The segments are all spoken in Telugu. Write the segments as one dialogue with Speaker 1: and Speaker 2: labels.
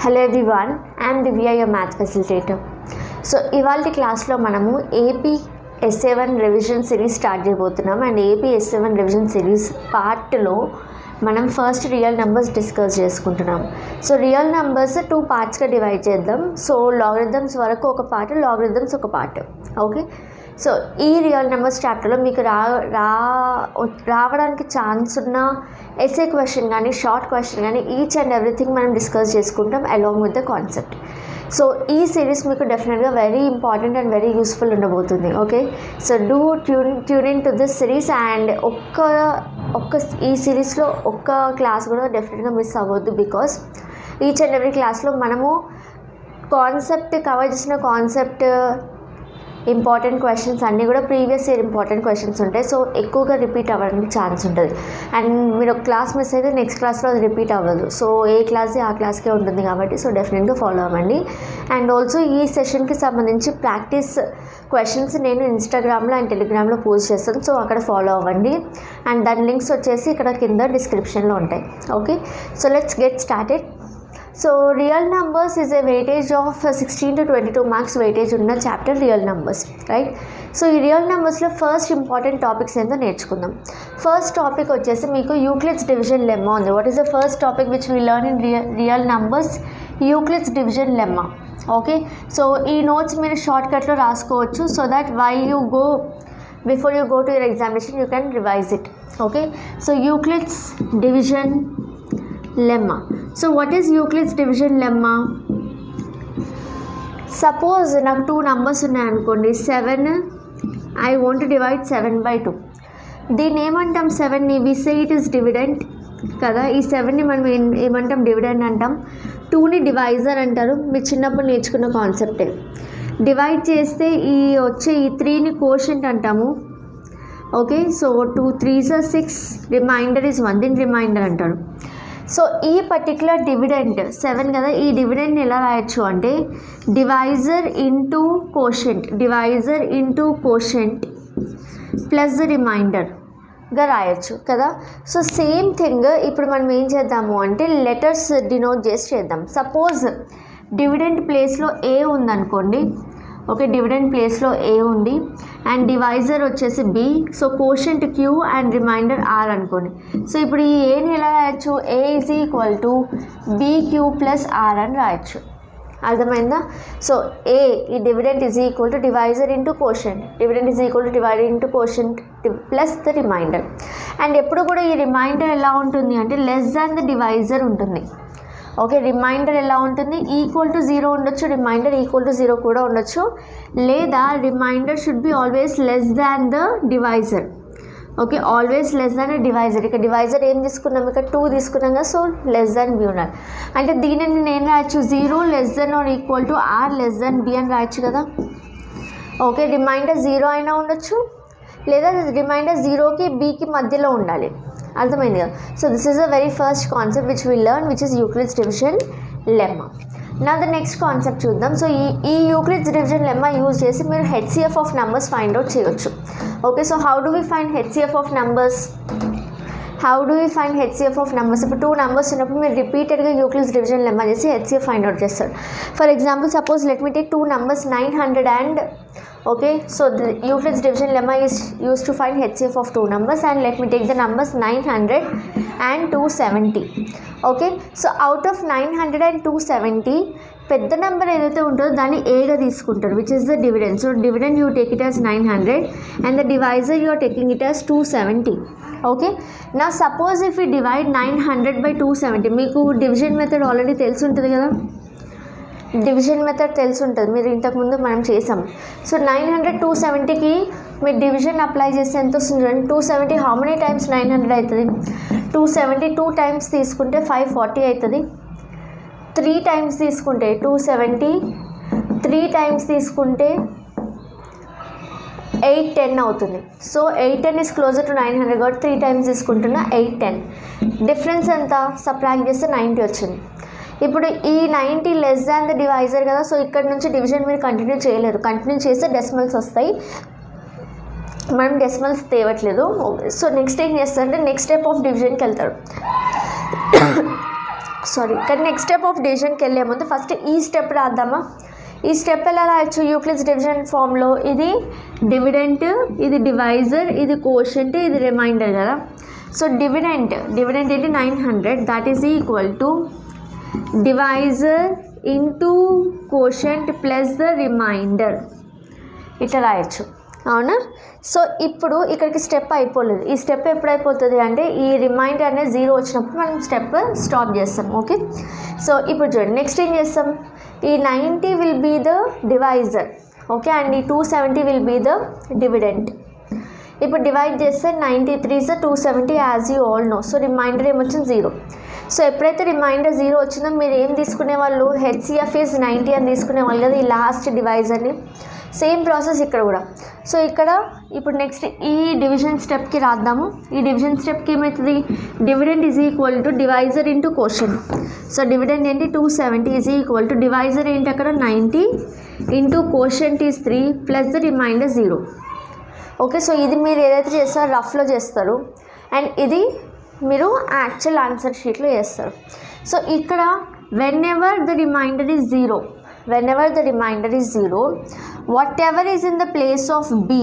Speaker 1: Hello everyone, I am Divya, your math facilitator. So, ఇవాల్టి క్లాస్లో మనము AP SA1 revision series start చేయబోతున్నాం. And AP SA1 revision series పార్ట్లో మనం ఫస్ట్ రియల్ నెంబర్స్ డిస్కస్ చేసుకుంటున్నాం. సో రియల్ నెంబర్స్ 2 పార్ట్స్గా డివైడ్ చేద్దాం. సో లాగరిథమ్స్ వరకు ఒక పార్ట్, లాగరిథమ్స్ ఒక పార్ట్. ఓకే, సో ఈ రియల్ నెంబర్స్ చాప్టర్లో మీకు రావడానికి ఛాన్స్ ఉన్న ఎస్ఏ క్వశ్చన్ కానీ షార్ట్ క్వశ్చన్ కానీ ఈచ్ అండ్ ఎవ్రీథింగ్ మనం డిస్కస్ చేసుకుంటాం along with the concept. So ఈ సిరీస్ మీకు డెఫినెట్గా very important and very useful ఉండబోతుంది. Okay, so do tune in to this series. And ఈ సిరీస్లో ఒక్క క్లాస్ కూడా డెఫినెట్గా మిస్ అవ్వద్దు, బికాస్ ఈచ్ అండ్ ఎవ్రీ క్లాస్లో మనము కాన్సెప్ట్ కవర్ చేసిన కాన్సెప్ట్ ఇంపార్టెంట్ క్వశ్చన్స్ అన్నీ కూడా ప్రీవియస్ ఇయర్ ఇంపార్టెంట్ క్వశ్చన్స్ ఉంటాయి. సో ఎక్కువగా రిపీట్ అవ్వడానికి ఛాన్స్ ఉంటుంది. అండ్ మీరు ఒక క్లాస్ మిస్ అయితే నెక్స్ట్ క్లాస్లో అది రిపీట్ అవ్వదు. సో ఏ క్లాస్ ఆ క్లాస్కే ఉంటుంది కాబట్టి సో డెఫినెట్గా ఫాలో అవ్వండి. అండ్ ఆల్సో ఈ సెషన్కి సంబంధించి ప్రాక్టీస్ క్వశ్చన్స్ నేను ఇన్స్టాగ్రామ్లో అండ్ టెలిగ్రామ్లో పోస్ట్ చేస్తాను. సో అక్కడ ఫాలో అవ్వండి. అండ్ దాని లింక్స్ వచ్చేసి ఇక్కడ కింద డిస్క్రిప్షన్లో ఉంటాయి. Okay, so let's get started. So real numbers is a weightage of 16 to 22 marks weightage ఉన్న chapter real numbers, right? So ఈ రియల్ నెంబర్స్లో ఫస్ట్ ఇంపార్టెంట్ టాపిక్స్ ఏంటో నేర్చుకుందాం. ఫస్ట్ టాపిక్ వచ్చేసి మీకు యూక్లిడ్స్ డివిజన్ లెమ్మా ఉంది. What is the first topic which we learn in real numbers? Euclid's division lemma. Okay, so ఈ నోట్స్ మీరు షార్ట్కట్లో రాసుకోవచ్చు. So that while you go before you go to your examination you can revise it. Okay, so Euclid's division lemma. So what is Euclid's division lemma? Suppose నాకు 2 numbers ఉన్నాయి అనుకోండి. 7, I want to divide 7 by 2. దీన్ని ఏమంటాం? 7ని we say it is dividend కదా. ఈ 7ని మనం ఏమంటాం? డివిడెండ్ అంటాం. 2ని డివైజర్ అంటారు. మీరు చిన్నప్పుడు నేర్చుకున్న కాన్సెప్టే. డివైడ్ చేస్తే ఈ వచ్చే ఈ 3ని కోషెంట్ అంటాము. Okay, so 2 3s are 6, remainder is 1, దీన్ని రిమైండర్ అంటారు. సో ఈ పర్టికులర్ డివిడెంట్ 7 కదా, ఈ డివిడెంట్ని ఎలా రాయొచ్చు అంటే డివైజర్ ఇంటూ కోషెంట్ ప్లస్ రిమైండర్గా రాయొచ్చు కదా. సో సేమ్ థింగ్ ఇప్పుడు మనం ఏం చేద్దాము అంటే లెటర్స్ డినోట్ చేసి చేద్దాం. సపోజ్ డివిడెంట్ ప్లేస్లో ఏ ఉందనుకోండి. ఓకే, డివిడెంట్ ప్లేస్లో ఏ ఉంది అండ్ డివైజర్ వచ్చేసి B. So quotient Q and remainder R అనుకోండి. సో ఇప్పుడు ఈ ఏని ఎలా రాయొచ్చు? A is equal to BQ plus R అని రాయొచ్చు. అర్థమైందా? సో ఏ ఈ dividend is equal to divisor into quotient, dividend is equal to divider into quotient plus the remainder. And ఎప్పుడు కూడా ఈ రిమైండర్ ఎలా ఉంటుంది అంటే లెస్ దాన్ ద డివైజర్ ఉంటుంది. ఓకే, రిమైండర్ ఎలా ఉంటుంది? ఈక్వల్ టు 0 ఉండొచ్చు, రిమైండర్ ఈక్వల్ టు 0 కూడా ఉండొచ్చు, లేదా remainder should be always less than the divisor. Okay, always less than the divisor. ఇక డివైజర్ ఏం తీసుకున్నాం? ఇక్కడ 2 తీసుకున్నాం కదా. సో లెస్ దాన్ బి ఉన్నారు అంటే దీనిని నేను రాయొచ్చు 0 less than or equal to are less than B అని రాయొచ్చు కదా. ఓకే, రిమైండర్ 0 అయినా ఉండొచ్చు, లేదా రిమైండర్ 0కి బీకి మధ్యలో ఉండాలి. అర్థమైంది కదా. So this is the very first concept which will learn which is Euclid's division lemma. Now the next concept చూద్దాం. సో ఈ యూక్లిడ్స్ డివిజన్ లెమ్మా యూజ్ చేసి మీరు HCF of numbers find out చేయొచ్చు. Okay, so how do we find HCF of numbers? ఇప్పుడు 2 నెంబర్స్ ఉన్నప్పుడు మీరు రిపీటెడ్గా యూక్లిడ్స్ డివిజన్ లెమ్మా చేసి హెచ్సిఎఫ్ ఫైండ్ అవుట్ చేస్తారు. For example suppose let me take 2 numbers 900 and okay, so the Euclid's division lemma is used to find HCF of 2 numbers, and let me take the numbers 900 and 270. Okay, so out of 900 and 270 పెద్ద నెంబర్ ఏదైతే ఉంటుందో దాన్ని ఏగా తీసుకుంటారు, which is the dividend. So dividend you take it as 900 and the divisor you are taking it as 270. Okay, now suppose if you divide 900 by 270, మీకు డివిజన్ మెథడ్ ఆల్రెడీ తెలిసి ఉంటుంది కదా. డివిజన్ మెథడ్ తెలిసి ఉంటుంది, మీరు ఇంతకుముందు మనం చేసాం. సో 900 270కి మీరు డివిజన్ అప్లై చేస్తే ఎంత వస్తుంది చూడండి. 270 హౌ మెనీ టైమ్స్ 900 అవుతుంది? 270 2 times తీసుకుంటే 540 అవుతుంది. 3 times తీసుకుంటే 270 3 times తీసుకుంటే 810 అవుతుంది. సో 810 ఈజ్ క్లోజర్ టు 900 కాబట్టి 3 times తీసుకుంటున్నా 810. డిఫరెన్స్ ఎంత? సబ్ట్రాక్ట్ చేస్తే 90 వచ్చింది. ఇప్పుడు ఈ 90 లెస్ దాన్ ద డివైజర్ కదా. సో ఇక్కడ నుంచి డివిజన్ మీరు కంటిన్యూ చేయలేరు, కంటిన్యూ చేస్తే డెసిమల్స్ వస్తాయి. మనం డెసిమల్స్ తేవట్లేదు. సో నెక్స్ట్ ఏం చేస్తారంటే నెక్స్ట్ స్టెప్ ఆఫ్ డివిజన్కి వెళ్తారు. కానీ నెక్స్ట్ స్టెప్ ఆఫ్ డివిజన్కి వెళ్ళే ముందు ఫస్ట్ ఈ స్టెప్ రాద్దామా. ఈ స్టెప్ ఎలా రాయొచ్చు యూక్లిడ్స్ డివిజన్ ఫామ్లో. ఇది డివిడెంట్, ఇది డివైజర్, ఇది కోషెంట్, ఇది రిమైండర్ కదా. సో డివిడెంట్ ఏంటి 900, that is equal to divisor into quotient plus the remainder, ఇట్లా రాయొచ్చు అవునా. సో ఇప్పుడు ఇక్కడికి స్టెప్ అయిపోలేదు. ఈ స్టెప్ ఎప్పుడు అయిపోతుంది అంటే ఈ రిమైండర్ అనేది 0 వచ్చినప్పుడు మనం స్టెప్ స్టాప్ చేస్తాం. ఓకే, సో ఇప్పుడు చూడండి నెక్స్ట్ ఏం చేస్తాం. ఈ 90 will be the divisor, okay, and ఈ 270 విల్ బీ ద డివిడెంట్. ఇప్పుడు డివైడ్ చేస్తే 93 is 270 as you all know. So remainder ఏమొచ్చింది 0. సో ఎప్పుడైతే రిమైండర్ 0 వచ్చిందో మీరు ఏం తీసుకునే వాళ్ళు, హెచ్సిఎఫ్ ఈజ్ 90 అని తీసుకునే వాళ్ళు కదా, ఈ లాస్ట్ డివైజర్ని. సేమ్ ప్రాసెస్ ఇక్కడ కూడా. సో ఇక్కడ ఇప్పుడు నెక్స్ట్ ఈ డివిజన్ స్టెప్కి రాద్దాము. ఈ డివిజన్ స్టెప్కి ఏమవుతుంది, dividend is equal to divisor into quotient. So dividend ఏంటి 270 ఈజ్ ఈక్వల్ టు డివైజర్ ఏంటి అక్కడ 90 into quotient is 3 plus the remainder 0. Okay, so ఇది మీరు ఏదైతే చేస్తారో రఫ్లో చేస్తారు, అండ్ ఇది మీరు యాక్చువల్ ఆన్సర్ షీట్లో చేస్తారు. సో ఇక్కడ whenever the remainder is 0, whatever is in the place of B,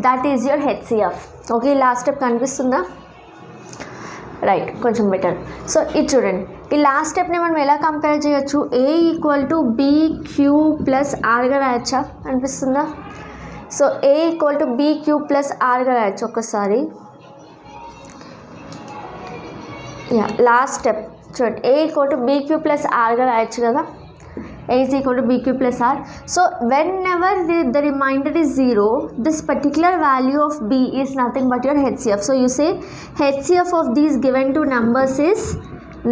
Speaker 1: that is your HCF. Okay, last step కనిపిస్తుందా, రైట్, కొంచెం బెటర్. సో ఇది చూడండి, ఈ లాస్ట్ స్టెప్ని మనం ఎలా కంపేర్ చేయొచ్చు, A equal to BQ plus ఆర్గా రాయచ్చా, అనిపిస్తుందా. So A equal to BQ plus ఆర్గా రాయచ్చు ఒక్కసారి. లాస్ట్ స్టెప్ చూడండి, A equal to BQ plus ఆర్గా రాయచ్చు కదా. A is equal to BQ plus R. So whenever the remainder is 0, this particular value of B is nothing but your HCF. So you say HCF of these given two numbers is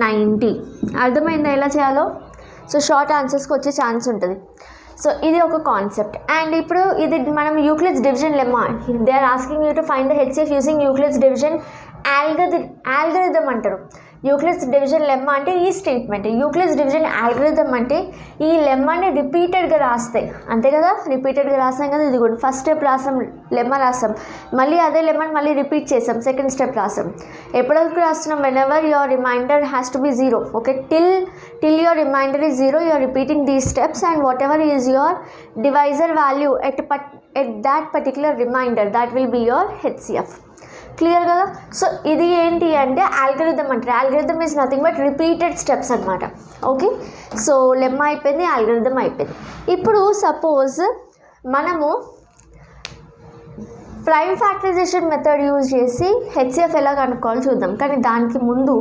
Speaker 1: 90. అర్థమైందా ఎలా చేయాలో. సో షార్ట్ ఆన్సర్స్కి వచ్చే ఛాన్స్ ఉంటుంది. సో ఇది ఒక కాన్సెప్ట్. అండ్ ఇప్పుడు ఇది మనం Euclid's division lemma, they are asking you to find the HCF using Euclid's division algorithm అంటారు. యూక్లిడ్స్ డివిజన్ లెమ్మా అంటే ఈ స్టేట్మెంట్, యూక్లిడ్స్ డివిజన్ ఆల్గరిథం అంటే ఈ లెమ్మాని రిపీటెడ్గా రాస్తాయి, అంతే కదా. రిపీటెడ్గా రాస్తాం కదా, ఇది కూడా ఫస్ట్ స్టెప్ రాస్తాం, లెమ్మ రాస్తాం, మళ్ళీ అదే లెమ్మని మళ్ళీ రిపీట్ చేస్తాం, సెకండ్ స్టెప్ రాస్తాం. ఎప్పటివరకు రాస్తున్నాం, whenever your remainder has to be 0. Okay, till your remainder is 0, you are repeating these steps, and whatever is your divisor value at that particular remainder, that will be your HCF. Clear కదా. సో ఇది ఏంటి అంటే ఆల్గరిథం అంటారు. Algorithm is nothing but repeated steps అనమాట. ఓకే, సో లెమ్మ అయిపోయింది, ఆల్గరిథం అయిపోయింది. ఇప్పుడు సపోజ్ మనము ప్రైమ్ ఫ్యాక్టరైజేషన్ మెథడ్ యూజ్ చేసి హెచ్సిఎఫ్ ఎలా కనుక్కోవాలో చూద్దాం. కానీ దానికి ముందు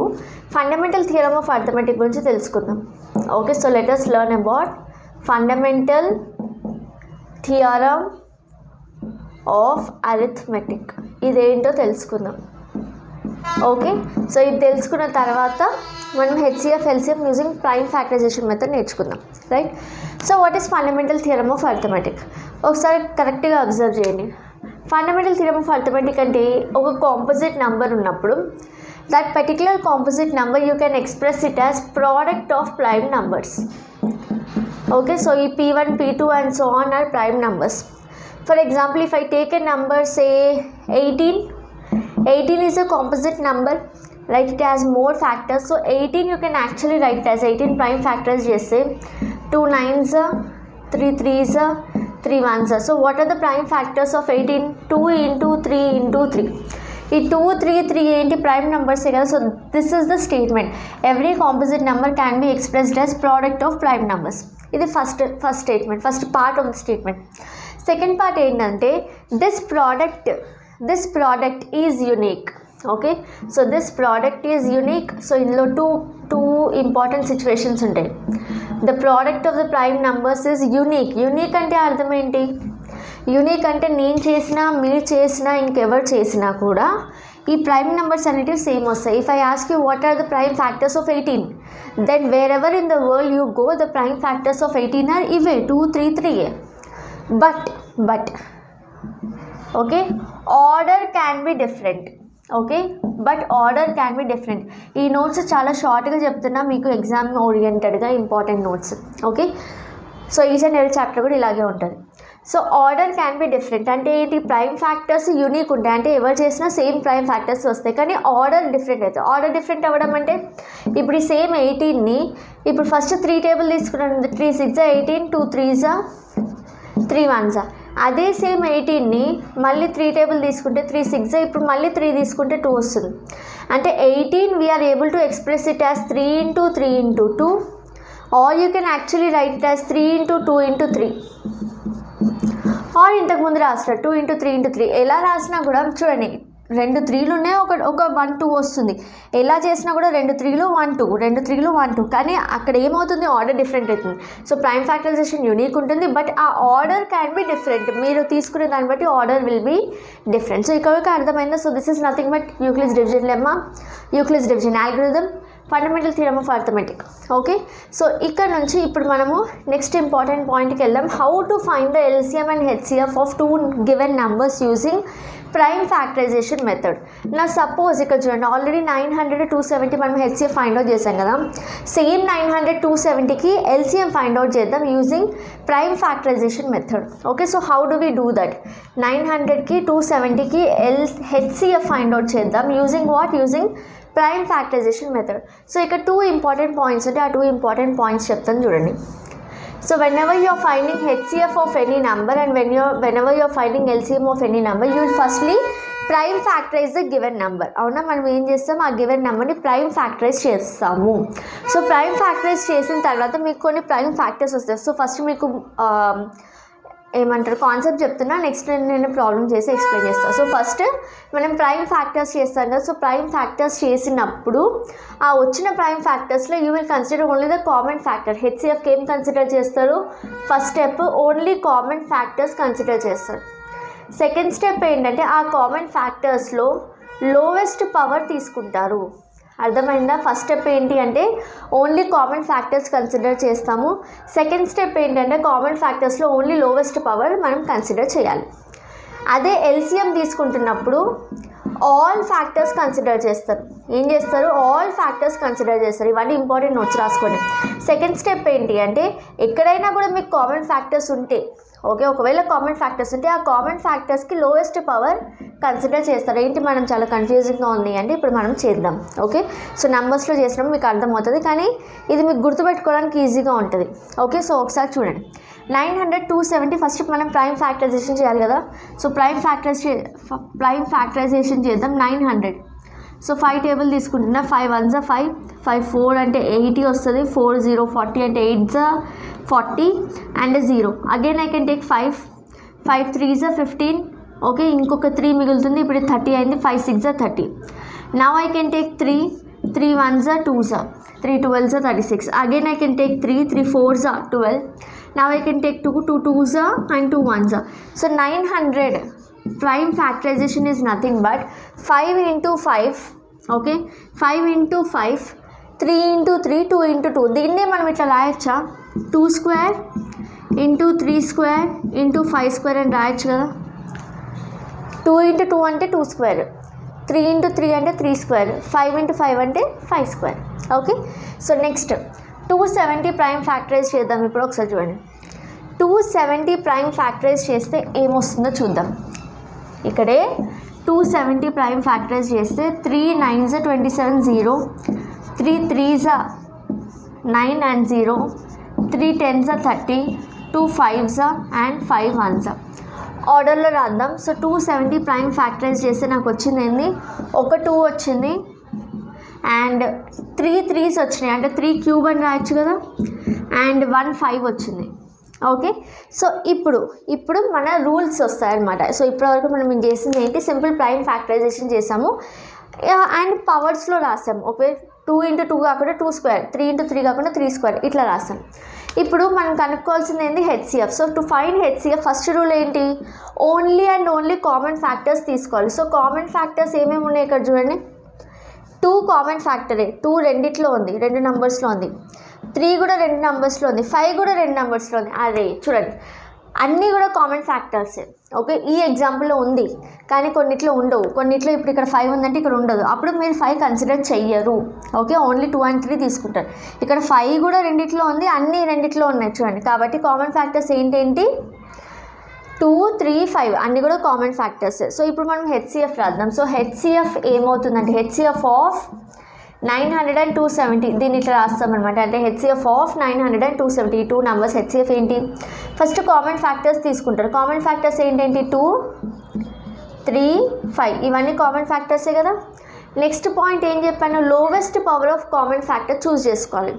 Speaker 1: ఫండమెంటల్ థియరమ్ ఆఫ్ అర్థమెటిక్ గురించి తెలుసుకుందాం. Okay, so let us learn about fundamental theorem of arithmetic. ఇదేంటో తెలుసుకుందాం. ఓకే, సో ఇది తెలుసుకున్న తర్వాత మనం HCF LCM using prime factorisation method నేర్చుకుందాం, right. So what is fundamental theorem of arithmetic, ఒకసారి కరెక్ట్గా అబ్జర్వ్ చేయండి. ఫండమెంటల్ థియరమ్ ఆఫ్ అరిథమెటిక్ అంటే ఒక కాంపోజిట్ నెంబర్ ఉన్నప్పుడు that particular composite number you can express it as product of prime numbers. Okay, so ఈ P1, P2 and so on are prime numbers. For example, if I take a number, say 18 is a composite number, right? It has more factors. So 18 you can actually write as 18 prime factors. Just say 2 9s, 3 3s, 3 1s. So what are the prime factors of 18? 2 into 3 into 3. ఈ 2 3 3 ఏంటి ప్రైమ్ నెంబర్సే కదా. So this is the statement, every composite number can be expressed as product of prime numbers. ఇది first statement, first part of the statement. Second part ఏంటంటే this product is unique. Okay, so this product is unique. So ఇందులో టూ ఇంపార్టెంట్ సిచ్యువేషన్స్ ఉంటాయి. The product of the prime numbers is unique. Unique అంటే అర్థం ఏంటి, యూనిక్ అంటే నేను చేసినా మీరు చేసినా ఇంకెవరు చేసినా కూడా ఈ ప్రైమ్ నెంబర్స్ అనేటివి సేమ్ వస్తాయి. If I ask you what are the prime factors of 18, then wherever in the world you go the prime factors of 18 are ఇవే 2 3 3. But okay, order can be different. Okay, but order can be different. ఈ నోట్స్ చాలా షార్ట్గా చెప్తున్నా, మీకు ఎగ్జామ్ ఓరియంటెడ్గా important notes. Okay, so each and every chapter కూడా ఇలాగే ఉంటుంది. So order can be different, అంటే ఏంటి, ప్రైమ్ ఫ్యాక్టర్స్ యూనిక్ ఉంటాయి, అంటే ఎవరు చేసినా సేమ్ ప్రైమ్ ఫ్యాక్టర్స్ వస్తాయి, కానీ ఆర్డర్ డిఫరెంట్ అవుతుంది. ఆర్డర్ డిఫరెంట్ అవ్వడం అంటే ఇప్పుడు ఈ సేమ్ 18ని ఇప్పుడు ఫస్ట్ 3 టేబుల్ తీసుకున్నాను, 3 6 18, 2 3 3 1. అదే సేమ్ 18ని మళ్ళీ 3 టేబుల్ తీసుకుంటే 3 6, ఇప్పుడు మళ్ళీ 3 తీసుకుంటే 2 వస్తుంది. అంటే 18 we are able to express it as 3 into 3 into 2, or you can actually write it as 3 into 2 into 3, are ఇంతకుముందు రాసిన 2 into 3 into 3. ఎలా రాసినా కూడా చూడండి, 2 3లు ఉన్నాయి, ఒక 1 2 వస్తుంది. ఎలా చేసినా కూడా 2 3లు 1 2, 2 3లు 1 2, కానీ అక్కడ ఏమవుతుంది, ఆర్డర్ డిఫరెంట్ అవుతుంది. సో ప్రైమ్ ఫ్యాక్టరైజేషన్ యూనిక్ ఉంటుంది, బట్ ఆ ఆర్డర్ క్యాన్ బి డిఫరెంట్, మీరు తీసుకునే దాన్ని బట్టి order will be different. So ఇక్కడ అర్థమైందా? So this is nothing but Euclid's division lemma, Euclid's division algorithm, fundamental theorem of arithmetic. Okay, so ఇక్కడ నుంచి ఇప్పుడు మనము నెక్స్ట్ ఇంపార్టెంట్ పాయింట్కి వెళ్దాం. How to find the LCM and HCF of 2 given numbers using prime factorisation method. నా సపోజ్ ఇక్కడ చూడండి, ఆల్రెడీ 900 270 మనం హెచ్సిఎఫ్ ఫైండ్ అవుట్ చేసాం కదా, సేమ్ 900 270కి ఎల్సిఎం ఫైండ్ అవుట్ చేద్దాం using prime factorisation method. Okay, so how do we do that? 900కి 270కి హెచ్సిఎఫ్ ఫైండ్ అవుట్ చేద్దాం using what? Using prime factorisation method. So ఇక్కడ 2 ఇంపార్టెంట్ పాయింట్స్ ఉంటే ఆ 2 ఇంపార్టెంట్ పాయింట్స్ చెప్తాను చూడండి. So whenever you are finding HCF of any number and whenever you are finding LCM of any number, you will firstly prime factorize the given number. అవునా, మనం ఏం చేస్తాం, ఆ గివెన్ నెంబర్ని ప్రైమ్ ఫ్యాక్టరైజ్ చేస్తాము. సో ప్రైమ్ ఫ్యాక్టరైజ్ చేసిన తర్వాత మీకు కొన్ని ప్రైమ్ ఫ్యాక్టర్స్ వస్తాయి. సో ఫస్ట్ మీకు ఏమంటారు కాన్సెప్ట్ చెప్తున్నా, నెక్స్ట్ నేను ప్రాబ్లం చేసి ఎక్స్ప్లెయిన్ చేస్తాను. సో ఫస్ట్ మనం ప్రైమ్ ఫ్యాక్టర్స్ చేస్తాం కదా, సో ప్రైమ్ ఫ్యాక్టర్స్ చేసినప్పుడు ఆ వచ్చిన ప్రైమ్ ఫ్యాక్టర్స్లో you will consider only the common factor. హెచ్సిఎఫ్కి ఏం కన్సిడర్ చేస్తారు? First step only common factors consider చేస్తారు. సెకండ్ స్టెప్ ఏంటంటే ఆ కామన్ ఫ్యాక్టర్స్లో లోవెస్ట్ పవర్ తీసుకుంటారు. అర్థమైందా? ఫస్ట్ స్టెప్ ఏంటి అంటే ఓన్లీ కామన్ ఫ్యాక్టర్స్ కన్సిడర్ చేస్తాము. సెకండ్ స్టెప్ ఏంటంటే కామన్ ఫ్యాక్టర్స్లో ఓన్లీ లోవెస్ట్ పవర్ మనం కన్సిడర్ చేయాలి. అదే ఎల్సిఎం తీసుకుంటున్నప్పుడు ఆల్ ఫ్యాక్టర్స్ కన్సిడర్ చేస్తారు. ఏం చేస్తారు? ఆల్ ఫ్యాక్టర్స్ కన్సిడర్ చేస్తారు. ఇవన్నీ ఇంపార్టెంట్ నోట్స్ రాసుకోండి. సెకండ్ స్టెప్ ఏంటి అంటే ఎక్కడైనా కూడా మీకు కామన్ ఫ్యాక్టర్స్ ఉంటే, ఓకే, ఒకవేళ కామన్ ఫ్యాక్టర్స్ ఉంటే ఆ కామన్ ఫ్యాక్టర్స్కి లోయెస్ట్ పవర్ కన్సిడర్ చేస్తారు. ఏంటి మనం చాలా కన్ఫ్యూజింగ్గా ఉంది అంటే ఇప్పుడు మనం చేద్దాం. ఓకే, సో నెంబర్స్లో చేసినప్పుడు మీకు అర్థమవుతుంది, కానీ ఇది మీకు గుర్తుపెట్టుకోవడానికి ఈజీగా ఉంటుంది. ఓకే, సో ఒకసారి చూడండి, 900 270 ఫస్ట్ మనం ప్రైమ్ ఫ్యాక్టరైజేషన్ చేయాలి కదా. సో ప్రైమ్ ఫ్యాక్టరైజేషన్ చేద్దాం. 900, సో 5 టేబుల్ తీసుకుంటున్నా. 5 1 5, 5 4 అంటే 80 వస్తుంది. 4 0 40 అంటే 8 40 and 0. Again I can take 5 3 15. Okay, ఇంకొక 3 మిగులుతుంది. ఇప్పుడు 30 అయింది. 5 6 30. Now I can take 3 1 2 3 12 36. Again I can take 3 4 12. Now I can take 2 2s and 2 1s. So 900 prime factorization is nothing but 5 into 5. Okay, 5 into 5, 3 into 3, 2 into 2. దీన్నే మనం ఇట్లా రాయొచ్చా? 2 square into 3 square into 5 square అని రాయొచ్చు కదా. 2 into 2 అంటే 2 square, 3 into 3 అంటే 3 square, 5 into 5 అంటే 5 square. Okay, so next 270 prime factorise చేద్దాం. ఇప్పుడు ఒకసారి చూడండి, 270 ప్రైమ్ ఫ్యాక్టరైజ్ చేస్తే ఏమొస్తుందో చూద్దాం. ఇక్కడే 270 ప్రైమ్ ఫ్యాక్టరైజ్ చేస్తే 3 9s 27 0, 3 3s 9 and 0, 3 10s 30, 2 5s and 5 1s. ఆర్డర్లో రాద్దాం. సో 270 ప్రైమ్ ఫ్యాక్టరైజ్ చేస్తే నాకు వచ్చింది ఏంది? ఒక 2 వచ్చింది అండ్ 3 3s వచ్చినాయి, అంటే 3 క్యూబ్ అని రాయొచ్చు కదా, అండ్ 1 5 వచ్చింది. ఓకే, సో ఇప్పుడు మన రూల్స్ వస్తాయన్నమాట. సో ఇప్పటివరకు మనం చేసింది ఏంటి? సింపుల్ ప్రైమ్ ఫ్యాక్టరైజేషన్ చేసాము అండ్ పవర్స్లో రాసాము. ఓకే, 2 into 2 కాకుండా 2 square, 3 into 3 కాకుండా 3 square ఇట్లా రాసాం. ఇప్పుడు మనం కనుక్కోవాల్సింది ఏంటి? HCF. So to find HCF first rule ఏంటి? Only and only common factors తీసుకోవాలి. సో కామన్ ఫ్యాక్టర్స్ ఏమేమి ఉన్నాయి ఇక్కడ చూడండి. 2 కామన్ ఫ్యాక్టరే, 2 రెండిట్లో ఉంది, 2 నెంబర్స్లో ఉంది. 3 కూడా 2 నెంబర్స్లో ఉంది. 5 కూడా 2 నెంబర్స్లో ఉంది. అదే చూడండి, అన్నీ కూడా కామన్ ఫ్యాక్టర్సే. ఓకే, ఈ ఎగ్జాంపుల్లో ఉంది కానీ కొన్నిట్లో ఉండవు. కొన్నిట్లో ఇప్పుడు ఇక్కడ 5 ఉందంటే ఇక్కడ ఉండదు, అప్పుడు మీరు 5 కన్సిడర్ చెయ్యరు. ఓకే, ఓన్లీ 2 and 3 తీసుకుంటారు. ఇక్కడ 5 కూడా రెండిట్లో ఉంది, అన్నీ రెండిట్లో ఉన్నాయి చూడండి. కాబట్టి కామన్ ఫ్యాక్టర్స్ ఏంటేంటి? 2, 3, 5 అన్నీ కూడా కామన్ ఫ్యాక్టర్స్. సో ఇప్పుడు మనం హెచ్సిఎఫ్ రాద్దాం. సో హెచ్సిఎఫ్ ఏమవుతుందంటే హెచ్సిఎఫ్ ఆఫ్ 900 and 270 దీన్ని ఇట్లా రాస్తాం అనమాట. అంటే హెచ్సిఎఫ్ ఆఫ్ 900 and 270 ఈ 2 నెంబర్స్ హెచ్సిఎఫ్ ఏంటి, ఫస్ట్ కామన్ ఫ్యాక్టర్స్ తీసుకుంటారు. కామన్ ఫ్యాక్టర్స్ ఏంటంటే 2, 3, 5 ఇవన్నీ కామన్ ఫ్యాక్టర్సే కదా. నెక్స్ట్ పాయింట్ ఏం చెప్పాను, lowest power of common factor choose చేసుకోవాలి.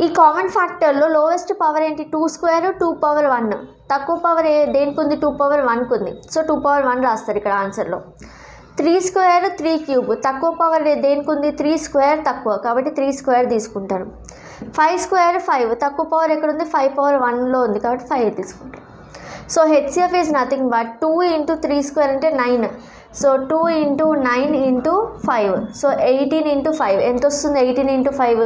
Speaker 1: ఈ కామన్ ఫ్యాక్టర్లో లోవెస్ట్ పవర్ ఏంటి, 2 స్క్వేర్ 2 పవర్ 1. తక్కువ పవర్ దేనికి ఉంది, 2 పవర్ 1కు ఉంది. సో 2 పవర్ 1 రాస్తారు ఇక్కడ ఆన్సర్లో. 3 స్క్వేర్ 3 క్యూబ్ తక్కువ పవర్ దేనికి ఉంది, 3 స్క్వేర్ తక్కువ కాబట్టి 3 స్క్వేర్ తీసుకుంటారు. 5 స్క్వేర్ 5 తక్కువ పవర్ ఎక్కడ ఉంది, 5 పవర్ 1లో ఉంది కాబట్టి 5 తీసుకుంటారు. So HCF is nothing but 2 into 3 square అంటే 9. So 2 into 9 into 5. So 18 into 5 ఎంత వస్తుంది, 18 into 5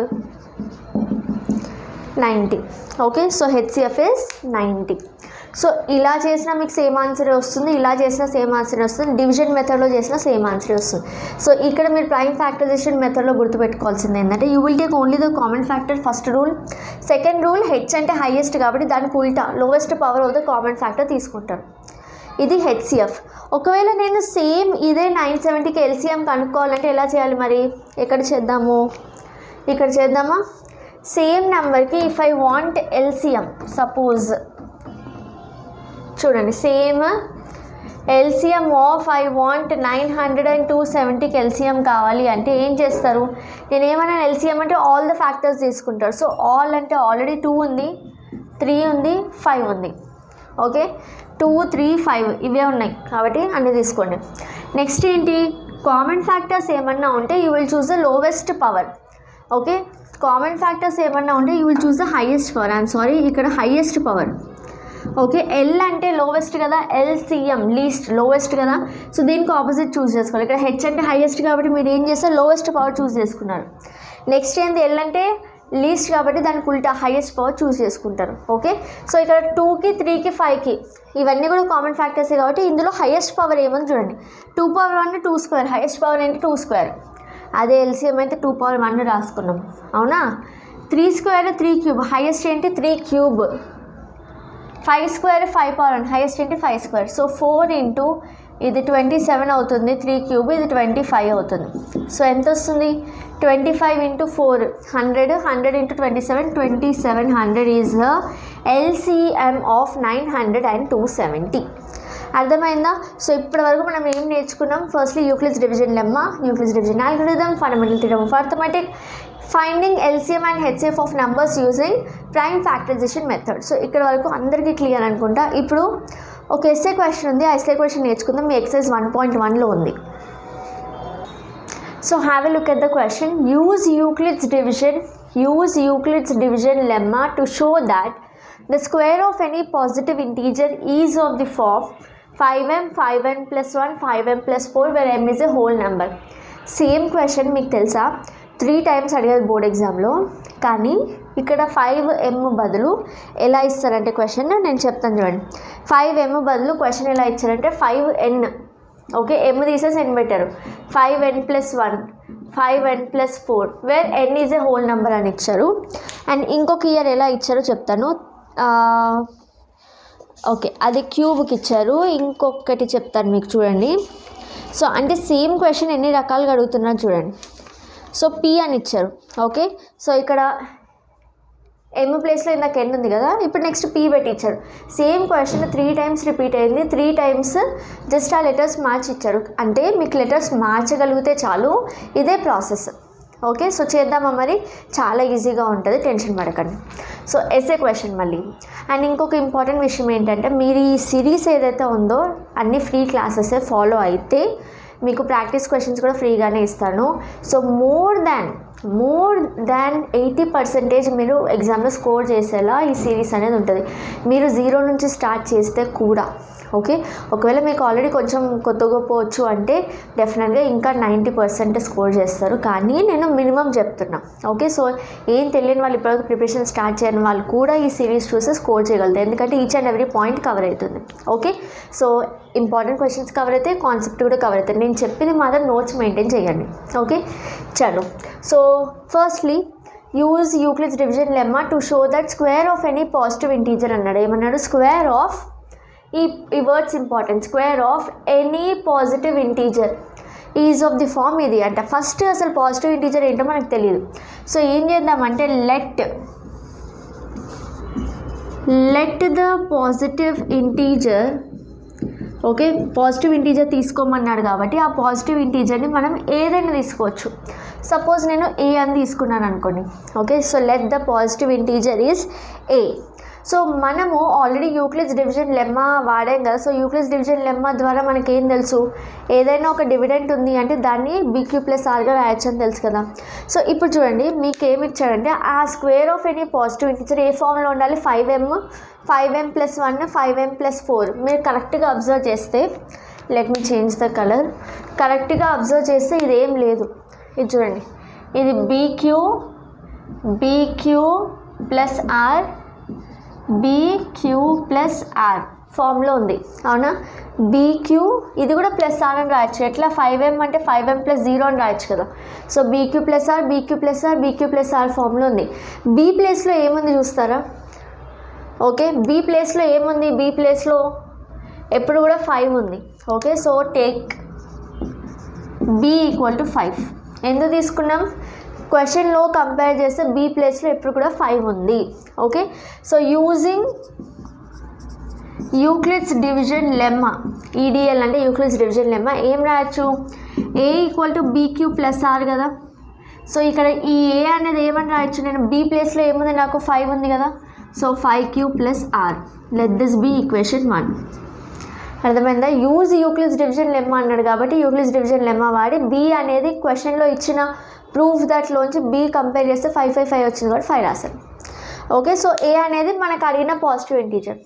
Speaker 1: 90. Okay, so HCF is 90. So ఇలా చేసినా మీకు సేమ్ ఆన్సర్ వస్తుంది, ఇలా చేసినా సేమ్ ఆన్సర్ వస్తుంది, డివిజన్ మెథడ్లో చేసినా సేమ్ ఆన్సర్ వస్తుంది. సో ఇక్కడ మీరు ప్రైమ్ ఫ్యాక్టరైజేషన్ మెథడ్లో గుర్తుపెట్టుకోవాల్సింది ఏంటంటే you will take only the common factor first rule. Second rule H అంటే హైయెస్ట్ కాబట్టి దానికి ఉల్టా lowest power of the common factor తీసుకుంటారు. ఇది హెచ్సిఎఫ్. ఒకవేళ నేను సేమ్ ఇదే 970కి ఎల్సిఎం కనుక్కోవాలంటే ఎలా చేయాలి మరి, ఎక్కడ చేద్దాము, ఇక్కడ చేద్దామా. సేమ్ నెంబర్కి if I want LCM suppose చూడండి, same LCM of I want 900 and 270కి ఎల్సిఎం కావాలి అంటే ఏం చేస్తారు, నేను ఏమైనా ఎల్సిఎం అంటే ఆల్ ద ఫ్యాక్టర్స్ తీసుకుంటారు. సో ఆల్ అంటే ఆల్రెడీ 2 ఉంది, 3 ఉంది, 5 ఉంది. ఓకే, 2, 3, 5 ఇవే ఉన్నాయి కాబట్టి అన్నీ తీసుకోండి. నెక్స్ట్ ఏంటి, కామన్ ఫ్యాక్టర్స్ ఏమన్నా ఉంటే you will choose the lowest power. Okay, common factors ఏమన్నా ఉంటే you will choose the highest power. I'm sorry, ఇక్కడ హైయెస్ట్ పవర్. ఓకే, ఎల్ అంటే లోవెస్ట్ కదా, ఎల్సిఎం లీస్ట్ లోవెస్ట్ కదా. సో దీనికి ఆపోజిట్ చూస్ చేసుకోవాలి. ఇక్కడ హెచ్ అంటే హైయెస్ట్ కాబట్టి మీరు ఏం చేస్తారు, లోవెస్ట్ పవర్ చూస్ చేసుకున్నారు. నెక్స్ట్ ఏంటి, ఎల్ అంటే లీస్ట్ కాబట్టి దానికి ఉల్టా హైయెస్ట్ పవర్ చూస్ చేసుకుంటారు. ఓకే, సో ఇక్కడ 2కి 3కి 5కి ఇవన్నీ కూడా కామన్ ఫ్యాక్టర్సే కాబట్టి ఇందులో హైయెస్ట్ పవర్ ఏమని చూడండి. 2 పవర్ 1 2 స్క్వేర్, హైయెస్ట్ పవర్ ఏంటి 2 స్క్వేర్. అదే ఎల్సిఎం అయితే 2 పవర్ 1 రాసుకున్నాం అవునా. 3 స్క్వేర్ 3 క్యూబ్, హైయెస్ట్ ఏంటి 3 క్యూబ్. 5 స్క్వేర్ 5 పవర్ 1, హైయెస్ట్ ఏంటి 5 స్క్వేర్. సో 4 ఇంటూ ఇది 27 అవుతుంది, 3 క్యూబ్ ఇది 25 అవుతుంది. సో ఎంత వస్తుంది, 25 into 4 100, 100 into 27 2700 is the LCM of 900 and 270. అర్థమైందా. సో ఇప్పటి వరకు మనం ఏం నేర్చుకున్నాం, firstly Euclid's division lemma, Euclid's division algorithm, fundamental theorem of arithmetic, finding LCM and HCF of numbers using prime factorisation method. So ఇక్కడ వరకు అందరికీ క్లియర్ అనుకుంటా. ఇప్పుడు ఒక ఎస్ఏ క్వశ్చన్ ఉంది, ఆ ఎస్ఏ క్వశ్చన్ నేర్చుకుందాం. మీ ఎక్సైజ్ 1.1లో ఉంది. So have a look at the question. Use Euclid's division lemma to show that the square of any positive integer is of the form 5m 5n plus 1 5m plus 4 where m is a whole number. Same question మీకు తెలుసా 3 టైమ్స్ అడిగారు బోర్డ్ ఎగ్జామ్లో. కానీ ఇక్కడ 5m బదులు ఎలా ఇస్తారంటే క్వశ్చన్ నేను చెప్తాను చూడండి. 5m బదులు క్వశ్చన్ ఎలా ఇచ్చారంటే 5n. ఓకే, m తీసేసి n పెట్టారు. 5n plus 1 5n plus 4 where n is a whole number అని ఇచ్చారు. అండ్ ఇంకొక ఇయర్ ఎలా ఇచ్చారో చెప్తాను. ఓకే, అది క్యూబ్కి ఇచ్చారు. ఇంకొకటి చెప్తాను మీకు చూడండి. సో అంటే సేమ్ క్వశ్చన్ ఎన్ని రకాలుగా అడుగుతున్నారు చూడండి. సో p అని ఇచ్చారు. ఓకే, సో ఇక్కడ m ప్లేస్లో ఇందాక n ఉంది కదా, ఇప్పుడు నెక్స్ట్ p పెట్టి ఇచ్చారు. సేమ్ క్వశ్చన్ 3 టైమ్స్ రిపీట్ అయింది, 3 టైమ్స్ జస్ట్ ఆ లెటర్స్ మార్చి ఇచ్చారు. అంటే మీకు లెటర్స్ మార్చగలిగితే చాలు, ఇదే ప్రాసెస్. ఓకే, సో చేద్దామా మరి, చాలా ఈజీగా ఉంటుంది, టెన్షన్ పడకండి. సో ఎస్ఏ క్వశ్చన్ మళ్ళీ. అండ్ ఇంకొక ఇంపార్టెంట్ విషయం ఏంటంటే మీరు ఈ సిరీస్ ఏదైతే ఉందో అన్ని ఫ్రీ క్లాసెసే ఫాలో అయితే మీకు ప్రాక్టీస్ క్వశ్చన్స్ కూడా ఫ్రీగానే ఇస్తాను. సో మోర్ దాన్ 80% మీరు ఎగ్జామ్లో స్కోర్ చేసేలా ఈ సిరీస్ అనేది ఉంటుంది. మీరు 0 నుంచి స్టార్ట్ చేస్తే కూడా ఓకే, ఒకవేళ మీకు ఆల్రెడీ కొంచెం కొత్త గొప్ప వచ్చు అంటే డెఫినెట్గా ఇంకా 90% స్కోర్ చేస్తారు. కానీ నేను మినిమం చెప్తున్నా. ఓకే, సో ఏం తెలియని వాళ్ళు ఇప్పటివరకు ప్రిపరేషన్ స్టార్ట్ చేయని వాళ్ళు కూడా ఈ సిరీస్ చూసి స్కోర్ చేయగలుగుతారు. ఎందుకంటే each and every point cover అవుతుంది. Okay, so important questions cover అవుతాయి, కాన్సెప్ట్ కూడా కవర్ అవుతాయి. నేను చెప్పింది మాత్రం నోట్స్ మెయింటైన్ చేయండి. ఓకే, చలో. So firstly use Euclid's division lemma to show that square of any positive integer అన్నాడు. ఏమన్నాడు, స్క్వేర్ ఆఫ్ ఈ words important. Square of any positive integer is of the form ఇది అంట. ఫస్ట్ అసలు పాజిటివ్ ఇంటీజర్ ఏంటో మనకు తెలియదు. సో ఏం చేద్దామంటే let the positive integer, okay, positive integer తీసుకోమన్నాడు కాబట్టి ఆ పాజిటివ్ ఇంటీజర్ని మనం ఏదైనా తీసుకోవచ్చు. సపోజ్ నేను ఏ అని తీసుకున్నాను అనుకోండి. Okay, so let the positive integer is a. So మనము ఆల్రెడీ యూక్లిడ్స్ డివిజన్ లెమ్మా వాడాం కదా. సో యూక్లిడ్స్ డివిజన్ లెమ్మా ద్వారా మనకేం తెలుసు, ఏదైనా ఒక డివిడెంట్ ఉంది అంటే దాన్ని బీక్యూ ప్లస్ ఆర్గా రాయొచ్చు అని తెలుసు కదా. సో ఇప్పుడు చూడండి మీకు ఏమి ఇచ్చాడంటే ఆ square of any positive integer ఏ ఫామ్లో ఉండాలి, 5m + 1 5m + 4. మీరు కరెక్ట్గా అబ్జర్వ్ చేస్తే, let me change the colour, కరెక్ట్గా అబ్జర్వ్ చేస్తే ఇదేం లేదు. ఇది చూడండి, ఇది BQ plus R BQ + R ఫామ్లో ఉంది, అవునా. BQ ఇది కూడా ప్లస్ ఆర్ అని రాయొచ్చు. ఎట్లా 5m అంటే 5m + 0 అని రాయొచ్చు కదా. సో BQ + R ఫామ్లో ఉంది. B ప్లేస్లో ఏముంది చూస్తారా? ఓకే, B ప్లేస్లో ఏముంది, B ప్లేస్లో ఎప్పుడు కూడా 5 ఉంది. Okay, so take B = 5. ఎందుకు తీసుకున్నాం, క్వశ్చన్లో కంపేర్ చేస్తే B ప్లేస్లో ఎప్పుడు కూడా 5 ఉంది. Okay, so using Euclid's division lemma, EDL అంటే యూక్లిడ్స్ డివిజన్ లెమ్మా, ఏం రాయొచ్చు, A = BQ + R కదా. సో ఇక్కడ ఈ A అనేది ఏమని రాయొచ్చు, నేను B ప్లేస్లో ఏముంది, నాకు 5 ఉంది కదా. So 5Q + R, let this be equation 1. అర్థమైందా? యూజ్ యూక్లిడ్స్ డివిజన్ లెమ్మా అన్నాడు కాబట్టి యూక్లిడ్స్ డివిజన్ లెమ్మా వాడి B అనేది క్వశ్చన్లో ఇచ్చిన ప్రూఫ్ దట్లోంచి B కంపేర్ చేస్తే 5 5 5 వచ్చింది కాబట్టి 5 రాశారు. ఓకే, సో A అనేది మనకు అడిగిన పాజిటివ్ ఇంటీజర్.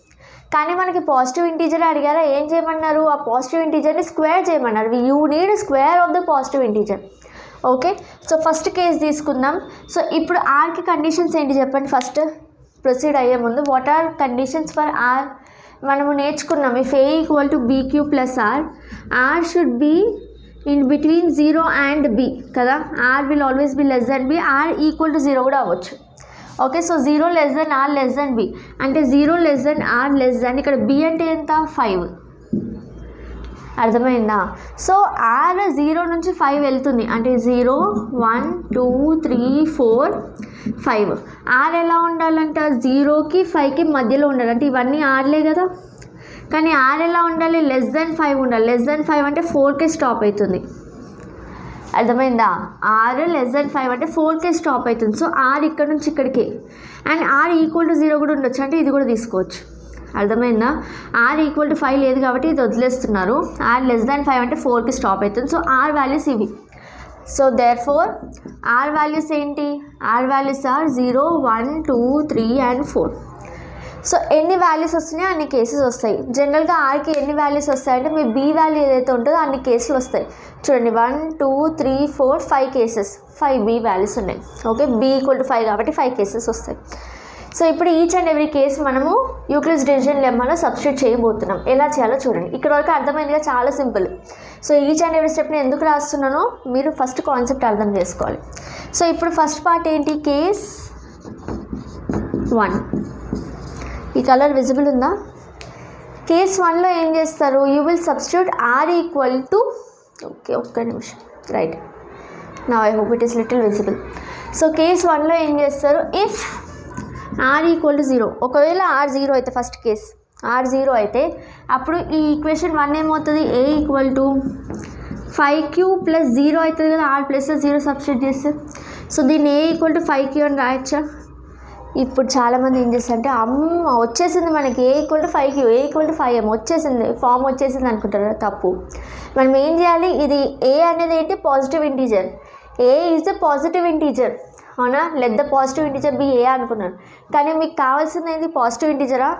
Speaker 1: కానీ మనకి పాజిటివ్ ఇంటీజర్ అడిగారా, ఏం చేయమన్నారు, ఆ పాజిటివ్ ఇంటీజర్ని స్క్వేర్ చేయమన్నారు. You need square of the positive integer. Okay, so first case తీసుకుందాం. సో ఇప్పుడు ఆర్కి కండిషన్స్ ఏంటి చెప్పండి. ఫస్ట్ ప్రొసీడ్ అయ్యే ముందు what are conditions for R మనము నేర్చుకున్నాం. If A = BQ + R, R should be in between 0 and B కదా. R will always be less than B, R = 0 కూడా అవ్వచ్చు. ఓకే, సో 0 R B అంటే 0 R ఇక్కడ B అంటే ఎంత, 5. అర్థమైందా? సో R 0 నుంచి 5 వెళ్తుంది అంటే 0 1 2 3 4 5. R ఎలా ఉండాలంట, 0కి 5కి మధ్యలో ఉండాలి. అంటే ఇవన్నీ Rలే కదా. కానీ R ఎలా ఉండాలి, <5 ఉండాలి. <5 అంటే 4కే స్టాప్ అవుతుంది. అర్థమైందా? R <5 అంటే 4కే స్టాప్ అవుతుంది. సో R ఇక్కడ నుంచి ఇక్కడికి, అండ్ R = 0 కూడా ఉండొచ్చు, అంటే ఇది కూడా తీసుకోవచ్చు. అర్థమైందా? R = 5 లేదు కాబట్టి ఇది వదిలేస్తున్నారు. R <5 అంటే 4కి స్టాప్ అవుతుంది. సో R వాల్యూస్ ఇవి. So there four R values ఏంటి, R values are 0 1 2 3 and 4. So ఎన్ని వాల్యూస్ వస్తున్నాయో అన్ని కేసెస్ వస్తాయి. జనరల్గా ఆర్కి ఎన్ని వాల్యూస్ వస్తాయంటే మీ B వాల్యూ ఏదైతే ఉంటుందో అన్ని కేసులు వస్తాయి. చూడండి 1 2 3 4 5 కేసెస్, 5 B వాల్యూస్ ఉన్నాయి. ఓకే, B = 5 కాబట్టి 5 కేసెస్ వస్తాయి. సో ఇప్పుడు ఈచ్ అండ్ ఎవ్రీ కేసు మనము యూక్లిడ్స్ డివిజన్ లెమ్మాలో సబ్స్టిట్యూట్ చేయబోతున్నాం. ఎలా చేయాలో చూడండి. ఇక్కడ వరకు అర్థమైందిగా, చాలా simple. So each and every stepney ఎందుకు రాస్తున్నానో మీరు ఫస్ట్ కాన్సెప్ట్ అర్థం చేసుకోవాలి. సో ఇప్పుడు ఫస్ట్ పార్ట్ ఏంటి, కేస్ 1. ఈ కలర్ విజిబుల్ ఉందా? కేస్ 1లో ఏం చేస్తారు, you will substitute R = okay ఒక్క నిమిషం, right, now I hope it is little visible. So case 1లో ఏం చేస్తారు, ఇఫ్ R = 0, ఒకవేళ R 0 అయితే, ఫస్ట్ కేస్ R 0 అయితే అప్పుడు ఈ ఈక్వేషన్ 1 ఏమవుతుంది, A = 5Q + 0 అవుతుంది కదా. R + 0 సబ్స్టిట్యూట్ చేస్తే, సో దీన్ని A = 5Q అని రాయొచ్చా. ఇప్పుడు చాలామంది ఏం చేస్తారంటే, అమ్మ వచ్చేసింది మనకి A = 5Q, A = 5M వచ్చేసింది, ఫామ్ వచ్చేసింది అనుకుంటారు. తప్పు. మనం ఏం చేయాలి, ఇది A అనేది ఏంటి, positive integer. A is the positive integer, అవునా. Let the positive integer be A అనుకున్నాను. కానీ మీకు కావాల్సింది ఏంటి, పాజిటివ్ ఇంటీజరా,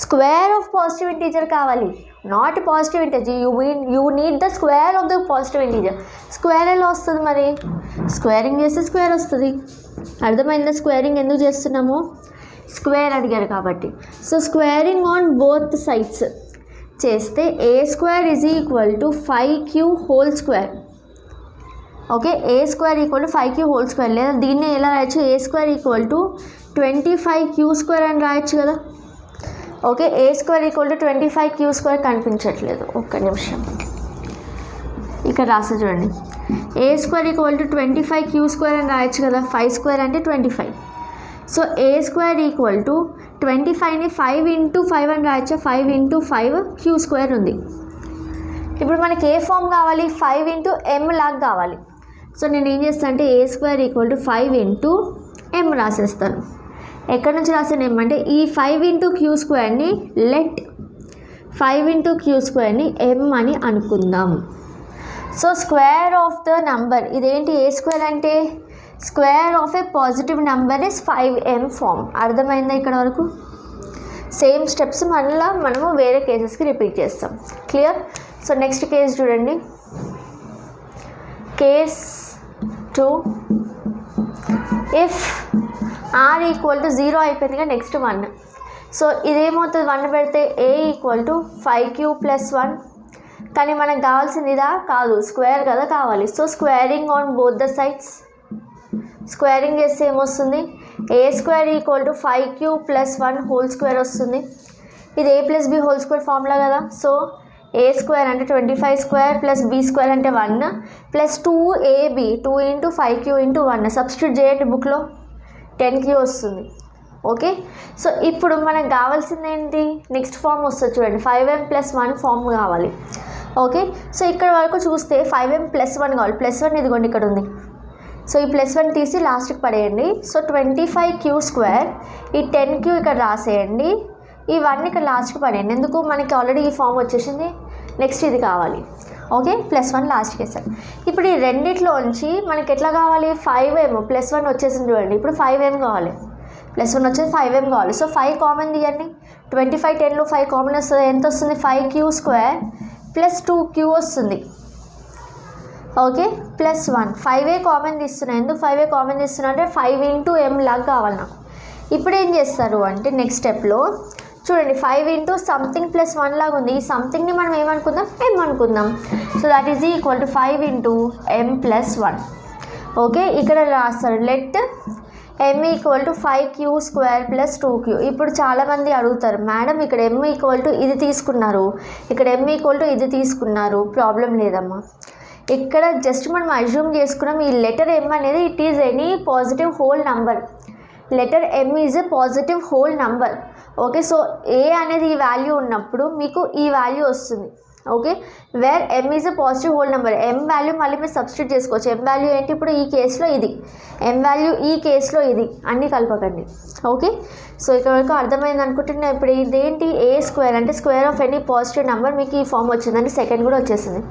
Speaker 1: స్క్వేర్ ఆఫ్ పాజిటివ్ ఇంటీజర్ కావాలి, not positive integer. You need the square of the positive integer. Square ఎలా వస్తుంది మరి, స్క్వేరింగ్ చేస్తే స్క్వేర్ వస్తుంది. అర్థమైందా? స్క్వేరింగ్ ఎందుకు చేస్తున్నాము, స్క్వేర్ అడిగారు కాబట్టి. So squaring on both sides చేస్తే A² = 5Q². Okay, A² = 5Q². లేదా దీన్ని ఎలా రాయొచ్చు, A² = 25Q² అని రాయొచ్చు కదా. Okay, a square equal to 25 q square కనిపించట్లేదు, ఒక్క నిమిషం. ఇక్కడ రాస్తా చూడండి, a square equal to 25 q square అని రాయొచ్చు కదా, 5 స్క్వేర్ అంటే 25. So a square equal to 25ని 5 ఇంటూ 5 అని రాయొచ్చు, 5 ఇంటూ 5 క్యూ స్క్వేర్ ఉంది. ఇప్పుడు మనకి ఏ ఫామ్ కావాలి, 5 ఇంటూ ఎమ్ లాగా కావాలి. సో నేను ఏం చేస్తాను అంటే a square equal to 5 into m రాసేస్తాను. ఎక్కడి నుంచి రాసాను ఎమ్ అంటే ఈ 5 ఇంటూ క్యూ స్క్వేర్ని లెట్ 5 ఇంటూ క్యూ స్క్వేర్ని ఎమ్ అని అనుకుందాం. So square of the number, ఇదేంటి ఏ స్క్వేర్ అంటే square of a positive number is 5m form. అర్థమైందా ఇక్కడ వరకు? సేమ్ స్టెప్స్ మళ్ళీ మనము వేరే కేసెస్కి రిపీట్ చేస్తాం. క్లియర్? సో నెక్స్ట్ కేస్ చూడండి, case 2. If r equal to 0 అయిపోయింది కదా, నెక్స్ట్ 1. సో ఇదేమవుతుంది, 1 పెడితే a equal to 5q plus 1. కానీ మనకు కావాల్సింది ఇదా కాదు, స్క్వేర్ కదా కావాలి. So squaring on both the sides, squaring చేస్తే ఏమొస్తుంది, a square equal to 5q plus 1 whole square వస్తుంది. ఇది a plus b whole square formula కదా. సో ఏ స్క్వేర్ అంటే 25 స్క్వేర్ ప్లస్ b స్క్వేర్ అంటే 1 plus 2ab 2 into 5q into 1 substitute చేయండి బుక్లో, 10q వస్తుంది. ఓకే, సో ఇప్పుడు మనకు కావాల్సింది ఏంటి, నెక్స్ట్ ఫామ్ వస్తుంది చూడండి, 5m ప్లస్ 1 ఫామ్ కావాలి. ఓకే, సో ఇక్కడ వరకు చూస్తే 5m ప్లస్ 1 కావాలి. ప్లస్ 1 ఇదిగోండి ఇక్కడ ఉంది. సో ఈ ప్లస్ 1 తీసి లాస్ట్కి పడేయండి. సో 25q స్క్వేర్, ఈ 10q ఇక్కడ రాసేయండి, ఈ 1 ఇక్కడ లాస్ట్కి పడేయండి. ఎందుకు, మనకి ఆల్రెడీ ఈ ఫామ్ వచ్చేసింది, నెక్స్ట్ ఇది కావాలి. ఓకే, ప్లస్ 1 లాస్ట్కి వేసారు. ఇప్పుడు ఈ రెండిట్లోంచి మనకి ఎట్లా కావాలి, 5m ప్లస్ 1 వచ్చేసింది చూడండి. ఇప్పుడు 5m కావాలి, ప్లస్ 1 వచ్చేసి 5m కావాలి. సో 5 కామన్ తీయండి, 25 10లో 5 కామన్ వస్తుంది. ఎంత వస్తుంది, 5q స్క్వేర్ ప్లస్ 2q వస్తుంది. ఓకే, ప్లస్ 1 5a కామన్ తీస్తున్నాను. ఎందుకు 5a కామన్ తీస్తున్నా అంటే 5 ఇంటూ m లాగా కావాలి నాకు. ఇప్పుడు ఏం చేస్తారు అంటే నెక్స్ట్ స్టెప్లో చూడండి, 5 ఇంటూ సంథింగ్ ప్లస్ 1 లాగా ఉంది. ఈ సంథింగ్ని మనం ఏమనుకుందాం, m అనుకుందాం. So that is equal to 5 into m plus 1. Okay, ఇక్కడ రాస్తారు let m equal to 5q square plus 2q. ఇప్పుడు చాలామంది అడుగుతారు, మేడం ఇక్కడ m ఈక్వల్ టు ఇది తీసుకున్నారు, ఇక్కడ m ఈక్వల్ టు ఇది తీసుకున్నారు, ప్రాబ్లం లేదమ్మా. ఇక్కడ జస్ట్ మనం అజ్యూమ్ చేసుకున్నాం ఈ లెటర్ m అనేది it is any positive whole number. Letter m is a positive whole number. Okay, so a అనేది ఈ వాల్యూ ఉన్నప్పుడు మీకు ఈ వాల్యూ వస్తుంది. Okay, where m is a positive whole number. m value మళ్ళీ మీరు సబ్స్టిట్యూట్ చేసుకోవచ్చు. m వాల్యూ ఏంటి, ఇప్పుడు ఈ కేసులో ఇది, m వాల్యూ ఈ కేసులో ఇది, అన్నీ కలపకండి. ఓకే, సో ఇక్కడ వరకు అర్థమైంది అనుకుంటున్నా. ఇప్పుడు ఇదేంటి, ఏ స్క్వేర్ అంటే square of any positive number, మీకు ఈ ఫామ్ వచ్చిందంటే సెకండ్ కూడా వచ్చేసింది.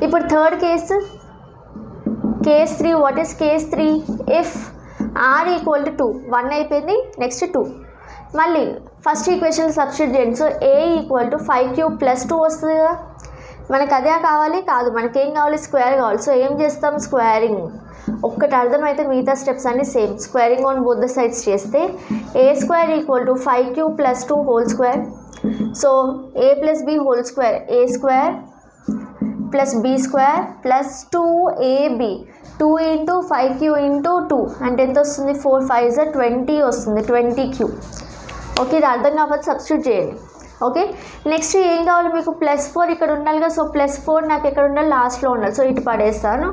Speaker 1: ఇప్పుడు third case, case 3. What is case 3, if r equal to 2, 1 అయిపోయింది, నెక్స్ట్ 2. మళ్ళీ ఫస్ట్ ఈక్వేషన్ సబ్స్టిట్యూట్ చేయండి. So a equal to 5q plus 2 వస్తుంది కదా, మనకు అదే కావాలి కాదు, మనకేం కావాలి, స్క్వేర్ కావాలి. సో ఏం చేస్తాం, స్క్వేరింగ్. ఒక్కటి అర్థమైతే మిగతా స్టెప్స్ అన్నీ same. Squaring on both the sides చేస్తే a square equal to 5q plus 2 whole square. So a plus b whole square, a square plus b square plus 2ab 2 into 5q into 2 అంటే ఎంత వస్తుంది, 4 5 20 వస్తుంది, 20q. ఓకే, ఇది అర్థం కాకపోతే సబ్స్టిట్యూట్ చేయండి. ఓకే, నెక్స్ట్ ఏం కావాలి మీకు, ప్లస్ 4 ఇక్కడ ఉండాలి కదా. సో ప్లస్ 4 నాకు ఎక్కడ ఉండాలి, లాస్ట్లో ఉండాలి. సో ఇటు పడేస్తాను.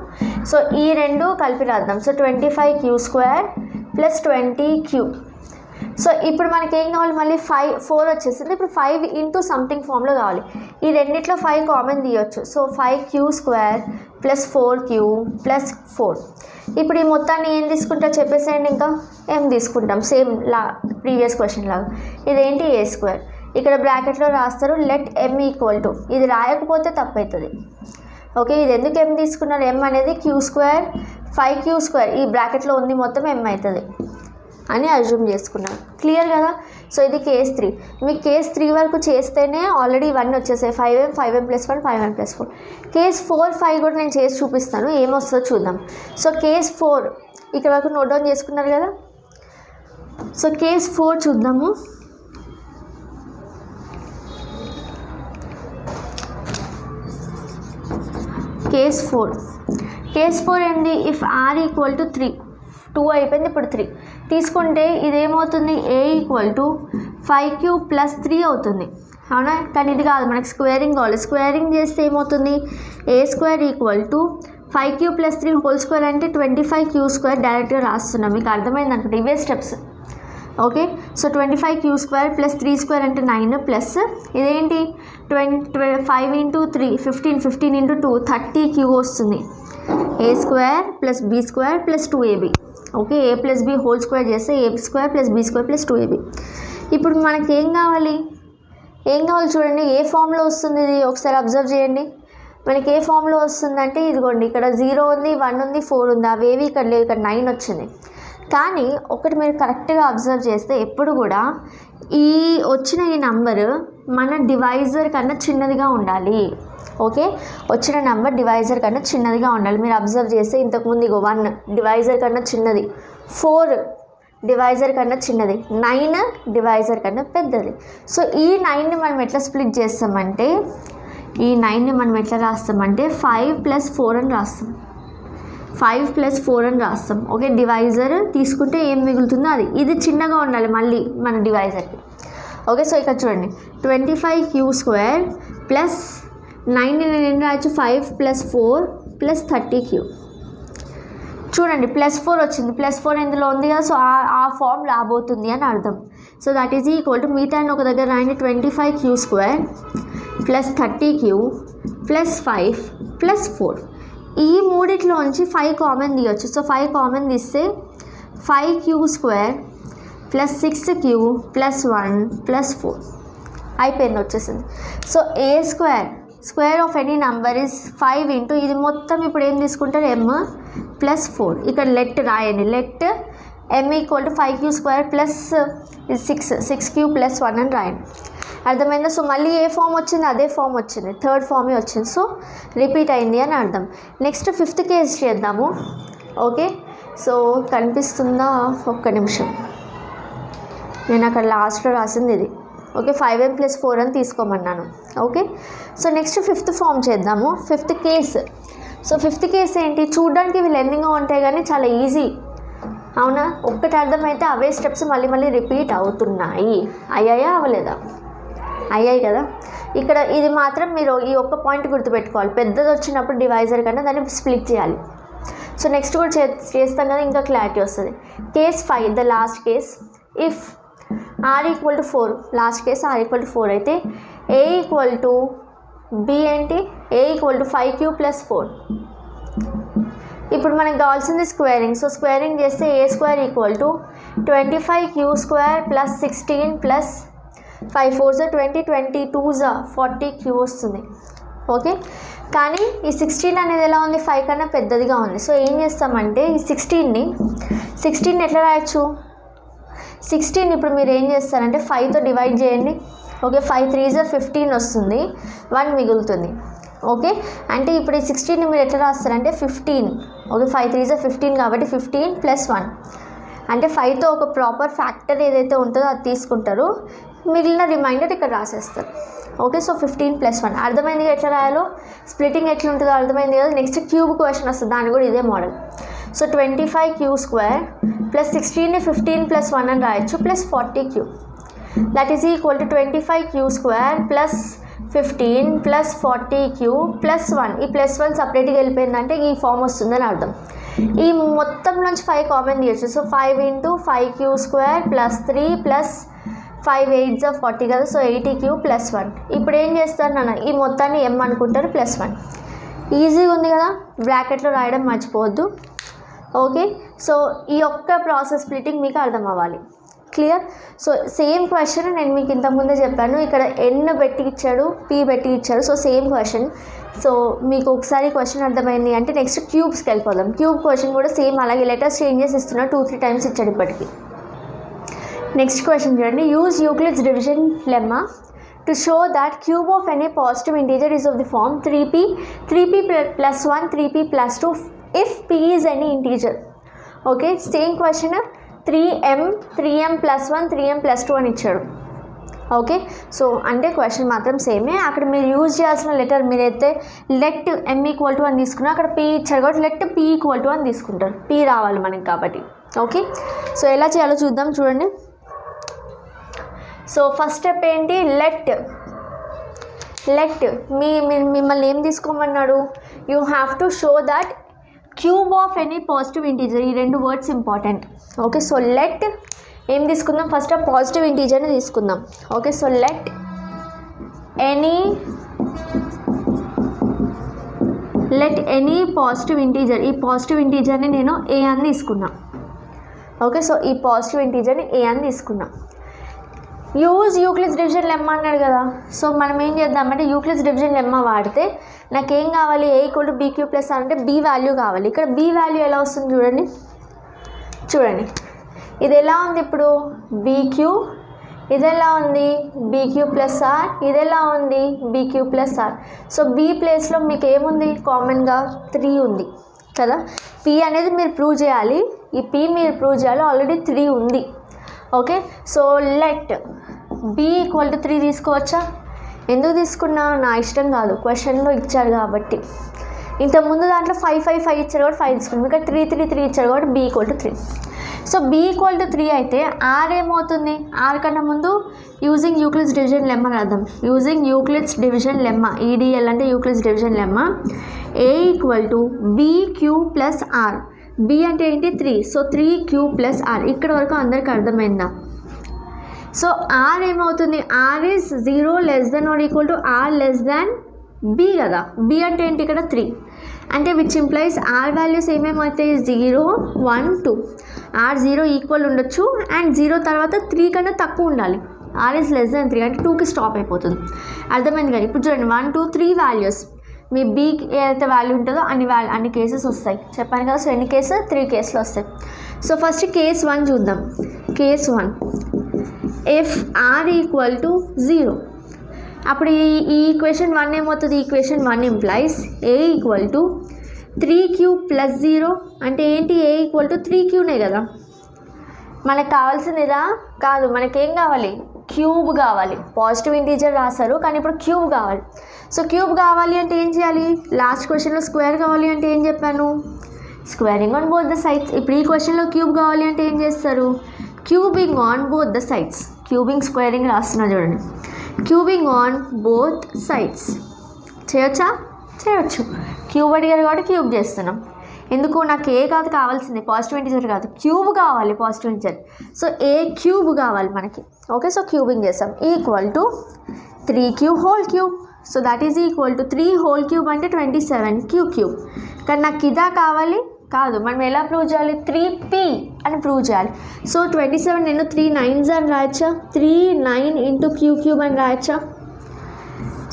Speaker 1: సో ఈ రెండు కలిపి రాద్దాం. So 25q square plus 20q. So ఇప్పుడు మనకి ఏం కావాలి, మళ్ళీ 4 వచ్చేసింది. ఇప్పుడు 5 ఇంటూ సంథింగ్ ఫామ్లో కావాలి. ఈ రెండిట్లో 5 కామన్ తీయొచ్చు. So 5q square plus 4q plus 4. ఇప్పుడు ఈ మొత్తాన్ని ఏం తీసుకుంటా చెప్పేసేయండి, ఇంకా m తీసుకుంటాం, సేమ్ ప్రీవియస్ క్వశ్చన్ లాగా. ఇదేంటి, ఏ స్క్వేర్. ఇక్కడ బ్రాకెట్లో రాస్తారు లెట్ m ఈక్వల్ టు, ఇది రాయకపోతే తప్పవుతుంది. ఓకే, ఇది ఎందుకు m తీసుకున్నారు, m అనేది q స్క్వేర్ 5q స్క్వేర్ ఈ బ్రాకెట్లో ఉంది మొత్తం m అవుతుంది అని అజ్యూమ్ చేసుకున్నాను. క్లియర్ కదా? సో ఇది కేస్ 3. మీకు కేస్ 3 వరకు చేస్తేనే ఆల్రెడీ ఇవన్నీ వచ్చేసాయి, 5m plus 1 5m plus 4. Case 4 5 కూడా నేను చేసి చూపిస్తాను, ఏమొస్తుందో చూద్దాం. సో కేస్ 4 ఇక్కడ వరకు నోట్ డౌన్ చేసుకున్నారు కదా. సో కేస్ 4 చూద్దాము. కేస్ 4 ఏంటి, ఇఫ్ r ఈక్వల్ టు 3, 2 అయిపోయింది, ఇప్పుడు 3 తీసుకుంటే ఇదేమవుతుంది, a ఈక్వల్ టు 5³ + 3 అవుతుంది అవునా. కానీ ఇది కాదు, మనకి స్క్వేరింగ్ కావాలి. స్క్వేరింగ్ చేస్తే ఏమవుతుంది, a² = 5³ + 3 హోల్ స్క్వేర్ అంటే 25³ డైరెక్ట్గా రాస్తున్నాం. మీకు అర్థమైంది అనుకుంటే ఇవే స్టెప్స్. ఓకే, సో 25³ + 3² అంటే 9 ప్లస్ ఇదేంటి 5 × 3 15 15 × 2 30³ వస్తుంది. a² + b² + 2ab. Okay, a + b whole square చేస్తే a² + b² + 2ab. ఇప్పుడు మనకి ఏం కావాలి చూడండి, ఏ ఫామ్లో వస్తుంది ఇది ఒకసారి అబ్జర్వ్ చేయండి. మనకి ఏ ఫామ్లో వస్తుందంటే ఇదిగోండి, ఇక్కడ 0 ఉంది, 1 ఉంది, 4 ఉంది, అవేవి ఇక్కడ లేవు, ఇక్కడ 9 వచ్చింది. కానీ ఒకటి మీరు కరెక్ట్గా అబ్జర్వ్ చేస్తే ఎప్పుడు కూడా ఈ వచ్చిన ఈ నంబరు మన డివైజర్ కన్నా చిన్నదిగా ఉండాలి. ఓకే, వచ్చిన నెంబర్ డివైజర్ కన్నా చిన్నదిగా ఉండాలి. మీరు అబ్జర్వ్ చేస్తే ఇంతకుముందు ఇగో 1 డివైజర్ కన్నా చిన్నది, 4 డివైజర్ కన్నా చిన్నది, 9 డివైజర్ కన్నా పెద్దది. సో ఈ 9ని మనం ఎట్లా స్ప్లిట్ చేస్తామంటే, ఈ 9ని మనం ఎట్లా రాస్తామంటే 5 + 4 అని రాస్తాం. 5 + 4 అని రాస్తాం. ఓకే, డివైజర్ తీసుకుంటే ఏం మిగులుతుందో అది, ఇది చిన్నగా ఉండాలి మళ్ళీ మన డివైజర్కి. ఓకే, సో ఇక్కడ చూడండి 25³ ప్లస్ 9ని నేను ఏం రాయొచ్చు, 5 + 4 + 30³ చూడండి +4 వచ్చింది. +4 ఇందులో ఉంది కదా, సో ఆ ఫామ్ రాబోతుంది అని అర్థం. So that is equal to మిగతా ఒక దగ్గర రాయండి, 25³ + 30³ + 5 + 4. ఈ మూడిట్లోంచి 5 కామన్ తీయచ్చు. సో 5 కామన్ తీస్తే 5³ + 6³ + 1 + 4 అయిపోయింది, వచ్చేసింది. So a² of any number is 5 into ఇది మొత్తం ఇప్పుడు ఏం తీసుకుంటారు, m + 4. ఇక్కడ లెట్ రాయండి, లెట్ m = 5³ + 6³ + 1 అని రాయండి. అర్థమైందా. సో మళ్ళీ ఏ ఫామ్ వచ్చింది, అదే ఫామ్ వచ్చింది, థర్డ్ ఫామే వచ్చింది. సో రిపీట్ అయింది అని అర్థం. నెక్స్ట్ 5th కేస్ చేద్దాము. ఓకే, సో కనిపిస్తుందా, ఒక్క నిమిషం, నేను అక్కడ లాస్ట్లో రాసింది ఇది. ఓకే, 5m + 4 అని తీసుకోమన్నాను. Okay, so next 5th form చేద్దాము, 5th case. So 5th case ఏంటి, చూడడానికి ఇవి లెందింగ్గా ఉంటాయి కానీ చాలా ఈజీ అవునా. ఒక్కటి అర్థమైతే అవే స్టెప్స్ మళ్ళీ మళ్ళీ రిపీట్ అవుతున్నాయి. అయ్యాయా అవ్వలేదా, అయ్యాయి కదా. ఇక్కడ ఇది మాత్రం మీరు ఈ ఒక్క పాయింట్ గుర్తుపెట్టుకోవాలి, పెద్దది వచ్చినప్పుడు డివైజర్ కన్నా దాన్ని స్ప్లిట్ చేయాలి. సో నెక్స్ట్ కూడా చేస్తాం కదా, ఇంకా క్లారిటీ వస్తుంది. Case 5 the last case, if r = 4, last case r = 4 అయితే a = b ఏంటి, a = 5³ + 4. ఇప్పుడు మనకు కావాల్సింది స్క్వేరింగ్. సో స్క్వేరింగ్ చేస్తే a² = 25³ + 16 + 5 4 20 22 40³ వస్తుంది. ఓకే, కానీ ఈ 16 అనేది ఎలా ఉంది, 5 కన్నా పెద్దదిగా ఉంది. సో ఏం చేస్తామంటే ఈ 16ని ఎట్లా రాయొచ్చు, 16 ఇప్పుడు మీరు ఏం చేస్తారంటే 5తో డివైడ్ చేయండి. ఓకే, 5 3 15 వస్తుంది, 1 మిగులుతుంది. ఓకే, అంటే ఇప్పుడు ఈ 16ని మీరు ఎట్లా రాస్తారంటే 15. ఓకే, 5 3 15 కాబట్టి 15 + 1 అంటే 5తో ఒక ప్రాపర్ ఫ్యాక్టర్ ఏదైతే ఉంటుందో అది తీసుకుంటారు, మిగిలిన రిమైండర్ ఇక్కడ రాసేస్తారు. ఓకే, సో 15 + 1 అర్థమైంది ఎట్లా రాయాలో, స్ప్లిటింగ్ ఎట్లా ఉంటుందో అర్థమైంది కదా. నెక్స్ట్ క్యూబ్ క్వశ్చన్ వస్తుంది, దాని కూడా ఇదే మోడల్. సో 25³ + 16ని 15 + 1 అని రాయొచ్చు, + 40³ దట్ ఈజ్ ఈక్వల్ టు 25³ + 15 + 40³ + 1. ఈ +1 సపరేట్గా వెళ్ళిపోయిందంటే ఈ ఫామ్ వస్తుందని అర్థం. ఈ మొత్తం నుంచి 5 కామన్ తీయచ్చు. సో 5 × 5³ + 3 + 5 8 40 కదా, సో 80³ + 1. ఇప్పుడు ఏం చేస్తారు నాన్న, ఈ మొత్తాన్ని m అనుకుంటారు, +1. ఈజీగా ఉంది కదా, బ్రాకెట్లో రాయడం మర్చిపోవద్దు. ఓకే, సో ఈ ఒక్క ప్రాసెస్ స్ప్లిటింగ్ మీకు అర్థం అవ్వాలి. క్లియర్. సో సేమ్ క్వశ్చన్ నేను మీకు ఇంతకుముందే చెప్పాను, ఇక్కడ n పెట్టి ఇచ్చాడు, p పెట్టి ఇచ్చాడు. So same question. సో మీకు ఒకసారి క్వశ్చన్ అర్థమైంది అంటే నెక్స్ట్ క్యూబ్స్కి వెళ్ళిపోదాం. క్యూబ్ క్వశ్చన్ కూడా సేమ్ అలాగే లెటర్స్ చేంజెస్ ఇస్తున్నా, 2-3 టైమ్స్ ఇచ్చాడు ఇప్పటికి. నెక్స్ట్ క్వశ్చన్ చూడండి, use Euclid's division lemma to show that cube of any positive integer is of the form 3p + 1 3p + 2 if p is any integer. Okay, same question 3m + 1 3m + 2 అని ఇచ్చాడు. ఓకే, సో అంటే క్వశ్చన్ మాత్రం సేమే, అక్కడ మీరు యూజ్ చేయాల్సిన లెటర్ మీరైతే లెట్ m = 1 తీసుకున్నా, అక్కడ p ఇచ్చాడు కాబట్టి లెట్ p = 1 తీసుకుంటారు, p రావాలి మనకి కాబట్టి. ఓకే, సో ఎలా చేయాలో చూద్దాం చూడండి. సో ఫస్ట్ స్టెప్ ఏంటి, లెట్ మిమ్మల్ని ఏం తీసుకోమన్నాడు, you have to show that cube of any positive integer. ఈ రెండు words important. Okay, so let ఏం తీసుకుందాం, ఫస్ట్ ఆ పాజిటివ్ ఇంటీజర్ని తీసుకుందాం. Okay, so let any positive integer, ఈ పాజిటివ్ ఇంటీజర్ని నేను ఏ అని తీసుకున్నా. ఓకే, సో ఈ పాజిటివ్ ఇంటీజర్ని ఏ అని తీసుకున్నా. యూజ్ యూక్లిడ్స్ డివిజన్ లెమ్మా అన్నాడు కదా. సో మనం ఏం చేద్దామంటే యూక్లిడ్స్ డివిజన్ లెమ్మా వాడితే నాకేం కావాలి, a equal to b q plus r అంటే బీ వాల్యూ కావాలి. ఇక్కడ బీ వాల్యూ ఎలా వస్తుంది చూడండి ఇది ఎలా ఉంది ఇప్పుడు, బీక్యూ, ఇది ఎలా ఉంది బీక్యూ ప్లస్ ఆర్, ఇది ఎలా ఉంది b q plus r. So b ప్లేస్లో మీకు ఏముంది, కామన్గా 3 ఉంది కదా. పీ అనేది మీరు ప్రూవ్ చేయాలి, ఈ పీ మీరు ప్రూవ్ చేయాలి, ఆల్రెడీ 3 ఉంది. Okay, so let b equal to 3 తీసుకోవచ్చా, ఎందుకు తీసుకున్నా, నా ఇష్టం కాదు, క్వశ్చన్లో ఇచ్చారు కాబట్టి. ఇంతకుముందు దాంట్లో 5 ఇచ్చారు కాబట్టి 5 తీసుకున్నాం, ఇక్కడ 3 ఇచ్చారు కాబట్టి b equal to 3. So b equal to 3 అయితే ఆర్ ఏమవుతుంది, ఆర్ కన్నా ముందు యూజింగ్ యూక్లిడ్స్ డివిజన్ లెమ్మా రాద్దాం. Using Euclid's division lemma, EDL అంటే Euclid's division lemma, a equal to b q plus r. B అంటే ఏంటి 3, సో 3q ప్లస్ ఆర్. ఇక్కడ వరకు అందరికి అర్థమైందా. సో ఆర్ ఏమవుతుంది, r is 0 less than r equal to are less than b కదా. బి అంటే ఏంటి ఇక్కడ 3, అంటే విచ్ ఇంప్లైస్ ఆర్ వాల్యూస్ ఏమేమవుతాయి 0, 1, 2. ఆర్ 0 ఈక్వల్ ఉండొచ్చు అండ్ 0 తర్వాత 3 కన్నా తక్కువ ఉండాలి. ఆర్ ఈజ్ లెస్ దాన్ 3 అంటే 2కి స్టాప్ అయిపోతుంది. అర్థమైంది కదా. ఇప్పుడు చూడండి 1, 2, 3 వాల్యూస్, మీ బీకి ఏదైతే వాల్యూ ఉంటుందో అన్ని కేసెస్ వస్తాయి చెప్పాను కదా. సో ఎన్ని కేసెస్, 3 కేసులు వస్తాయి. సో ఫస్ట్ కేస్ 1 చూద్దాం. Case 1, if r equal to 0, అప్పుడు ఈ ఈక్వేషన్ 1 ఏమవుతుంది, equation 1 implies a equal to 3q plus 0 అంటే ఏంటి, ఏ ఈక్వల్ టు 3qనే కదా. మనకు కావాల్సింది ఇదా కాదు, మనకేం కావాలి, క్యూబ్ కావాలి. పాజిటివ్ ఇంటీజర్ రాశారు కానీ ఇప్పుడు క్యూబ్ కావాలి. సో క్యూబ్ కావాలి అంటే ఏం చేయాలి, లాస్ట్ క్వశ్చన్లో స్క్వేర్ కావాలి అంటే ఏం చెప్పాను, squaring on both the sides. ఇప్పుడు ఈ క్వశ్చన్లో క్యూబ్ కావాలి అంటే ఏం చేస్తారు, cubing on both the sides. Cubing squaring రాస్తున్నా చూడండి, క్యూబింగ్ ఆన్ బోత్ సైడ్స్. చేయొచ్చు. క్యూబ్ అడిగారు కాబట్టి క్యూబ్ చేస్తున్నాం. ఎందుకు, నాకు ఏ కాదు కావాల్సింది, పాజిటివ్ ఇంటీజర్ కాదు, క్యూబ్ కావాలి, positive integer. So a cube కావాలి మనకి. ఓకే, సో క్యూబింగ్ చేస్తాం. Equal to 3q whole cube. So that is equal to 3 whole cube అంటే 27q క్యూబ్. కానీ నాకు ఇదా కావాలి కాదు, మనం ఎలా ప్రూవ్ చేయాలి, 3p అని ప్రూవ్ చేయాలి. సో 27 నేను 3 9s అని రాయచ్చా, 3 9 ఇంటూ q క్యూబ్ అని రాయచ్చా.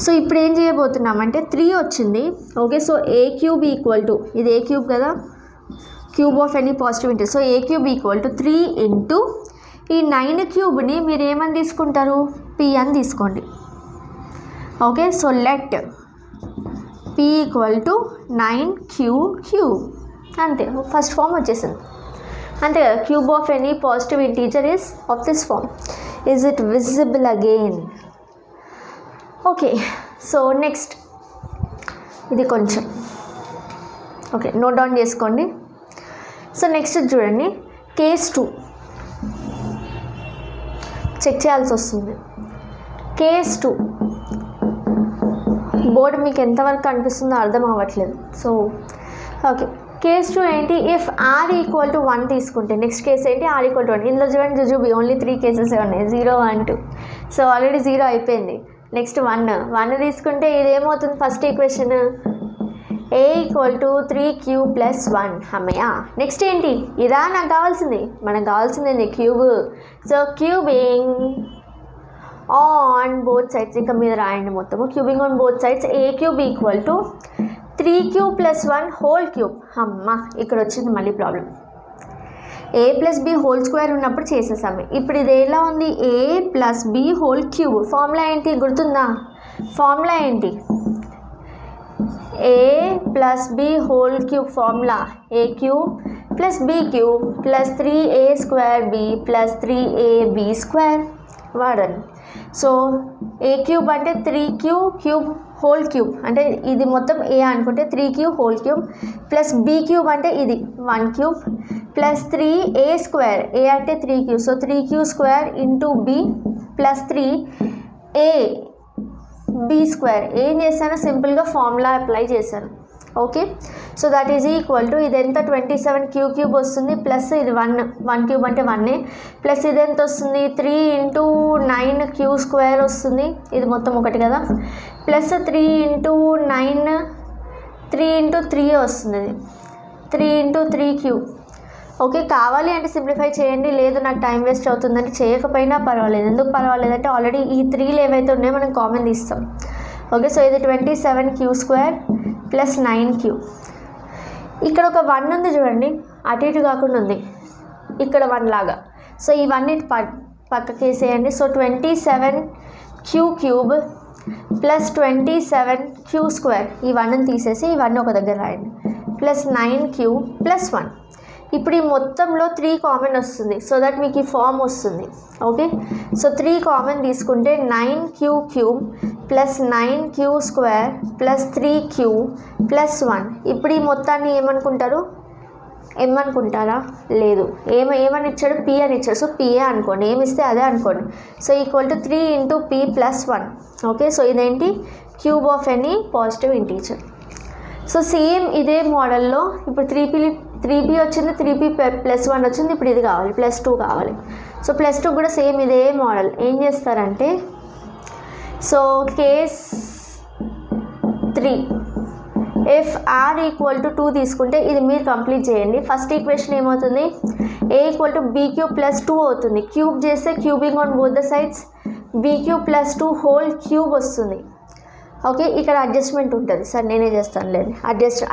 Speaker 1: సో ఇప్పుడు ఏం చేయబోతున్నామంటే 3 వచ్చింది. Okay, so a cube equal to, ఇది ఏ క్యూబ్ కదా, cube of any positive integer. So a cube equal to 3 into ఈ 9 క్యూబ్ని మీరు ఏమని తీసుకుంటారు, p అని తీసుకోండి. Okay, so let p equal to 9q cube. అంతే, ఫస్ట్ ఫామ్ వచ్చేసింది. అంతే కదా, cube of any positive integer is of this form. Is it visible again. Okay, so next ఇది కొంచెం ఓకే నోట్ డౌన్ చేసుకోండి. సో నెక్స్ట్ చూడండి, కేస్ 2 చెక్ చేయాల్సి వస్తుంది. కేస్ 2 బోర్డు మీకు ఎంతవరకు కనిపిస్తుందో అర్థం అవ్వట్లేదు. సో ఓకే, కేస్ 2 ఏంటి, ఇఫ్ ఆర్ ఈక్వల్ టు 1 తీసుకుంటే నెక్స్ట్ కేసు ఏంటి, ఆర్ ఈక్వల్ టు 1. ఇందులో చూడండి జుజుబి ఓన్లీ 3 కేసెస్ ఉన్నాయి, 0, 1, 2. సో ఆల్రెడీ 0 అయిపోయింది. నెక్స్ట్ 1 తీసుకుంటే ఇదేమవుతుంది, first equation a equal to 3q plus 1. అమ్మయ్య, నెక్స్ట్ ఏంటి, ఇదా నాకు కావాల్సింది, మనకు కావాల్సింది cube. So cubing on both sides, ఇంకా మీద రాయండి మొత్తము, cubing on both sides. A cube equal to 3q plus 1 whole cube. అమ్మ, ఇక్కడ వచ్చింది మళ్ళీ problem. A plus b whole square ఉన్నప్పుడు చేసేసాము. ఇప్పుడు ఇది ఎలా ఉంది, a plus b whole cube. Formula ఏంటి గుర్తుందా, ఫార్ములా ఏంటి, ఏ plus b whole cube formula a cube plus b cube plus 3a square b plus 3ab square వాడండి. సో ఏ క్యూబ్ అంటే 3q క్యూబ్ హోల్ క్యూబ్, అంటే ఇది మొత్తం ఏ అనుకుంటే 3q whole cube plus b cube అంటే ఇది 1 cube plus 3a square, a అంటే 3q, so 3q square into b plus 3 a b square. ఏం చేశాను, సింపుల్గా ఫార్ములా అప్లై చేశాను. Okay, so that is equal to ఇది ఎంత 27 క్యూబ్ వస్తుంది, ప్లస్ ఇది 1 క్యూబ్ అంటే 1, ప్లస్ ఇది ఎంత వస్తుంది 3 × 9 క్యూ స్క్వేర్ వస్తుంది, ఇది మొత్తం ఒకటి కదా, ప్లస్ 3 × 9 3 × 3 వస్తుంది, ఇది 3 × 3 క్యూబ్. ఓకే, కావాలి అంటే సింప్లిఫై చేయండి, లేదు నాకు టైం వేస్ట్ అవుతుందంటే చేయకపోయినా పర్వాలేదు. ఎందుకు పర్వాలేదంటే ఆల్రెడీ ఈ 3 ఏవైతే ఉన్నాయో మనం కామన్ తీస్తాం. ఓకే, సో ఇది 27 క్యూ స్క్వేర్ ప్లస్ 9 క్యూబ్. ఇక్కడ ఒక 1 ఉంది చూడండి, అటు ఇటు కాకుండా ఉంది, ఇక్కడ 1 లాగా. సో ఈ 1 ఇటు పక్కకి వేసేయండి. So 27 cube plus 27 q square, ఈ 1ని తీసేసి ఈ 1 ఒక దగ్గర రాయండి, ప్లస్ 9 క్యూబ్ ప్లస్ 1. ఇప్పుడు ఈ మొత్తంలో 3 కామన్ వస్తుంది, సో దట్ మీకు ఈ ఫామ్ వస్తుంది. ఓకే, సో 3 కామన్ తీసుకుంటే 9 cube plus 9 q square plus 3 q plus 1. ఇప్పుడు ఈ మొత్తాన్ని ఏమనుకుంటారు, ఏమనుకుంటారా, లేదు ఏమని ఇచ్చాడు, పి అని ఇచ్చాడు. సో పిఏ అనుకోండి, ఏమి ఇస్తే అదే అనుకోండి. So equal to 3 × p plus 1. Okay, so ఇదేంటి, cube of any positive integer. So same ఇదే మోడల్లో ఇప్పుడు 3p వచ్చింది, 3p ప్లస్ 1 వచ్చింది, ఇప్పుడు ఇది కావాలి, ప్లస్ 2 కావాలి. సో ప్లస్ 2 కూడా సేమ్ ఇదే మోడల్. ఏం చేస్తారంటే, so case 3 if r equal to 2 తీసుకుంటే ఇది మీరు కంప్లీట్ చేయండి. ఫస్ట్ ఈక్వేషన్ ఏమవుతుంది, a equal to b cube plus 2 అవుతుంది. క్యూబ్ చేస్తే cubing on both the sides b cube plus 2 whole cube వస్తుంది. ఓకే, ఇక్కడ అడ్జస్ట్మెంట్ ఉంటుంది, సార్ నేనే చేస్తాను లేదు,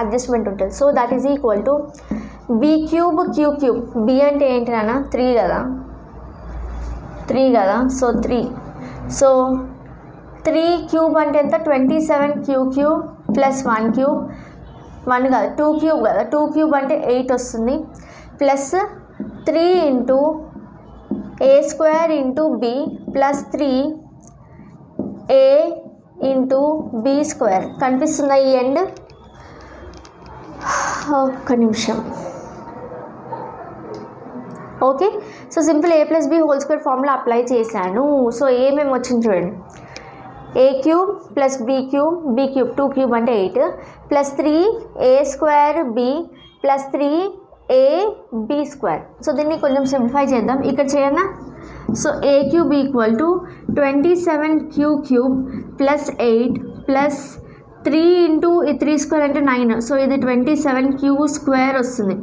Speaker 1: అడ్జస్ట్మెంట్ ఉంటుంది. So that is equal to b cube cube. B అంటే ఏంటి నాన్న, 3 కదా, సో 3. సో 3 క్యూబ్ అంటే ఎంత, 27 క్యూబ్ ప్లస్ 1 క్యూబ్, 1 కాదు 2 క్యూబ్ కదా, 2 క్యూబ్ అంటే 8 వస్తుంది, plus 3 × a square × b plus 3a into b square. కనిపిస్తుందా ఈ ఎండ్, ఒక్క నిమిషం. Okay, so simple a plus b whole square formula apply చేశాను. సో ఏమేమి వచ్చింది చూడండి, a cube plus b cube 2 cube అంటే 8 plus 3a square b plus 3ab square. So దీన్ని కొంచెం సింప్లిఫై చేద్దాం, ఇక్కడ చేయనా. So a cube equal to 27 cube plus 8 plus 3 × 3 square అంటే 9. సో ఇది 27 క్యూ స్క్వేర్ వస్తుంది.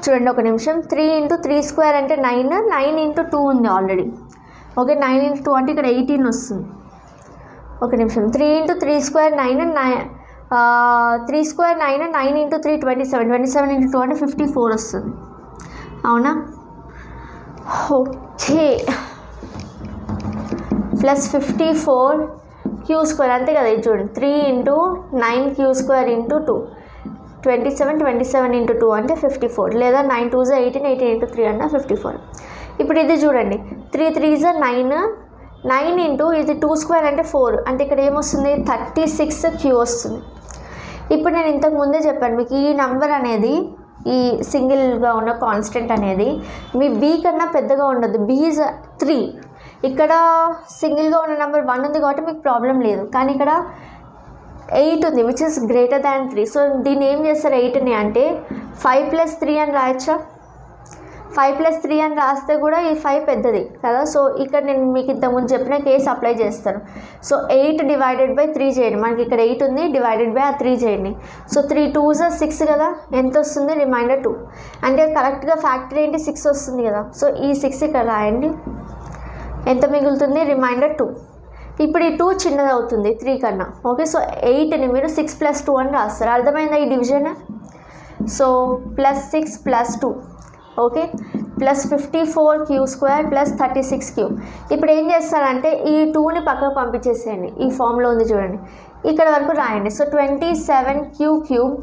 Speaker 1: చూడండి ఒక నిమిషం, 3 × 3 స్క్వేర్ అంటే 9 × 2 ఉంది ఆల్రెడీ. ఓకే, 9 × 2 అంటే ఇక్కడ 18 వస్తుంది. ఒక నిమిషం, 3 × 3 స్క్వేర్ 9 3 స్క్వేర్ 9 9 × 3 27 × 2 అంటే 54 వస్తుంది. అవునా, ఓకే, ప్లస్ 54 క్యూ స్క్వేర్ అంతే కదా. ఇది చూడండి, 3 × 9 క్యూ స్క్వేర్ × 2 27 × 2 అంటే 54, లేదా 9 2 = 18 18 × 3 అంటే 54. ఇప్పుడు ఇది చూడండి, 3 3 = 9 9 ఇది 2 స్క్వేర్ అంటే 4 అంటే ఇక్కడ ఏమొస్తుంది 36 క్యూ వస్తుంది. ఇప్పుడు నేను ఇంతకు ముందే చెప్పాను మీకు, ఈ నంబర్ అనేది ఈ సింగిల్గా ఉన్న కాన్స్టెంట్ అనేది మీ b కన్నా పెద్దగా ఉండదు. b is 3. ఇక్కడ సింగిల్గా ఉన్న నెంబర్ 1 ఉంది కాబట్టి మీకు ప్రాబ్లం లేదు, కానీ ఇక్కడ 8 ఉంది which is greater than 3. So దీన్ని ఏం చేస్తారు, 8ని అంటే 5 + 3 అని రాయచ్చా, 5 + 3 అని రాస్తే కూడా ఈ 5 పెద్దది కదా. సో ఇక్కడ నేను మీకు ఇంతకుముందు చెప్పిన కేసు అప్లై చేస్తాను. సో 8 / 3 చేయండి, మనకి ఇక్కడ 8 ఉంది, / ఆ 3 చేయండి. సో 3 2 = 6 కదా, ఎంత వస్తుంది, రిమైండర్ 2 అంటే కరెక్ట్గా ఫ్యాక్టర్ ఏంటి 6 వస్తుంది కదా. సో ఈ 6 ఇక్కడ రాయండి, ఎంత మిగులుతుంది, రిమైండర్ 2. ఇప్పుడు ఈ 2 చిన్నది అవుతుంది 3 కన్నా. ఓకే, సో 8ని మీరు 6 + 2 అని రాస్తారు. అర్థమైందా ఈ division. So +6 + 2 okay, plus 54 q square plus 36 q. ఇప్పుడు ఏం చేస్తారంటే ఈ 2ని పక్కకు పంపించేసేయండి, ఈ ఫామ్లో ఉంది చూడండి, ఇక్కడ వరకు రాయండి. So 27 cube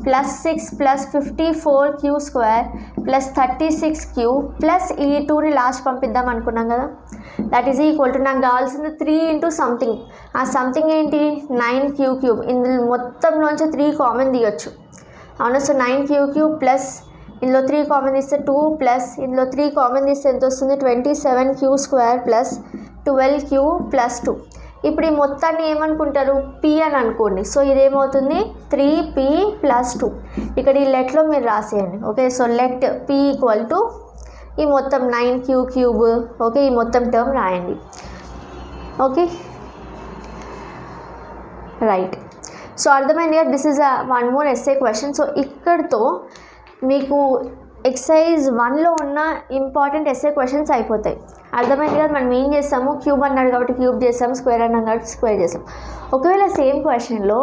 Speaker 1: plus 6 plus 54 q square plus 36 q plus ఈ 2ని లాస్ట్ పంపిద్దాం అనుకున్నాం కదా, దట్ ఈజ్ ఈక్వల్ టు నాకు కావాల్సింది 3 × సంథింగ్. ఆ సంథింగ్ ఏంటి 9 క్యూబ్. ఇందులో మొత్తంలోంచి 3 కామన్ తీయొచ్చు, అవునా. సో 9 క్యూబ్ ప్లస్ ఇందులో 3 కామన్ తీస్తే 2 ప్లస్ ఇందులో 3 కామన్ తీస్తే ఎంత వస్తుంది 27 క్యూ స్క్వేర్ ప్లస్ 12q + 2. ఇప్పుడు ఈ మొత్తాన్ని ఏమనుకుంటారు p అని అనుకోండి. సో ఇదేమవుతుంది 3p + 2. ఇక్కడ ఈ లెట్లో మీరు రాసేయండి. ఓకే, సో లెట్ p = ఈ మొత్తం 9q³ ఓకే, ఈ మొత్తం టర్మ్ రాయండి. Okay right. సో అర్థమైంది కదా, this is one more SA question. So ఇక్కడితో మీకు ఎక్సర్సైజ్ 1లో ఉన్న ఇంపార్టెంట్ ఎస్ఏ క్వశ్చన్స్ అయిపోతాయి. అర్థమైంది కదా, మనం ఏం చేస్తాము, క్యూబ్ అన్నాడు కాబట్టి క్యూబ్ చేస్తాము, స్క్వేర్ అన్నాడు కాబట్టి స్క్వేర్ చేస్తాం. ఒకవేళ సేమ్ క్వశ్చన్లో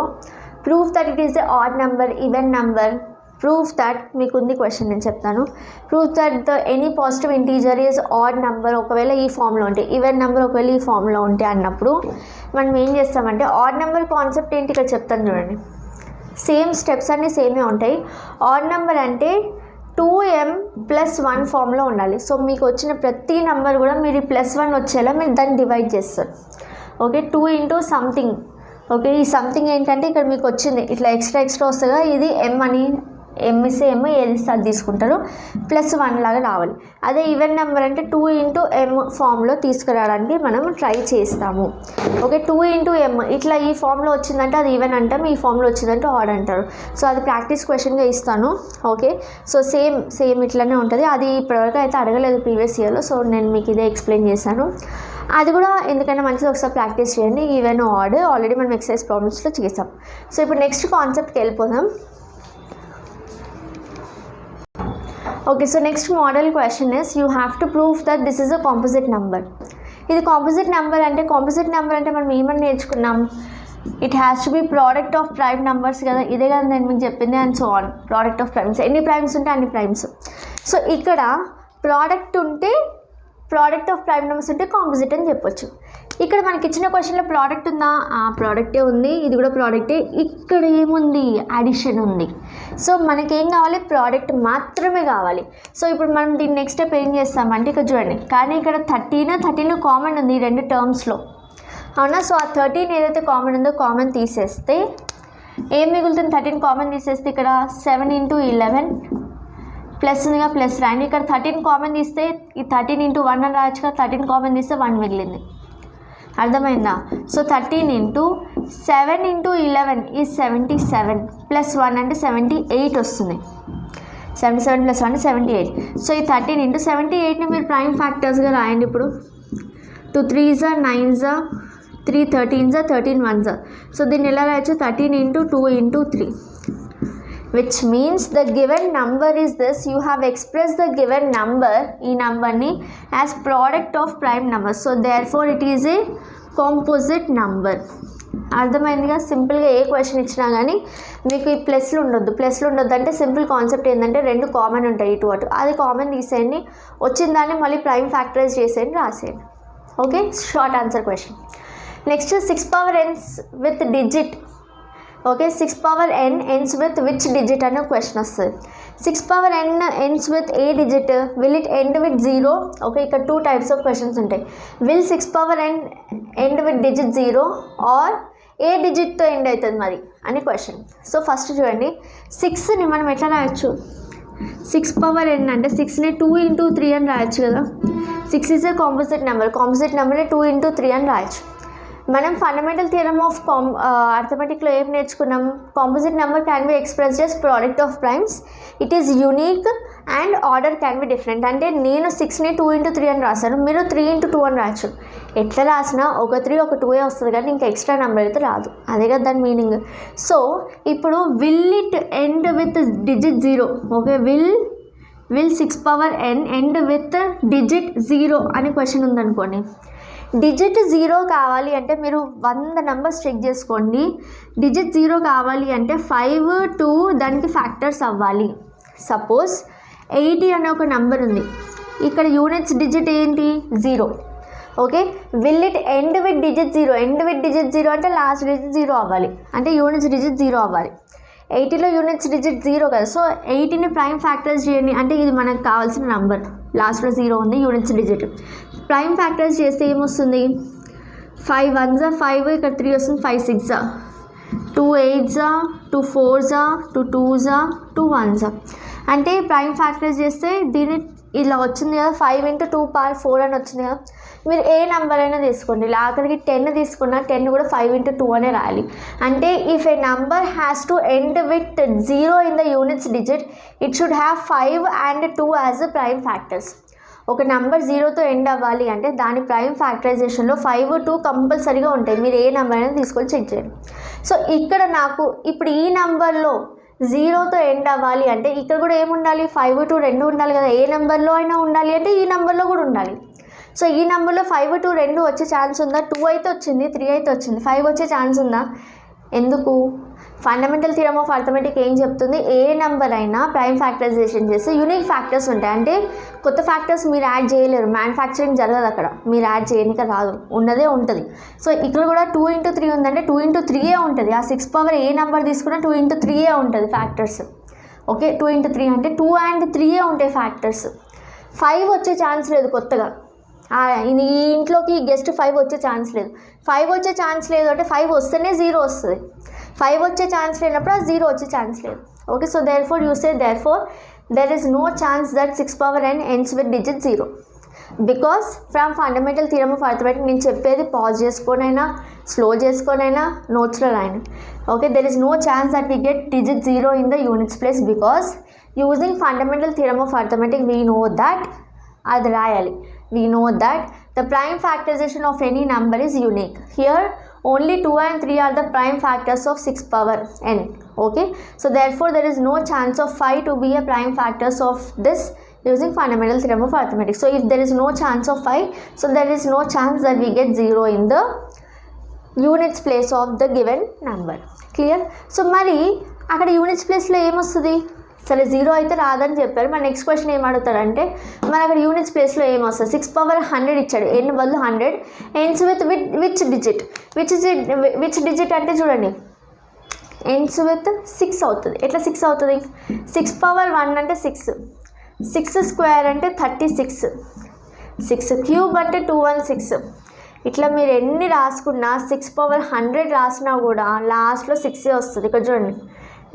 Speaker 1: proof that it is the odd number, even number, proof that మీకు ఉంది క్వశ్చన్, నేను చెప్తాను. Proof that the any positive integer is odd number ఒకవేళ ఈ ఫామ్లో ఉంటే, ఈవెన్ నెంబర్ ఒకవేళ ఈ ఫామ్లో ఉంటే అన్నప్పుడు మనం ఏం చేస్తామంటే ఆడ్ నెంబర్ కాన్సెప్ట్ ఏంటి ఇక్కడ చెప్తాను చూడండి. సేమ్ స్టెప్స్ అన్నీ సేమే ఉంటాయి. ఆడ్ నెంబర్ అంటే 2m + 1 ఫామ్లో ఉండాలి. సో మీకు వచ్చిన ప్రతి నెంబర్ కూడా మీరు +1 వచ్చేలా మీరు దాన్ని డివైడ్ చేస్తారు. Okay, 2 × something. ఓకే, ఈ సంథింగ్ ఏంటంటే ఇక్కడ మీకు వచ్చింది ఇట్లా ఎక్స్ట్రా వస్తుందిగా, ఇది m అని, m ఇస్తే m, ఏది ఇస్తే అది తీసుకుంటారు, +1 లాగా రావాలి. అదే ఈవెన్ నెంబర్ అంటే 2 × m ఫామ్లో తీసుకురావడానికి మనం ట్రై చేస్తాము. ఓకే, 2 × m ఇట్లా ఈ ఫామ్లో వచ్చిందంటే అది ఈవెన్ అంటాం, ఈ ఫామ్లో వచ్చిందంటే ఆడ్ అంటారు. సో అది ప్రాక్టీస్ క్వశ్చన్గా ఇస్తాను. ఓకే, సో సేమ్ ఇట్లానే ఉంటుంది. అది ఇప్పటివరకు అయితే అడగలేదు ప్రీవియస్ ఇయర్లో, సో నేను మీకు ఇదే ఎక్స్ప్లెయిన్ చేశాను. అది కూడా ఎందుకంటే మంచిగా ఒకసారి ప్రాక్టీస్ చేయండి. ఈవెన్ ఆడ్ ఆల్రెడీ మనం ఎక్సర్సైజ్ ప్రాబ్లమ్స్లో చేసాం. సో ఇప్పుడు నెక్స్ట్ కాన్సెప్ట్కి వెళ్ళిపోదాం. Okay, so next model question is you have to prove that this is a composite number. ఇది కాంపోజిట్ నెంబర్ అంటే మనం ఏమని నేర్చుకున్నాం, it has to B product of prime numbers కదా, ఇదే కదా నేను మీకు చెప్పింది. And so on, product of primes, ఎన్ని ప్రైమ్స్ ఉంటే అన్ని ప్రైమ్స్. సో ఇక్కడ ప్రోడక్ట్ ఆఫ్ ప్రైమ్ నెంబర్స్ ఉంటే కాంపోజిట్ అని చెప్పొచ్చు. ఇక్కడ మనకి ఇచ్చిన క్వశ్చన్లో ప్రోడక్ట్ ఉందా, ప్రోడక్టే ఉంది, ఇది కూడా ప్రోడక్టే. ఇక్కడ ఏముంది, అడిషన్ ఉంది. సో మనకేం కావాలి, ప్రోడక్ట్ మాత్రమే కావాలి. సో ఇప్పుడు మనం దీన్ని నెక్స్ట్ స్టెప్ ఏం చేస్తామంటే ఇక్కడ చూడండి, కానీ ఇక్కడ 13 కామన్ ఉంది ఈ రెండు టర్మ్స్లో, అవునా. సో ఆ 13 ఏదైతే కామన్ ఉందో కామన్ తీసేస్తే ఏం మిగులుతుంది, 13 కామన్ తీసేస్తే ఇక్కడ 7 × 11 ప్లస్ ఉందిగా, ప్లస్ రాయండి. ఇక్కడ 13 కామన్ తీస్తే ఈ 13 × 1 అని రాయొచ్చుగా, 13 కామన్ తీస్తే 1 మిగిలింది. అర్థమైందా. సో 13 × 7 × 11 ఈజ్ 77 ప్లస్ 1 అంటే 78 వస్తుంది. 77 + 1 78. సో ఈ 13 × 78ని మీరు ప్రైమ్ ఫ్యాక్టర్స్గా రాయండి. ఇప్పుడు 2 3s 9s 3 13s 13 1s. So దీన్ని ఎలా రాయొచ్చు, 13 × 2 × 3, which means the given number is this. You have expressed the given number, ఈ నెంబర్ని, as product of prime numbers. So therefore it is a composite number. అర్థమైందిగా. సింపుల్గా ఏ క్వశ్చన్ ఇచ్చినా కానీ మీకు ఈ ప్లస్లు ఉండొద్దు అంటే సింపుల్ కాన్సెప్ట్ ఏంటంటే రెండు కామన్ ఉంటాయి ఇటు అటు, అది కామన్ తీసేయండి, వచ్చిన దాన్ని మళ్ళీ ప్రైమ్ ఫ్యాక్టరైజ్ చేసేయండి, రాసేయండి. Okay, short answer question. Next 6 power ends with digit. Okay, 6 power n ends with which digit అనే క్వశ్చన్ వస్తుంది. 6 power n ends with ఏ digit, will it end with 0? Okay, ఇక్కడ 2 types ఆఫ్ క్వశ్చన్స్ ఉంటాయి. Will 6 power n end with digit 0 or ఏ డిజిట్తో ఎండ్ అవుతుంది మరి అని క్వశ్చన్. సో ఫస్ట్ చూడండి, 6ని మనం ఎట్లా రాయొచ్చు, 6 power n అంటే 6ని 2 × 3 అని రాయొచ్చు కదా. 6 ఈజ్ ఏ కాంపోజిట్ నెంబర్ని 2 × 3 అని రాయొచ్చు. మనం ఫండమెంటల్ థియరమ్ ఆఫ్ అర్థమెటిక్లో ఏం నేర్చుకున్నాం, composite number can be expressed as product of primes, it is unique and order can be different. అంటే నేను 6ని 2 × 3 అని రాశాను, మీరు 3 × 2 అని రాయొచ్చు. ఎట్లా రాసినా ఒక 3 ఒక 2 వస్తుంది కానీ ఇంకా ఎక్స్ట్రా నెంబర్ అయితే రాదు, అదే కదా దాని మీనింగ్. సో ఇప్పుడు will it end with digit 0? Okay, will 6 power n end with digit 0 అని క్వశ్చన్ ఉందనుకోండి. డిజిట్ 0 కావాలి అంటే మీరు 100 నెంబర్స్ చెక్ చేసుకోండి. డిజిట్ 0 కావాలి అంటే 5 2 దానికి ఫ్యాక్టర్స్ అవ్వాలి. సపోజ్ 80 అనే ఒక నెంబర్ ఉంది, ఇక్కడ యూనిట్స్ డిజిట్ ఏంటి, 0. Okay, will it end with digit 0 అంటే లాస్ట్ డిజిట్ 0 అవ్వాలి, అంటే యూనిట్స్ డిజిట్ 0 అవ్వాలి. 80లో యూనిట్స్ డిజిట్ 0 కదా. సో 80ని ప్రైమ్ ఫ్యాక్టర్స్ చేయండి, అంటే ఇది మనకు కావాల్సిన నెంబర్, లాస్ట్లో 0 ఉంది, యూనిట్స్ డిజిట్. ప్రైమ్ ఫ్యాక్టర్స్ చేస్తే ఏమొస్తుంది, 5 1s 5, ఇక్కడ 3 వస్తుంది, 5 6s 2 8s 2 4s 2 2s 2 1s. అంటే ప్రైమ్ ఫ్యాక్టర్స్ చేస్తే దీన్ని ఇలా వచ్చింది కదా 5 × 2 power 4 అని వచ్చింది కదా, మీరు ఏ నెంబర్ అయినా తీసుకోండి. ఇలా ఆఖరికి 10 తీసుకున్నా 10 కూడా 5 × 2 అనే రాయాలి. అంటే if A number has to end with 0 in the units digit it should have 5 and 2 as the prime factors. ఒక నెంబర్ 0తో ఎండ్ అవ్వాలి అంటే దాని ప్రైమ్ ఫ్యాక్టరైజేషన్లో 5, 2 కంపల్సరీగా ఉంటాయి. మీరు ఏ నెంబర్ అయినా తీసుకొని చెక్ చేయండి. సో ఇక్కడ నాకు ఇప్పుడు ఈ నెంబర్లో 0తో ఎండ్ అవ్వాలి అంటే ఇక్కడ కూడా ఏముండాలి, 5, 2 రెండు ఉండాలి కదా. ఏ నెంబర్లో అయినా ఉండాలి అంటే ఈ నెంబర్లో కూడా ఉండాలి. సో ఈ నెంబర్లో 5, 2 రెండు వచ్చే ఛాన్స్ ఉందా? 2 అయితే వచ్చింది, 3 అయితే వచ్చింది, 5 వచ్చే ఛాన్స్ ఉందా? ఎందుకు? ఫండమెంటల్ థియరమ్ ఆఫ్ అర్థమెటిక్ ఏం చెప్తుంది, ఏ నెంబర్ అయినా ప్రైమ్ ఫ్యాక్టరైజేషన్ చేస్తే యూనిక్ ఫ్యాక్టర్స్ ఉంటాయి. అంటే కొత్త ఫ్యాక్టర్స్ మీరు యాడ్ చేయలేరు, మ్యానుఫ్యాక్చరింగ్ జరగదు అక్కడ, మీరు యాడ్ చేయడానికి రాదు, ఉన్నదే ఉంటుంది. సో ఇక్కడ కూడా 2 × 3 ఉందంటే 2 × 3 ఉంటుంది. ఆ 6 పవర్ ఏ నెంబర్ తీసుకున్నా 2 × 3 ఉంటుంది ఫ్యాక్టర్స్. ఓకే, 2 × 3 అంటే 2 and 3 ఉంటాయి ఫ్యాక్టర్స్. 5 వచ్చే ఛాన్స్ లేదు కొత్తగా, ఈ ఇంట్లోకి గెస్ట్ 5 వచ్చే ఛాన్స్ లేదు. 5 వచ్చే ఛాన్స్ లేదు అంటే 5 వస్తేనే 0 వస్తుంది. 5 వచ్చే ఛాన్స్ లేనప్పుడు ఆ 0 వచ్చే ఛాన్స్ లేదు. Okay, so therefore you say therefore there is no chance that 6 power n ends with digit 0 because from fundamental theorem of arithmetic నేను చెప్పేది పాజ్ చేసుకోనైనా స్లో చేసుకోనైనా నోట్స్లో రాయను. Okay, there is no chance that we get digit 0 in the units place because using fundamental theorem of arithmetic we know that అది రాయాలి. We know that the prime factorization of any number is unique. Here only 2 and 3 are the prime factors of 6 power n. Okay, so therefore there is no chance of 5 to be a prime factors of this using fundamental theorem of arithmetic. So if there is no chance of 5, so there is no chance that we get 0 in the units place of the given number. Clear? So మరి అక్కడ యూనిట్స్ ప్లేస్లో ఏమొస్తుంది? సరే 0 అయితే రాదని చెప్పారు. మన నెక్స్ట్ క్వశ్చన్ ఏం అడుగుతారంటే మరి అక్కడ యూనిట్స్ ప్లేస్లో ఏమొస్తుంది? 6 power 100 ఇచ్చాడు, n బదులు 100, ends with which digit? which digit అంటే చూడండి ends with 6 అవుతుంది. ఎట్లా 6 అవుతుంది? 6 power 1 అంటే 6, 6 స్క్వేర్ అంటే 36, 6 క్యూబ్ అంటే 216. ఇట్లా మీరు ఎన్ని రాసుకున్నా 6 power 100 రాసినా కూడా లాస్ట్లో 6 వస్తుంది. ఇక్కడ చూడండి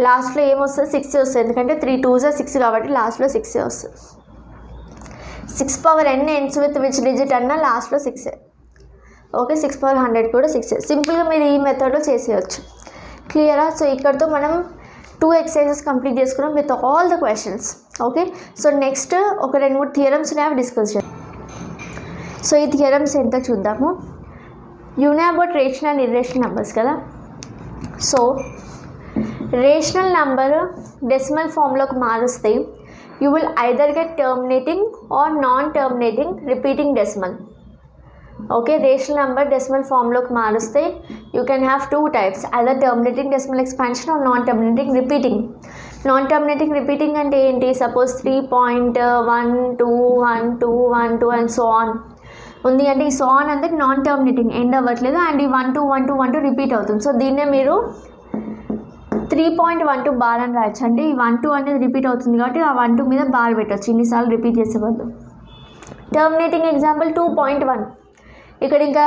Speaker 1: లాస్ట్లో ఏమొస్తుంది? 6 వస్తుంది, ఎందుకంటే 3 2s 6 కాబట్టి లాస్ట్లో 6 వస్తుంది. 6 power n ends with which digit అన్నా లాస్ట్లో 6. ఓకే, 6 power 100 కూడా 6. సింపుల్గా మీరు ఈ మెథడ్లో చేసేయచ్చు. క్లియరా? సో ఇక్కడతో మనం 2 ఎక్సర్సైజెస్ కంప్లీట్ చేసుకున్నాం with all the questions. Okay, so next ఒక 2-3 థియరమ్స్ అనేవి డిస్కస్ చేద్దాం. సో ఈ థియరమ్స్ ఏంటో చూద్దాము. You know about rational and irrational numbers కదా. సో రేషనల్ నెంబర్ డెసిమల్ ఫామ్లోకి మారుస్తే you will either get terminating or non terminating repeating decimal. Okay, rational number decimal ఫామ్లోకి మారుస్తే you can have 2 types, either terminating decimal expansion or non terminating repeating. నాన్ టర్మినేటింగ్ రిపీటింగ్ అంటే ఏంటి? సపోజ్ 3.121212 అండ్ సో ఆన్ ఉంది అంటే ఈ సో ఆన్ అంటే నాన్ టర్మినేటింగ్, ఎండ్ అవ్వట్లేదు, అండ్ ఈ 121212 రిపీట్ అవుతుంది. సో దీన్నే మీరు 3.12 బార్ అని రాయొచ్చు. అంటే ఈ 12 అనేది రిపీట్ అవుతుంది కాబట్టి ఆ 12 మీద బార్ పెట్టవచ్చు ఇన్నిసార్లు రిపీట్ చేసేవాళ్ళు. టర్మినేటింగ్ ఎగ్జాంపుల్ 2.1, ఇక్కడ ఇంకా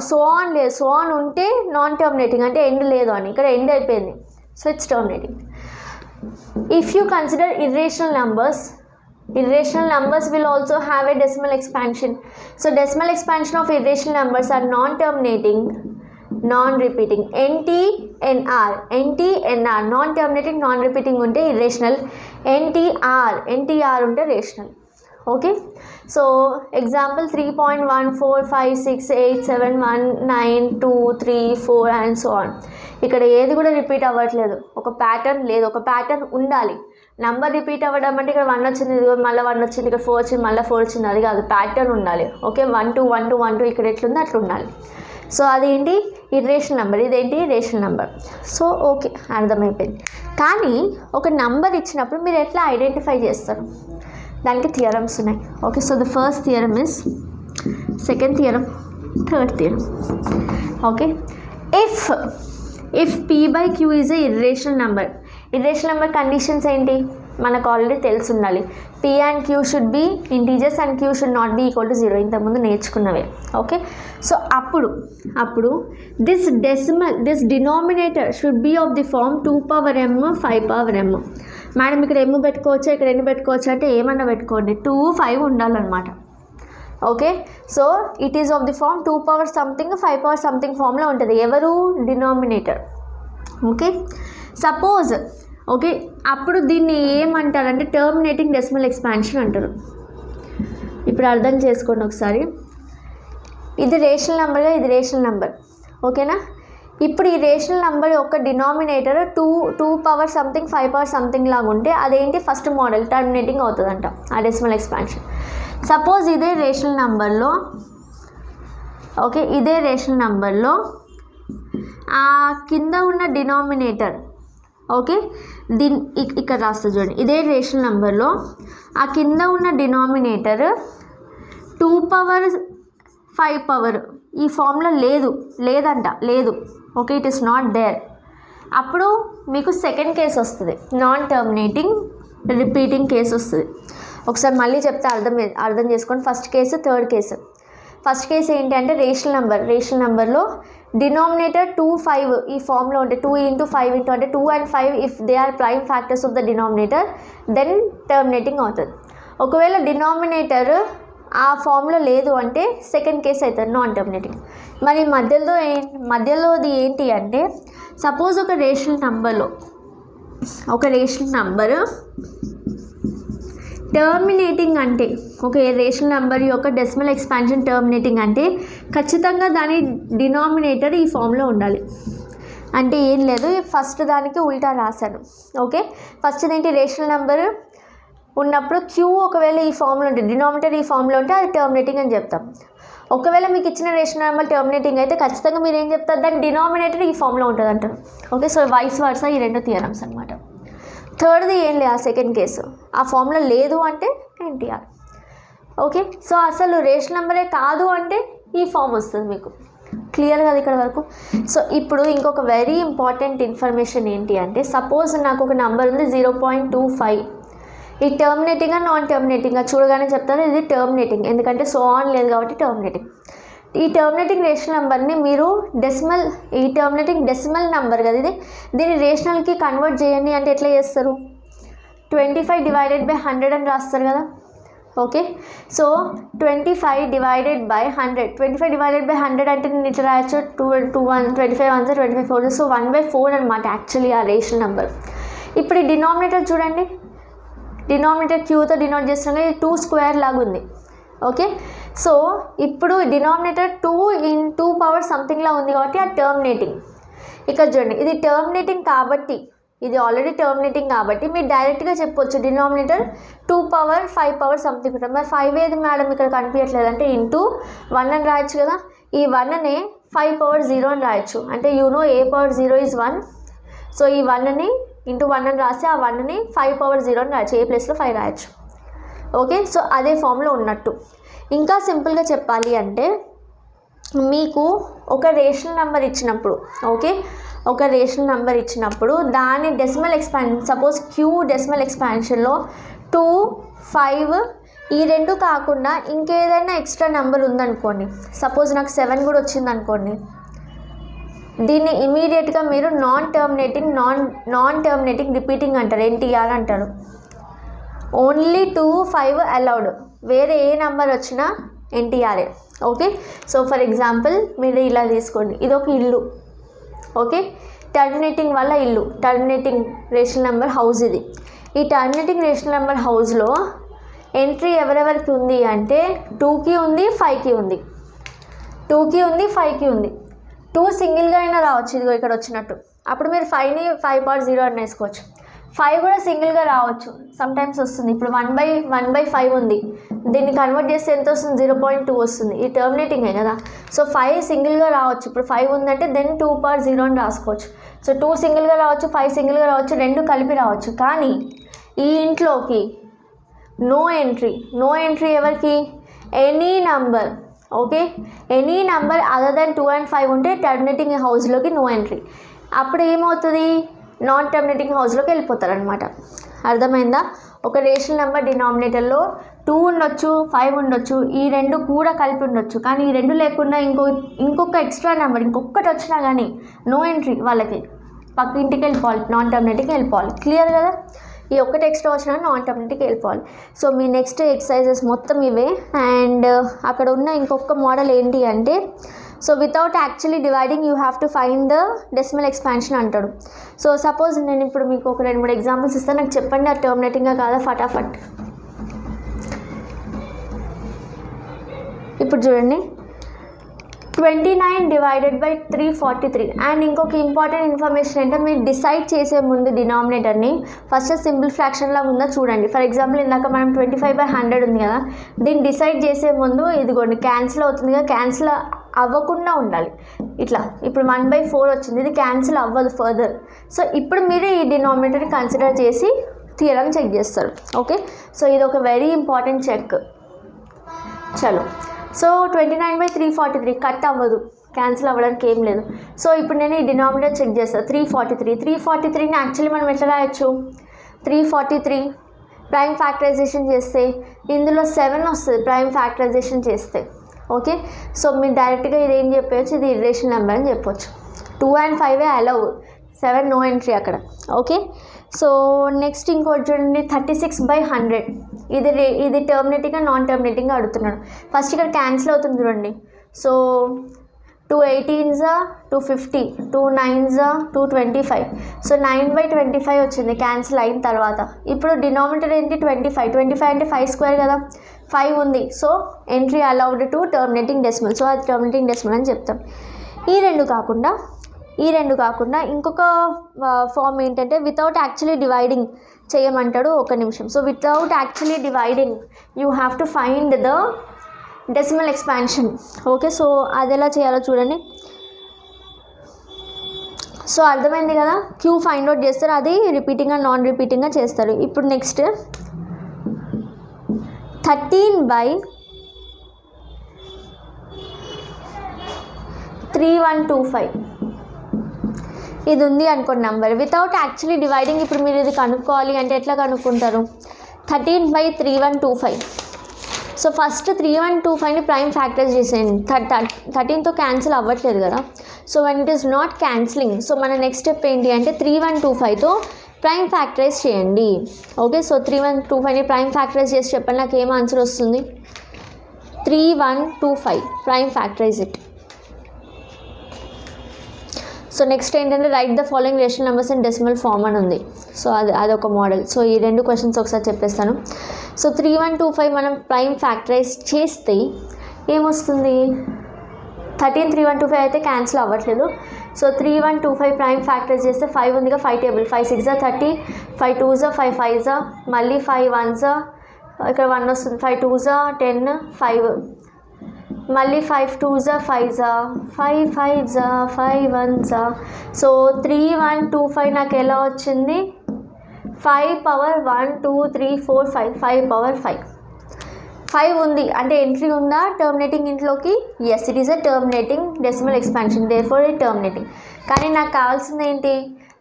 Speaker 1: సో ఆన్ లేదు, సో ఆన్ ఉంటే నాన్ టర్మినేటింగ్ అంటే ఎండ్ లేదు అని, ఇక్కడ ఎండ్ అయిపోయింది, so it's terminating. If you consider irrational numbers will also have a decimal expansion. So decimal expansion of irrational numbers are non-terminating, non-repeating. NT-NR non terminating non repeating unte irrational, NTR unte rational. Okay, so example 3.14568719234 and so on. ఇక్కడ ఏది కూడా రిపీట్ అవ్వట్లేదు, ఒక ప్యాటర్న్ లేదు, ఒక ప్యాటర్న్ ఉండాలి. నెంబర్ రిపీట్ అవ్వడం అంటే ఇక్కడ 1 వచ్చింది, మళ్ళీ 1 వచ్చింది, ఇక్కడ 4 వచ్చింది, మళ్ళీ 4 వచ్చింది, అది కాదు, ప్యాటర్న్ ఉండాలి. ఓకే, 1 2 1 2 1 2 ఇక్కడ ఎట్లుందో అట్లా ఉండాలి. సో అదేంటి? ఇర్రేషనల్ నెంబర్, ఇదేంటి? Rational number. సో ఓకే, అర్థమైపోయింది. కానీ ఒక నెంబర్ ఇచ్చినప్పుడు మీరు ఎట్లా ఐడెంటిఫై చేస్తారు? దానికి థియరమ్స్ ఉన్నాయి. Okay, so the first theorem is, second theorem, third theorem. Okay, if p/q is a irrational number. Irrational number conditions ఏంటి మనకు ఆల్రెడీ తెలిసి ఉండాలి. p and q should be integers and q should not be equal to 0, ఇంతకుముందు నేర్చుకున్నవే. ఓకే, సో అప్పుడు this denominator should be of the form 2 power m 5 power m. Madam ఇక్కడ ఎన్ని పెట్టుకోవచ్చా, ఇక్కడ ఎన్ని పెట్టుకోవచ్చా అంటే ఏమన్నా పెట్టుకోండి, 2, 5 ఉండాలన్నమాట. Okay, so it is of the form 2 power something 5 power something ఫామ్లో ఉంటుంది. ఎవరు? డినామినేటర్. ఓకే, సపోజ్ ఓకే అప్పుడు దీన్ని ఏమంటారంటే టర్మినేటింగ్ డెసిమల్ ఎక్స్పాన్షన్ అంటారు. ఇప్పుడు అర్థం చేసుకోండి ఒకసారి. ఇది రేషనల్ నెంబర్గా, ఇది రేషనల్ నెంబర్. ఓకేనా? ఇప్పుడు ఈ రేషనల్ నెంబర్ యొక్క denominator 2 power something 5 power something లాగా ఉంటే అదేంటి? ఫస్ట్ మోడల్ టర్మినేటింగ్ అవుతుందంట ఆ డెసిమల్ ఎక్స్పాన్షన్. సపోజ్ ఇదే రేషనల్ నెంబర్లో ఓకే ఇదే రేషనల్ నెంబర్లో ఆ కింద ఉన్న డినామినేటర్ ఓకే ఇక్కడ రాస్తా చూడండి. ఇదే రేషనల్ నెంబర్లో ఆ కింద ఉన్న డినామినేటర్ 2 పవర్ 5 పవర్ ఈ ఫామ్లో లేదు. Okay, it is not there. అప్పుడు మీకు సెకండ్ కేసు వస్తుంది, నాన్ టర్మినేటింగ్ రిపీటింగ్ కేసు వస్తుంది. ఒకసారి మళ్ళీ చెప్తే అర్థం చేసుకోండి. First case, third case. First case ఏంటి అంటే రేషనల్ నెంబర్లో డినామినేటర్ 2, 5 ఈ ఫామ్లో ఉంటే 2 × 5 × అంటే 2 and 5 if they are prime factors of the denominator then terminating అవుతుంది. ఒకవేళ డినామినేటర్ ఆ ఫామ్లో లేదు అంటే సెకండ్ కేసు అవుతుంది, నాన్ టర్మినేటింగ్. మరి మధ్యలోది ఏంటి అంటే సపోజ్ ఒక రేషనల్ నెంబరు టర్మినేటింగ్ అంటే ఒక రేషనల్ నెంబర్ యొక్క డెసిమల్ ఎక్స్పాన్షన్ టర్మినేటింగ్ అంటే ఖచ్చితంగా దాని డినామినేటర్ ఈ ఫామ్లో ఉండాలి. అంటే ఏం లేదు, ఫస్ట్ దానికి ఉల్టా రాశాను. ఓకే, ఫస్ట్ ఏంటి? రేషనల్ నెంబర్ ఉన్నప్పుడు క్యూ ఒకవేళ ఈ ఫామ్లో ఉంటే, డినామినేటర్ ఈ ఫామ్లో ఉంటే అది టర్మినేటింగ్ అని చెప్తాం. ఒకవేళ మీకు ఇచ్చిన రేషనల్ నెంబర్ టర్మినేటింగ్ అయితే ఖచ్చితంగా మీరు ఏం చెప్తారు? దాని డినామినేటర్ ఈ ఫామ్లో ఉంటుంది అంటారు. ఓకే, సో వైస్ వర్సా ఈ రెండు థియరమ్స్ అనమాట. థర్డ్ది ఏం లేదు, ఆ సెకండ్ కేసు ఆ ఫామ్లో లేదు అంటే ఎన్టీఆర్. ఓకే, సో అసలు రేషనల్ నెంబరే కాదు అంటే ఈ ఫామ్ వస్తుంది మీకు. క్లియర్ కదా ఇక్కడ వరకు? సో ఇప్పుడు ఇంకొక వెరీ ఇంపార్టెంట్ ఇన్ఫర్మేషన్ ఏంటి అంటే సపోజ్ నాకు ఒక నెంబర్ ఉంది 0.25. ఈ టర్మినేటింగ్గా నాన్ టర్మినేటింగ్గా చూడగానే చెప్తారు ఇది టర్మినేటింగ్, ఎందుకంటే సో ఆన్ లేదు కాబట్టి టర్మినేటింగ్. ఈ టర్మినేటింగ్ రేషనల్ నెంబర్ని మీరు ఈ టర్మినేటింగ్ డెసిమల్ నెంబర్ కదా ఇది, దీన్ని రేషనల్కి కన్వర్ట్ చేయండి అంటే ఎట్లా చేస్తారు? 25 / 100 అని రాస్తారు కదా. Okay, so 25 / 100. 25 / 100 అంటే నేను ఇట్లా రాయొచ్చు, 25 1 25 4, సో 1/4 అనమాట యాక్చువల్లీ ఆ రేషనల్ నెంబర్. ఇప్పుడు ఈ డినామినేటర్ చూడండి, డినామినేటర్ క్యూతో డినోట్ చేస్తున్నాం, ఇది 2 స్క్వేర్ లాగా ఉంది. ఓకే, సో ఇప్పుడు డినామినేటర్ 2 × 2 పవర్ సంథింగ్లా ఉంది కాబట్టి ఆ టర్మినేటింగ్. ఇక్కడ చూడండి, ఇది టర్మినేటింగ్ కాబట్టి, ఇది ఆల్రెడీ టర్మినేటింగ్ కాబట్టి మీరు డైరెక్ట్గా చెప్పొచ్చు డినామినేటర్ 2 పవర్ 5 పవర్ సంథింగ్ ఉంటుంది. మరి 5 ఏది మేడం ఇక్కడ కనిపించట్లేదు అంటే ×1 అని రాయొచ్చు కదా. ఈ 1నే 5 పవర్ 0 అని రాయొచ్చు. అంటే a పవర్ 0 is 1. సో ఈ 1ని ×1 అని రాసి ఆ 1ని 5 పవర్ 0 అని రాయొచ్చు, a ప్లేస్లో 5 రాయొచ్చు. ఓకే, సో అదే ఫామ్లో ఉన్నట్టు. ఇంకా సింపుల్గా చెప్పాలి అంటే మీకు ఒక రేషనల్ నెంబర్ ఇచ్చినప్పుడు, ఓకే ఒక రేషనల్ నెంబర్ ఇచ్చినప్పుడు దాని decimal expansion, suppose q decimal ఎక్స్పాన్షన్లో 2, 5 ఈ రెండు కాకుండా ఇంకేదైనా ఎక్స్ట్రా నెంబర్ ఉందనుకోండి, సపోజ్ నాకు 7 కూడా వచ్చింది అనుకోండి, దీన్ని ఇమీడియట్గా మీరు నాన్ టర్మినేటింగ్ రిపీటింగ్ అంటారు, ఎన్టీఆర్ అంటారు. ఓన్లీ 2, 5 అలౌడ్, వేరే ఏ నెంబర్ వచ్చినా ఎన్టీఆర్ఏ. ఓకే, సో ఫర్ ఎగ్జాంపుల్ మీరు ఇలా తీసుకోండి, ఇది ఒక ఇల్లు. ఓకే, టర్మినేటింగ్ వల్ల ఇల్లు, టర్మినేటింగ్ రేషనల్ నెంబర్ హౌస్ ఇది. ఈ టర్మినేటింగ్ రేషనల్ నెంబర్ హౌస్లో ఎంట్రీ ఎవరెవరికి ఉంది అంటే 2కి ఉంది, 5కి ఉంది. 2కి ఉంది, 5కి ఉంది. 2 సింగిల్గా అయినా రావచ్చు, ఇదిగో ఇక్కడ వచ్చినట్టు. అప్పుడు మీరు 5ని 5 పవర్ 0 అని వేసుకోవచ్చు. 5 కూడా సింగిల్గా రావచ్చు, సమ్టైమ్స్ వస్తుంది. ఇప్పుడు 1/5 ఉంది, దీన్ని కన్వర్ట్ చేస్తే ఎంత వస్తుంది? 0.2 వస్తుంది. ఈ టర్మినేటింగే కదా. సో 5 సింగిల్గా రావచ్చు. ఇప్పుడు 5 ఉందంటే దెన్ 2 పవర్ 0 అని రాసుకోవచ్చు. సో 2 సింగిల్గా రావచ్చు, 5 సింగిల్గా రావచ్చు, రెండు కలిపి రావచ్చు. కానీ ఈ ఇంట్లోకి నో ఎంట్రీ ఎవరికి? Any number. Okay, any number other than 2 and 5 ఉంటే టర్మినేటింగ్ హౌస్లోకి నో ఎంట్రీ. అప్పుడు ఏమవుతుంది? నాన్ టర్మినేటింగ్ హౌస్లోకి వెళ్ళిపోతారనమాట. అర్థమైందా? ఒక రేషనల్ నెంబర్ డినామినేటర్లో 2 ఉండొచ్చు, 5 ఉండొచ్చు, ఈ రెండు కూడా కలిపి ఉండొచ్చు. కానీ ఈ రెండు లేకుండా ఇంకొక ఎక్స్ట్రా నెంబర్ ఇంకొకటి వచ్చినా కానీ నో ఎంట్రీ, వాళ్ళకి పక్క ఇంటికి వెళ్ళిపోవాలి, నాన్ టర్మినేటింగ్కి వెళ్ళిపోవాలి. క్లియర్ కదా? ఈ ఒక్కటి ఎక్స్ట్రా వచ్చినా నాన్ టర్మినేటింగ్కి వెళ్ళిపోవాలి. సో మీ నెక్స్ట్ ఎక్సర్సైజెస్ మొత్తం ఇవే. అండ్ అక్కడ ఉన్న ఇంకొక మోడల్ ఏంటి అంటే, so without actually dividing you have to find the decimal expansion అంటాడు. సో సపోజ్ నేను ఇప్పుడు మీకు ఒక 2-3 ఎగ్జాంపుల్స్ ఇస్తాను, నాకు చెప్పండి అది టర్మినేటింగ్గా కాదా ఫటాఫట్. ఇప్పుడు చూడండి 29 డివైడెడ్ బై 343. అండ్ ఇంకొక ఇంపార్టెంట్ ఇన్ఫర్మేషన్ అంటే మీరు డిసైడ్ చేసే ముందు డినామినేటర్ని ఫస్ట్ సింపుల్ ఫ్రాక్షన్ లాగా ఉందా చూడండి. ఫర్ ఎగ్జాంపుల్ ఇందాక మనం 25/100 ఉంది కదా, దీన్ని డిసైడ్ చేసే ముందు ఇదిగోండి క్యాన్సిల్ అవుతుంది కదా, క్యాన్సిల్ అవ్వకుండా ఉండాలి. ఇట్లా ఇప్పుడు 1/4 వచ్చింది, ఇది క్యాన్సిల్ అవ్వదు ఫర్దర్. సో ఇప్పుడు మీరు ఈ డినామినేటర్ని కన్సిడర్ చేసి థియరం చెక్ చేస్తారు. ఓకే, సో ఇది ఒక వెరీ ఇంపార్టెంట్ చెక్. చలో, సో 29/343 కట్ అవ్వదు, క్యాన్సిల్ అవ్వడానికి ఏం లేదు. సో ఇప్పుడు నేను ఈ డినామినేటర్ చెక్ చేస్తాను. 343ని యాక్చువల్లీ మనం ఎట్లా రాయొచ్చు, 343 ప్రైమ్ ఫ్యాక్టరైజేషన్ చేస్తే ఇందులో 7 వస్తుంది ప్రైమ్ ఫ్యాక్టరైజేషన్ చేస్తే. ఓకే, సో మీరు డైరెక్ట్గా ఇది ఏం చెప్పవచ్చు, ఇది ఇర్రేషనల్ నెంబర్ అని చెప్పొచ్చు. 2 and 5 అలౌ, 7 నో ఎంట్రీ అక్కడ. ఓకే, సో నెక్స్ట్ ఇంకోటి చూడండి 36/100. ఇది టర్మినేటింగ్గా నాన్ టర్మినేటింగ్గా అడుగుతున్నాడు. ఫస్ట్ ఇక్కడ క్యాన్సిల్ అవుతుంది చూడండి. So 2 18s 250, 2 9s 225. సో 9/25 వచ్చింది క్యాన్సిల్ అయిన తర్వాత. ఇప్పుడు డినామినేటర్ ఏంటి 25 అంటే 5 స్క్వేర్ కదా, 5 ఉంది. So entry allowed to terminating decimal, so అది టర్మినేటింగ్ డెసిమల్ అని చెప్తాం. ఈ రెండు కాకుండా ఇంకొక ఫామ్ ఏంటంటే వితౌట్ యాక్చువల్లీ డివైడింగ్ చేయమంటాడు. ఒక నిమిషం. So without actually dividing you have to find the decimal expansion. Okay, so అది ఎలా చేయాలో చూడండి. సో అర్థమైంది కదా, క్యూ ఫైండ్ అవుట్ చేస్తారు, అది రిపీటింగ్గా నాన్ రిపీటింగ్గా చేస్తారు. ఇప్పుడు నెక్స్ట్ 13/3125 ఇది ఉంది అనుకోండి నెంబర్. వితౌట్ యాక్చువల్లీ డివైడింగ్ ఇప్పుడు మీరు ఇది కనుక్కోవాలి అంటే ఎట్లా కనుక్కుంటారు, 13/3125. సో ఫస్ట్ 3125ని ప్రైమ్ ఫ్యాక్టరైజ్ చేసేయండి. 13తో క్యాన్సిల్ అవ్వట్లేదు కదా, so one it is not cancelling. So మన నెక్స్ట్ స్టెప్ ఏంటి అంటే 3125తో ప్రైమ్ ఫ్యాక్టరైజ్ చేయండి. ఓకే, సో 3125ని ప్రైమ్ ఫ్యాక్టరైజ్ చేసి చెప్పండి నాకు ఏం ఆన్సర్ వస్తుంది. 3125 prime factorize it. So next ఏంటంటే write the following rational numbers in decimal form అని ఉంది. సో అదొక మోడల్. సో ఈ 2 క్వశ్చన్స్ ఒకసారి చెప్పేస్తాను. సో 3125 మనం ప్రైమ్ ఫ్యాక్టరైజ్ చేస్తే ఏమొస్తుంది, 13/3125 అయితే క్యాన్సిల్ అవ్వట్లేదు. సో 3125 ప్రైమ్ ఫ్యాక్టరైజ్ చేస్తే 5 ఉందిగా, 5 టేబుల్, 5 6 30, 5 2s 5 5s, మళ్ళీ 5 1s, ఇక్కడ 1 వస్తుంది, 5 2s 10, 5 మళ్ళీ 5 2s 5s, 5 5s 5 1s. So 3125 నాకు ఎలా వచ్చింది, 5 పవర్ 1 2 3 4 5, 5 పవర్ 5 ఉంది అంటే ఎంట్రీ ఉందా టర్మినేటింగ్ ఇంట్లోకి. Yes, it is a terminating decimal expansion, therefore it terminating. కానీ నాకు కావాల్సింది ఏంటి,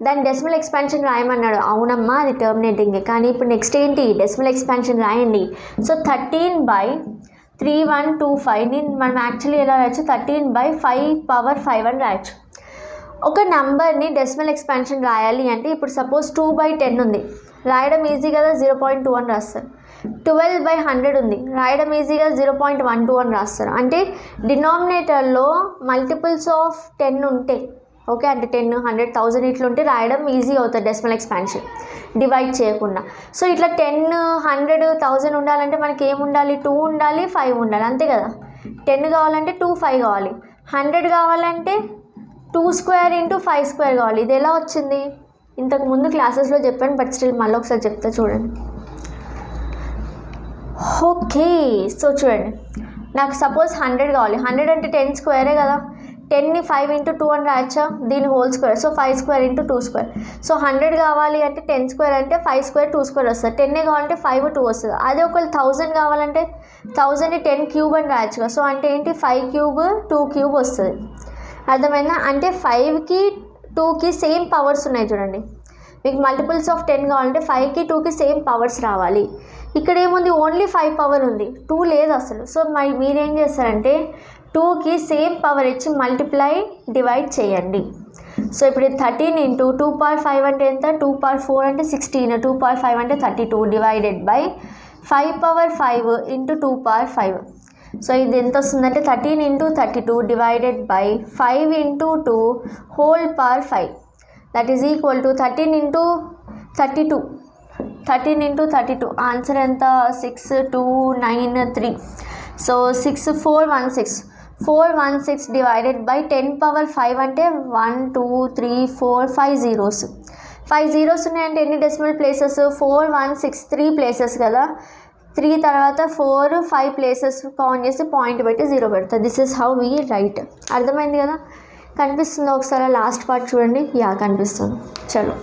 Speaker 1: దాని డెసిమల్ ఎక్స్పాన్షన్ రాయమన్నాడు. అవునమ్మా అది టర్మినేటింగే, కానీ ఇప్పుడు నెక్స్ట్ ఏంటి డెసిమల్ ఎక్స్పాన్షన్ రాయండి. సో 13/3125ని మనం యాక్చువల్లీ ఎలా రాయొచ్చు, 13/5 అని రాయొచ్చు. ఒక నంబర్ని డెసిమల్ ఎక్స్పాన్షన్ రాయాలి అంటే ఇప్పుడు సపోజ్ 2/10 ఉంది, రాయడం ఈజీ కదా, 0.2 అని రాస్తారు. 12/100 ఉంది, రాయడం ఈజీగా 0.12 అని రాస్తారు. అంటే డినామినేటర్లో మల్టిపుల్స్ ఆఫ్ 10 ఉంటాయి. ఓకే, అంటే 10 100 1000 ఇట్లుంటే రాయడం ఈజీ అవుతుంది డెసిమల్ ఎక్స్పాన్షన్ డివైడ్ చేయకుండా. సో ఇట్లా 10 100 1000 ఉండాలంటే మనకి ఏమి ఉండాలి, 2 ఉండాలి 5 ఉండాలి, అంతే కదా. 10 కావాలంటే 2 5 కావాలి, 100 కావాలంటే 2 స్క్వేర్ ఇంటూ 5 స్క్వేర్ కావాలి. ఇది ఎలా వచ్చింది, ఇంతకు ముందు క్లాసెస్లో చెప్పాను, బట్ స్టిల్ మళ్ళీ ఒకసారి చెప్తా చూడండి. ఓకే, సో చూడండి నాకు సపోజ్ 100 కావాలి, 100 అంటే 10 స్క్వేరే కదా, 10ని 5 ఇంటూ 2 అని రాయచ్చా, దీని whole square, so 5 square into 2 square. So 100 కావాలి అంటే 10 స్క్వేర్ అంటే 5 స్క్వేర్ 2 స్క్వేర్ వస్తుంది, 10 కావాలంటే 5 2 వస్తుంది. అదే ఒకవేళ 1000 కావాలంటే 1000ని 10 క్యూబ్ అని రాయచ్చు కదా. సో అంటే ఏంటి 5 క్యూబ్ 2 క్యూబ్ వస్తుంది. అర్థమైందా, అంటే 5కి 2కి సేమ్ పవర్స్ ఉన్నాయి చూడండి. మీకు మల్టిపుల్స్ ఆఫ్ 10 కావాలంటే 5కి 2కి సేమ్ పవర్స్ రావాలి. ఇక్కడ ఏముంది, ఓన్లీ 5 పవర్ ఉంది, 2 లేదు అసలు. సో మీరేం చేస్తారంటే 2కి సేమ్ పవర్ ఇచ్చి మల్టిప్లై డివైడ్ చేయండి. సో ఇప్పుడు 13 ఇంటూ 2/5 అంటే ఎంత, 2/4 అంటే 16, 2/5 అంటే 32 డివైడెడ్ బై 5/5 ఇంటూ 2/5. సో ఇది ఎంత వస్తుందంటే 13 into 32 divided by 5 into 2 whole power 5, that is equal to 13 into 32. 13 into 32 answer ఎంత, 6293. సో 416 డివైడెడ్ బై 10/5 అంటే 1 2 3 4 5 zeros. 5 zeros ఉన్నాయంటే ఎన్ని డెసిమల్ ప్లేసెస్, 4 1 6 3 ప్లేసెస్ కదా, 3 తర్వాత 4 5 ప్లేసెస్ కౌంట్ చేసి పాయింట్ పెట్టి 0 పెడతా. This is how we write. అర్థమైంది కదా, కనిపిస్తుంది ఒకసారి లాస్ట్ పార్ట్ చూడండి, యా కనిపిస్తుంది. చలో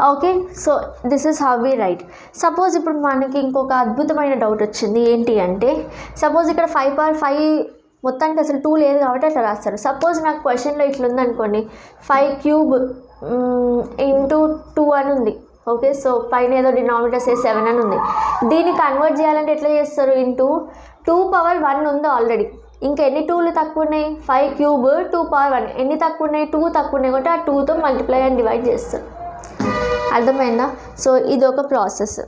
Speaker 1: okay, so this is how we write. Suppose ఇప్పుడు మనకి ఇంకొక అద్భుతమైన డౌట్ వచ్చింది, ఏంటి అంటే సపోజ్ ఇక్కడ 5/5 మొత్తానికి అసలు 2 లేదు కాబట్టి అట్లా రాస్తారు. సపోజ్ నాకు క్వశ్చన్లో ఇట్లా ఉందనుకోండి, 5 క్యూబ్ ఇంటూ 2 అని ఉంది. ఓకే, సో పైన ఏదో డినామినేటర్ 7 అని ఉంది. దీన్ని కన్వర్ట్ చేయాలంటే ఎట్లా చేస్తారు, ఇంటూ 2/1 ఉంది ఆల్రెడీ, ఇంకా ఎన్ని 2లు తక్కువ ఉన్నాయి, 5 క్యూబ్ 2/1, ఎన్ని తక్కువ ఉన్నాయి, 2 తక్కువ ఉన్నాయి కాబట్టి ఆ 2తో మల్టిప్లై అండ్ డివైడ్ చేస్తారు. అర్థమైందా? సో ఇది ఒక ప్రాసెస్.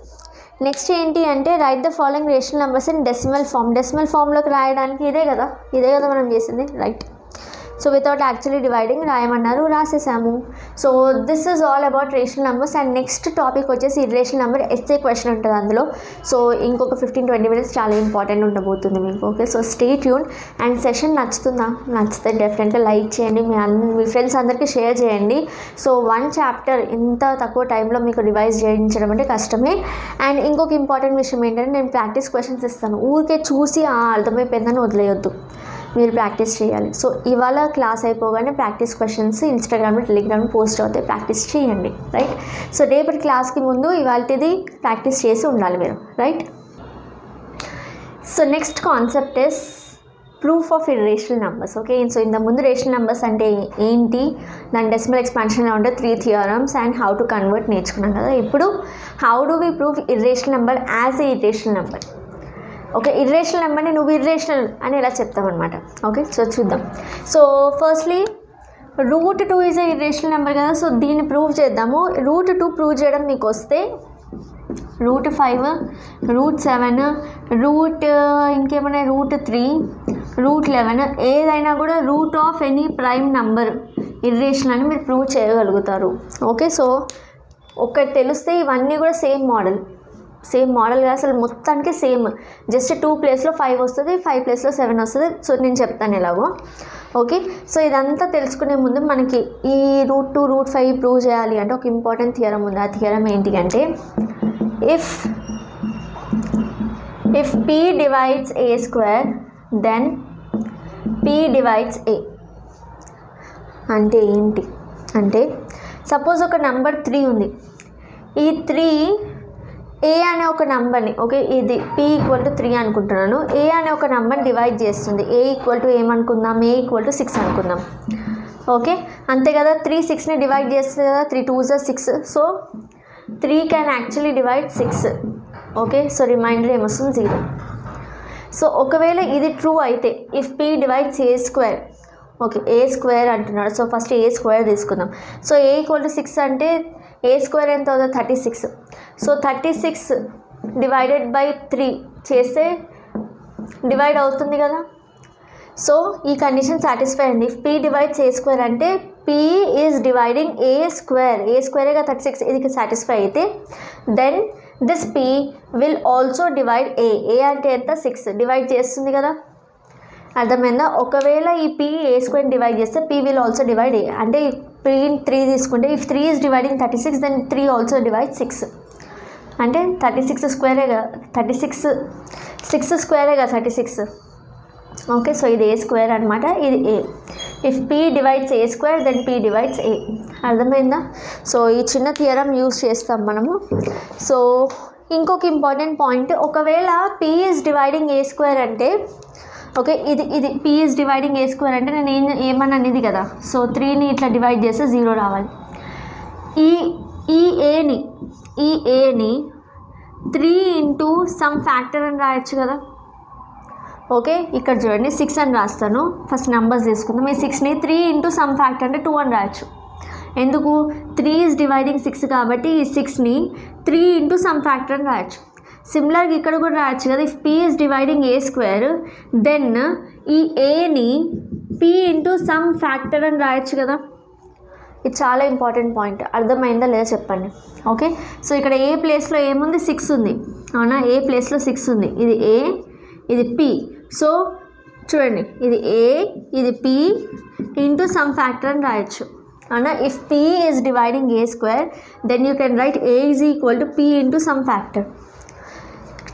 Speaker 1: నెక్స్ట్ ఏంటి అంటే write the following rational numbers in decimal form. Decimal ఫామ్లోకి రాయడానికి ఇదే కదా మనం చేసింది, right. So without actually dividing రాయమన్నారు, రాసేసాము. So this is all about rational numbers. And next topic వచ్చేసి ఇర్రేషనల్ నెంబర్ ఎస్ఏ క్వశ్చన్ ఉంటుంది అందులో. సో ఇంకొక 15-20 మినిట్స్ చాలా ఇంపార్టెంట్ ఉండబోతుంది మీకు. Okay, so stay tune. And session నచ్చితే డెఫినెట్గా లైక్ చేయండి, మీ ఫ్రెండ్స్ అందరికీ షేర్ చేయండి. సో 1 చాప్టర్ ఇంత తక్కువ టైంలో మీకు రివైజ్ చేయించడం అంటే కష్టమే. అండ్ ఇంకొక ఇంపార్టెంట్ విషయం ఏంటంటే నేను ప్రాక్టీస్ క్వశ్చన్స్ ఇస్తాను, ఊరికే చూసి అర్థమైపోయిందని వదిలేయొద్దు, మీరు ప్రాక్టీస్ చేయాలి. సో ఇవాళ క్లాస్ అయిపోగానే ప్రాక్టీస్ క్వశ్చన్స్ ఇన్స్టాగ్రామ్లో టెలిగ్రామ్లో పోస్ట్ అవుతాయి, ప్రాక్టీస్ చేయండి, రైట్. సో రేపటి క్లాస్కి ముందు ఇవాళది ప్రాక్టీస్ చేసి ఉండాలి మీరు, right. So next concept is proof of irrational numbers. Okay, so ఇంత ముందు రేషనల్ నెంబర్స్ అంటే ఏంటి, దాని డెసిమల్ ఎక్స్పాన్షన్లో ఉంటే 3 theorems and how to convert నేర్చుకున్నాం కదా. ఇప్పుడు how do we prove irrational number as a irrational number. Okay, irrational నెంబర్ని నువ్వు ఇర్రేషనల్ అని ఎలా చెప్తామన్నమాట. ఓకే, సో చూద్దాం. So firstly √2 is a irrational number కదా, సో దీన్ని ప్రూవ్ చేద్దాము. √2 ప్రూవ్ చేయడం మీకు వస్తే √5 √7 ఇంకేమైనా √3 √11 ఏదైనా కూడా root of any prime number irrational అని మీరు ప్రూవ్ చేయగలుగుతారు. ఓకే, సో ఒకటి తెలిస్తే ఇవన్నీ కూడా సేమ్ మోడల్గా అసలు మొత్తానికి సేమ్, జస్ట్ 2 ప్లేస్లో 5 వస్తుంది, 5 ప్లేస్లో 7 వస్తుంది. సో నేను చెప్తాను ఎలాగో. ఓకే, సో ఇదంతా తెలుసుకునే ముందు మనకి ఈ √2 √5 ప్రూవ్ చేయాలి అంటే ఒక ఇంపార్టెంట్ థియరం ఉంది. ఆ థియరం ఏంటి అంటే if p divides a square then p divides a. అంటే ఏంటి అంటే సపోజ్ ఒక నెంబర్ 3 ఉంది, ఈ 3 ఏ అనే ఒక నెంబర్ని, ఓకే ఇది p = 3 అనుకుంటున్నాను, ఏ అనే ఒక నెంబర్ని డివైడ్ చేస్తుంది. a = ఏమనుకుందాం, a = 6 అనుకుందాం. ఓకే, అంతే కదా, 3 6ని డివైడ్ చేస్తుంది కదా, 3 2s are 6. So 3 can actually divide 6. Okay, so remainder ఏమొస్తుంది, 0. సో ఒకవేళ ఇది ట్రూ అయితే if p divides a square, okay a square అంటున్నాడు, సో ఫస్ట్ a స్క్వేర్ తీసుకుందాం. సో a = 6 అంటే a స్క్వేర్ ఎంత అవుతుంది, 36. సో 36 డివైడెడ్ బై 3 చేస్తే డివైడ్ అవుతుంది కదా. సో ఈ కండిషన్ సాటిస్ఫై అయింది. If p divides a square అంటే p ఈజ్ డివైడింగ్ a స్క్వేరేగా 36, ఇది సాటిస్ఫై అయితే then this p will also divide a అంటే ఎంత, 6 డివైడ్ చేస్తుంది కదా. అర్థమైందా? ఒకవేళ ఈ p a స్క్వేర్ డివైడ్ చేస్తే p will also divide a. అంటే p 3 తీసుకుంటే if 3 is dividing 36 then 3 also divide 6. అంటే 36 స్క్వేరేగా 6 స్క్వేరేగా 36. ఓకే, సో ఇది a స్క్వేర్ అనమాట, ఇది a. If p divides a square then p divides a. అర్థమైందా? సో ఈ చిన్న థియరం యూజ్ చేస్తాం మనము. సో ఇంకొక ఇంపార్టెంట్ పాయింట్, ఒకవేళ p is dividing a square అంటే, ఓకే ఇది p is dividing a square అంటే నేను ఏమన్నాను ఇది కదా. సో 3ని ఇట్లా డివైడ్ చేస్తే 0 రావాలి. ఈ ఏని 3 ఇంటూ సమ్ ఫ్యాక్టర్ అని రాయొచ్చు కదా. ఓకే, ఇక్కడ చూడండి 6 అని రాస్తాను, ఫస్ట్ నెంబర్స్ తీసుకుందాం. ఈ 6ని 3 ఇంటూ సమ్ ఫ్యాక్టర్ అంటే 2 అని రాయొచ్చు. ఎందుకు 3 ఈజ్ డివైడింగ్ 6 కాబట్టి ఈ 6ని 3 ఇంటూ సమ్ ఫ్యాక్టర్ అని రాయొచ్చు. సిమిలర్గా ఇక్కడ కూడా రాయొచ్చు కదా, if p is dividing a square then ఈ ఏని పీ ఇంటూ సమ్ ఫ్యాక్టర్ అని రాయొచ్చు కదా. ఇది చాలా ఇంపార్టెంట్ పాయింట్, అర్థమైందా లేదా చెప్పండి. ఓకే, సో ఇక్కడ ఏ ప్లేస్లో ఏముంది 6 ఉంది అవునా, ఏ ప్లేస్లో 6 ఉంది, ఇది ఏ ఇది పీ. సో చూడండి ఇది ఏ ఇది పీ ఇంటూ సమ్ ఫ్యాక్టర్ అని రాయొచ్చు అవునా. If p is dividing a square then you can write a is equal to p into some factor.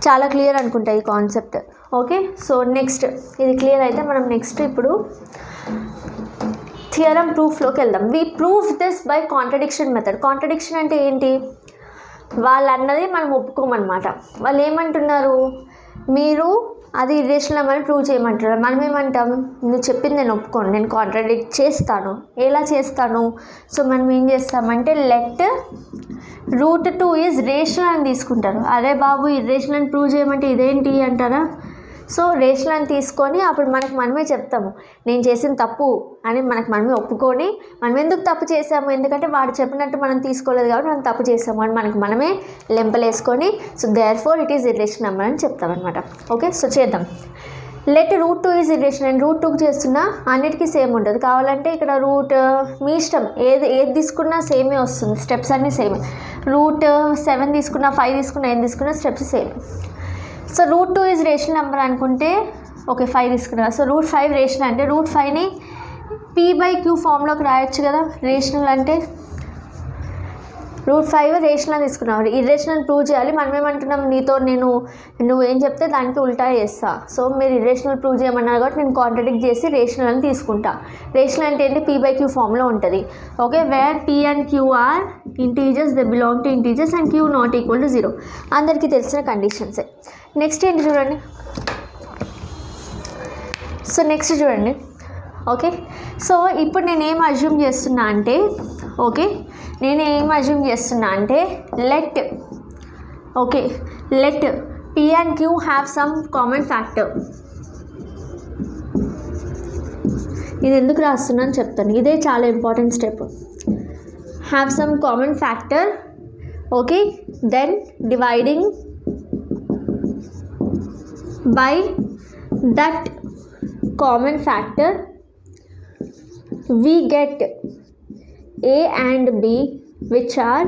Speaker 1: చాలా క్లియర్ అనుకుంటా ఈ కాన్సెప్ట్. ఓకే, సో నెక్స్ట్ ఇది క్లియర్ అయితే మనం నెక్స్ట్ ఇప్పుడు థియరం ప్రూఫ్లోకి వెళ్దాం. We proof this by contradiction method. Contradiction అంటే ఏంటి, వాళ్ళు అన్నది మనం ఒప్పుకోమన్నమాట. వాళ్ళు ఏమంటున్నారు, మీరు అది ఇర్రేషనల్ నెంబర్ ప్రూవ్ చేయమంటారు. మనం ఏమంటాం, నువ్వు చెప్పింది నేను ఒప్పుకోను, నేను కాంట్రడిక్ట్ చేస్తాను. ఎలా చేస్తాను, సో మనం ఏం చేస్తామంటే లెట్ √2 ఈజ్ రేషనల్ అని తీసుకుంటారు. అరే బాబు ఇర్రేషనల్ అని ప్రూవ్ చేయమంటే ఇదేంటి అంటారా. సో రేషనల్ అని తీసుకొని అప్పుడు మనకు మనమే చెప్తాము నేను చేసిన తప్పు అని, మనకు మనమే ఒప్పుకొని మనం ఎందుకు తప్పు చేసాము, ఎందుకంటే వాడు చెప్పినట్టు మనం తీసుకోలేదు కాబట్టి మనం తప్పు చేసాము అని మనకు మనమే లెంపలేసుకొని so there four it is irrational number అని చెప్తామన్నమాట. ఓకే, సో చేద్దాం. Let √2 is irrational. నేను √2 చేస్తున్నా, అన్నిటికీ సేమ్ ఉంటుంది. కావాలంటే ఇక్కడ రూట్ మీ ఇష్టం, ఏది తీసుకున్నా సేమే వస్తుంది, స్టెప్స్ అన్నీ సేమే. √7 తీసుకున్నా, 5 తీసుకున్నా, 8 తీసుకున్నా steps same. So √2 is rational number అనుకుంటే ఓకే 5 తీసుకున్నా. సో √5 రేషనల్ అంటే √5ని p/q ఫామ్లోకి రాయొచ్చు కదా. రేషనల్ అంటే √5 రేషనల్ తీసుకున్నాం, ఇర్రేషనల్ ప్రూవ్ చేయాలి. మనం ఏమంటున్నాం, నువ్వేం చెప్తే దానికి ఉల్టా చేస్తా. సో మీరు ఇర్రేషనల్ ప్రూవ్ చేయమన్నారు కాబట్టి నేను కాంట్రడిక్ట్ చేసి రేషనల్ అని తీసుకుంటా. రేషనల్ అంటే ఏంటి, p/q ఫామ్లో ఉంటుంది. Okay, where p and q are integers, they belong to integers and q not equal to 0. అందరికీ తెలిసిన కండిషన్సే. నెక్స్ట్ ఏంటి చూడండి, సో నెక్స్ట్ చూడండి. ఓకే, సో ఇప్పుడు నేను ఏం అజ్యూమ్ చేస్తున్నా అంటే let p and q have some common factor. ఇది ఎందుకు రాస్తున్నాను చెప్తాను, ఇదే చాలా important step. Have some common factor. Okay, then dividing by that common factor we get a and b which are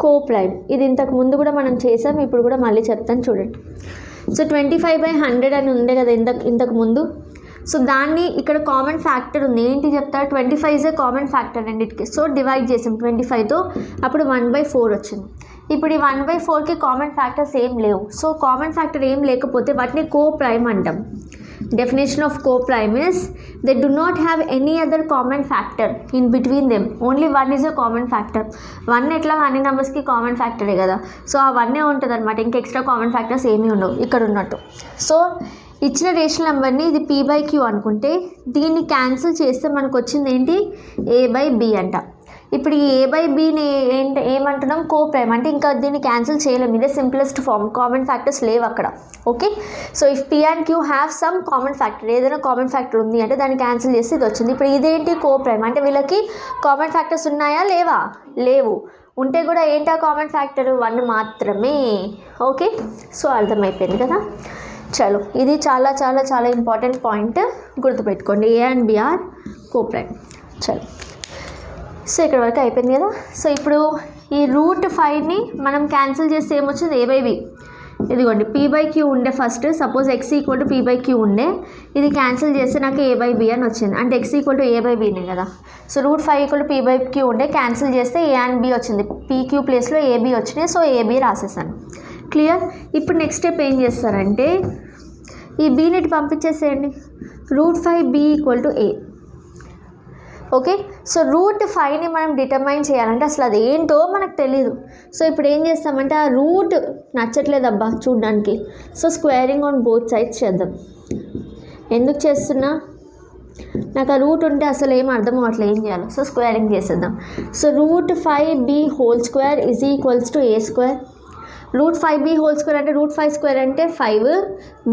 Speaker 1: co-prime. ఇది ఇంతకు ముందు కూడా మనం చేసాం, ఇప్పుడు కూడా మళ్ళీ చెప్తాను చూడండి. సో 25/100 అని ఉండే కదా ఇంతకు ముందు. సో దాన్ని ఇక్కడ కామన్ ఫ్యాక్టర్ ఉంది, ఏంటి చెప్తారు, 25 ఇస్ ఏ కామన్ ఫ్యాక్టర్ రెండింటికి. సో డివైడ్ చేసాం 25తో, అప్పుడు 1/4 వచ్చింది. ఇప్పుడు ఈ 1/4కి కామన్ ఫ్యాక్టర్స్ ఏం లేవు. సో కామన్ ఫ్యాక్టర్ ఏం లేకపోతే వాటిని కో-ప్రైమ్ అంటాం. Definition of coprime is they do not have any other common factor in between them, only 1 is a common factor. 1 ఎట్లా అన్ని నెంబర్స్కి కామన్ ఫ్యాక్టరే కదా, సో ఆ 1 ఉంటుంది అనమాట, ఇంకా ఎక్స్ట్రా కామన్ ఫ్యాక్టర్స్ ఏమీ ఉండవు ఇక్కడ ఉన్నట్టు. సో ఇచ్చిన రేషనల్ నెంబర్ని ఇది p/q అనుకుంటే దీన్ని క్యాన్సిల్ చేస్తే మనకు వచ్చింది ఏంటి, a/b అంట. ఇప్పుడు ఈ a/bని ఏమంటున్నాం, కో-ప్రైమ్ అంటే ఇంకా దీన్ని క్యాన్సిల్ చేయలేము, ఇదే సింప్లెస్ట్ ఫామ్, కామన్ ఫ్యాక్టర్స్ లేవు అక్కడ. Okay, so if p and q have some common factor, ఏదైనా కామన్ ఫ్యాక్టర్ ఉంది అంటే దాన్ని క్యాన్సిల్ చేస్తే ఇది వచ్చింది. ఇప్పుడు ఇదేంటి, కో-ప్రైమ్ అంటే వీళ్ళకి కామన్ ఫ్యాక్టర్స్ ఉన్నాయా లేవా, లేవు. ఉంటే కూడా ఏంటా కామన్ ఫ్యాక్టర్, 1 మాత్రమే. ఓకే, సో అర్థమైపోయింది కదా. చలో, ఇది చాలా చాలా చాలా ఇంపార్టెంట్ పాయింట్, గుర్తుపెట్టుకోండి. A and b are coprime. చలో, సో ఇక్కడ వరకు అయిపోయింది కదా. సో ఇప్పుడు ఈ √5ని మనం క్యాన్సిల్ చేస్తే ఏమొచ్చింది, a/b. ఇదిగోండి p/q ఉండే first, suppose x equal to p/q ఉండే, ఇది క్యాన్సిల్ చేస్తే నాకు a/b అని వచ్చింది, అంటే x ఈక్వల్ టు a/bనే కదా. సో √5 ఈక్వల్ టు p/q ఉండే, క్యాన్సిల్ చేస్తే a and b వచ్చింది, pq ప్లేస్లో ab వచ్చినాయి. So ab రాసేసాను. క్లియర్. ఇప్పుడు నెక్స్ట్ స్టెప్ ఏం చేస్తారంటే ఈ bని పంపించేసేయండి, √5b equal to a. Okay, so √5ని మనం డిటర్మైన్ చేయాలంటే అసలు అది ఏంటో మనకు తెలీదు. సో ఇప్పుడు ఏం చేస్తామంటే ఆ రూట్ నచ్చట్లేదబ్బా చూడడానికి, so squaring on both sides చేద్దాం. ఎందుకు చేస్తున్నా, నాకు ఆ రూట్ ఉంటే అసలు ఏం అర్థం అవ్వట్లేదు ఏం చేయాలి. సో స్క్వేరింగ్ చేసేద్దాం. So √5b² is equals to a². √5b² అంటే √5² అంటే 5,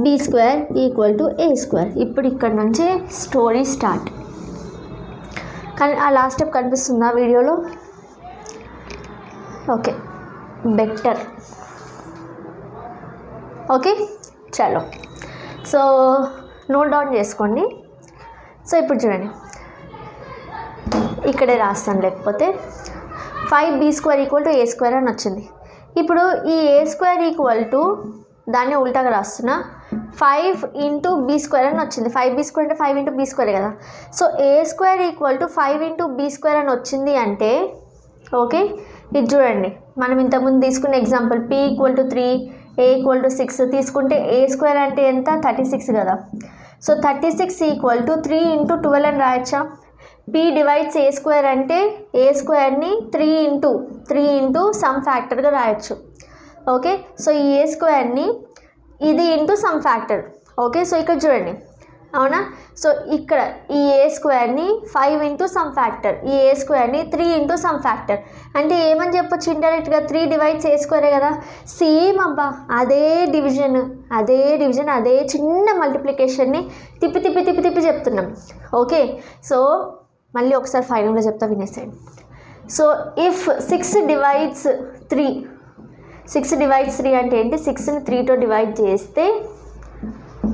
Speaker 1: b² ఈక్వల్ టు a². ఇప్పుడు ఇక్కడ నుంచి స్టోరీ స్టార్ట్. కానీ ఆ లాస్ట్ స్టెప్ కనిపిస్తుందా వీడియోలో? Okay, better. ఓకే, చలో. సో నోట్ డౌన్ చేసుకోండి. సో ఇప్పుడు చూడండి, ఇక్కడే రాస్తాను, లేకపోతే 5b² = a² అని వచ్చింది. ఇప్పుడు ఈ a² దాన్ని ఉల్టాగా రాస్తున్నా, 5 × b² అని వచ్చింది. 5b² అంటే 5 × b² కదా. సో a² = 5 × b² అని వచ్చింది అంటే, ఓకే, ఇది చూడండి, మనం ఇంతకుముందు తీసుకున్న ఎగ్జాంపుల్ p = 3, a = 6 తీసుకుంటే a² అంటే ఎంత? 36 కదా. సో 36 = 3 × 12 అని రాయచ్చా? p డివైడ్స్ a² అంటే a²ని 3 × సమ్ ఫ్యాక్టర్గా రాయొచ్చు. ఓకే, సో ఈ a²ని ఇది into some factor. Okay, so ఇక్కడ చూడండి, అవునా? సో ఇక్కడ ఈ a²ని 5 × సమ్ ఫ్యాక్టర్, ఈ a²ని 3 × సమ్ ఫ్యాక్టర్. అంటే ఏమని చెప్పొచ్చు ఇండైరెక్ట్గా? 3 డివైడ్స్ a² కదా. సేమ్ అబ్బా, అదే డివిజన్ అదే చిన్న మల్టిప్లికేషన్ని తిప్పి చెప్తున్నాం. ఓకే, సో మళ్ళీ ఒకసారి ఫైనల్గా చెప్తా, వినేసేయండి. సో ఇఫ్ 6 డివైడ్స్ 3 అంటే ఏంటి? 6ని 3తో డివైడ్ చేస్తే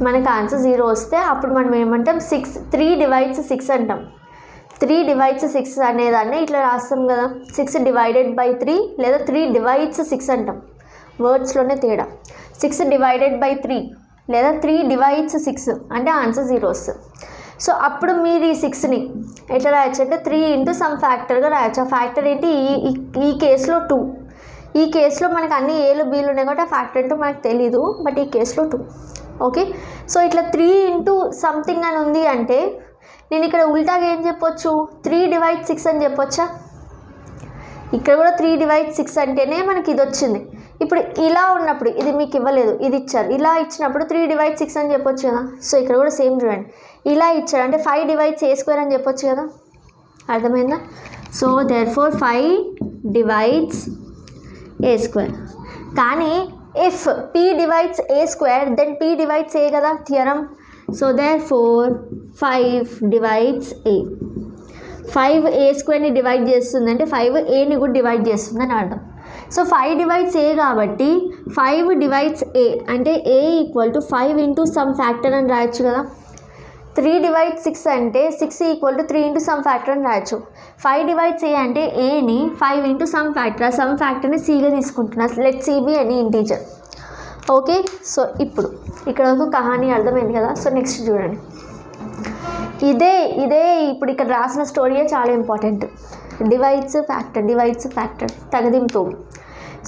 Speaker 1: మనకు ఆన్సర్ 0 వస్తే అప్పుడు మనం ఏమంటాం? 3 డివైడ్స్ 6 అంటాం. 3 డివైడ్స్ 6 అనేదాన్ని ఇట్లా రాస్తాం కదా, 6 డివైడెడ్ బై 3 లేదా 3 డివైడ్స్ 6 అంటాం. వర్డ్స్లోనే తేడా. 6 డివైడెడ్ బై 3 లేదా 3 డివైడ్స్ 6 అంటే ఆన్సర్ 0 వస్తుంది. సో అప్పుడు మీరు ఈ 6ని ఎట్లా రాయొచ్చు అంటే 3 × సమ్ ఫ్యాక్టర్గా రాయొచ్చు. ఆ ఫ్యాక్టర్ ఏంటి? ఈ కేసులో 2. ఈ కేసులో మనకు అన్ని ఏలు బీలు ఉన్నాయి కాబట్టి ఆ ఫ్యాక్టర్ ఏంటో మనకు తెలీదు, బట్ ఈ కేసులో 2. ఓకే, సో ఇట్లా 3 × సంథింగ్ అని ఉంది అంటే నేను ఇక్కడ ఉల్టాగా ఏం చెప్పొచ్చు? 3 డివైడ్ 6 అని చెప్పొచ్చా? ఇక్కడ కూడా 3 డివైడ్ 6 అంటేనే మనకి ఇది వచ్చింది. ఇప్పుడు ఇలా ఉన్నప్పుడు ఇది మీకు ఇవ్వలేదు, ఇది ఇచ్చారు, ఇలా ఇచ్చినప్పుడు 3 డివైడ్ 6 అని చెప్పొచ్చు కదా. సో ఇక్కడ కూడా సేమ్ చూడండి, ఇలా ఇచ్చారు అంటే 5 డివైడ్స్ a² అని చెప్పొచ్చు కదా. అర్థమైందా? So therefore 5 divides a². కానీ if p divides a² then p divides a కదా, theorem. So therefore 5 divides a. 5 a² divide చేస్తుంది అంటే 5 aని కూడా డివైడ్ చేస్తుంది అని అర్థం. సో 5 డివైడ్స్ a కాబట్టి 5 డివైడ్స్ a అంటే a = 5 × సమ్ ఫ్యాక్టర్ అని రాయొచ్చు కదా. 3 డివైడ్స్ 6 అంటే 6 = 3 × సమ్ ఫ్యాక్టర్ అని రాయొచ్చు. 5 డివైడ్స్ a అంటే aని 5 × సమ్ ఫ్యాక్టర్, ఆ సమ్ ఫ్యాక్టర్ని cగా తీసుకుంటున్నా. Let c be any integer. Okay, so ఇప్పుడు ఇక్కడ వరకు కహానీ అర్థమైంది కదా. సో నెక్స్ట్ చూడండి, ఇదే ఇప్పుడు ఇక్కడ రాసిన స్టోరీయే చాలా ఇంపార్టెంట్. డివైడ్స్ ఫ్యాక్టర్ తగదింపు.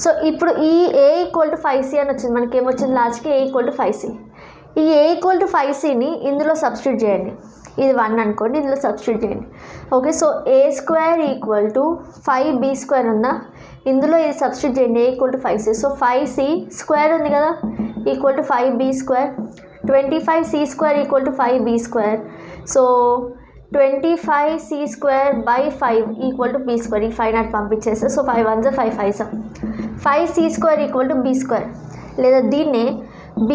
Speaker 1: సో ఇప్పుడు ఈ a = 5c అని వచ్చింది. మనకి ఏమొచ్చింది లాస్ట్కి? a = 5c. ఈ a = 5cని ఇందులో సబ్స్టిట్యూట్ చేయండి. ఇది 1 అనుకోండి, ఇందులో సబ్స్టిట్యూట్ చేయండి. ఓకే, సో a² = 5b² ఉందా, ఇందులో ఇది సబ్స్టిట్యూట్ చేయండి. a = 5c. సో 5c² ఉంది కదా, = 5b². 25c² = 5b². So 25c² / 5 = b². ఈ 5 నాట్ పంపించేస్తే సో 5 1 5 5 5c² = b². లేదా దీన్నే b²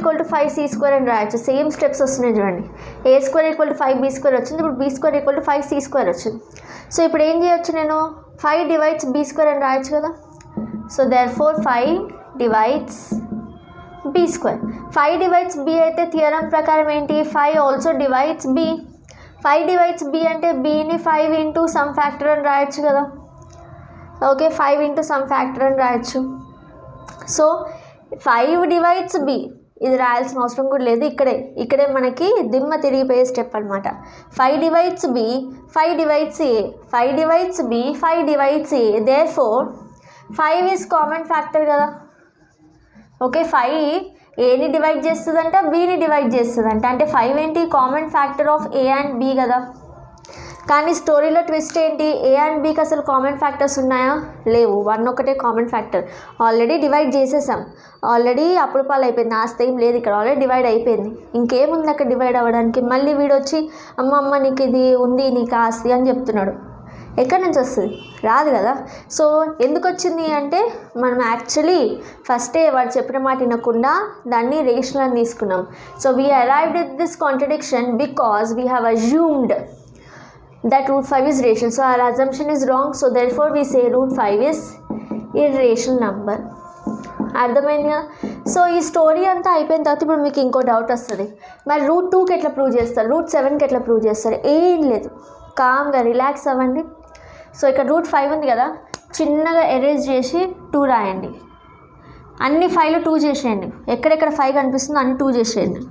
Speaker 1: = 5c² అని రాయొచ్చు. సేమ్ స్టెప్స్ వస్తున్నాయి చూడండి. a² = 5b² వచ్చింది, ఇప్పుడు b² = 5c² వచ్చింది. సో ఇప్పుడు ఏం చేయొచ్చు? నేను 5 డివైడ్స్ b² అని రాయొచ్చు కదా. So therefore 5 divides b². 5 divides b అయితే థియరం ప్రకారం ఏంటి? 5 also divides b. 5 divides b అంటే bని 5 × సమ్ ఫ్యాక్టర్ అని రాయొచ్చు కదా. ఓకే, 5 × సమ్ ఫ్యాక్టర్ అని రాయొచ్చు. సో 5 డివైడ్స్ b, ఇది రాయాల్సిన అవసరం కూడా లేదు. ఇక్కడే మనకి దిమ్మ తిరిగిపోయే స్టెప్ అనమాట. 5 divides b, 5 divides a, 5 divides b, 5 divides a. Therefore 5 is common factor కదా. ఓకే, 5 ఏని డివైడ్ చేస్తుందంట, బీని డివైడ్ చేస్తుందంట. అంటే 5 ఏంటి? Common factor of a and b కదా. కానీ స్టోరీలో ట్విస్ట్ ఏంటి? a అండ్ bకి అసలు కామన్ ఫ్యాక్టర్స్ ఉన్నాయా? లేవు. 1 ఒకటే కామన్ ఫ్యాక్టర్. ఆల్రెడీ డివైడ్ చేసేసాం, ఆల్రెడీ అప్పుడు పాలు అయిపోయింది. ఆస్తి ఏం లేదు ఇక్కడ, ఆల్రెడీ డివైడ్ అయిపోయింది. ఇంకేముంది అక్కడ డివైడ్ అవ్వడానికి? మళ్ళీ వీడొచ్చి అమ్మ నీకు ఇది ఉంది, నీకు ఆస్తి అని చెప్తున్నాడు. ఎక్కడి నుంచి వస్తుంది? రాదు కదా. సో ఎందుకు వచ్చింది అంటే మనం యాక్చువల్లీ ఫస్టే వాడు చెప్పిన మాట వినకుండా దాన్ని రేషనల్ అని తీసుకున్నాం. So we arrived at this contradiction because we have assumed that root 5 is rational. So our assumption is wrong. So therefore we say root 5 is irrational number. అర్థమైందిగా. సో ఈ స్టోరీ అంతా అయిపోయిన తర్వాత ఇప్పుడు మీకు ఇంకో డౌట్ వస్తుంది, మరి రూట్ 2కి ఎట్లా ప్రూవ్ చేస్తారు, రూట్ 7కి ఎట్లా ప్రూవ్ చేస్తారు? ఏం లేదు, కామ్గా రిలాక్స్ అవ్వండి. సో ఇక్కడ రూట్ 5 ఉంది కదా, చిన్నగా ఎరేజ్ చేసి 2 రాయండి. అన్ని 5లో 2 చేసేయండి. ఎక్కడెక్కడ 5 కనిపిస్తుందో అన్ని 2 చేసేయండి.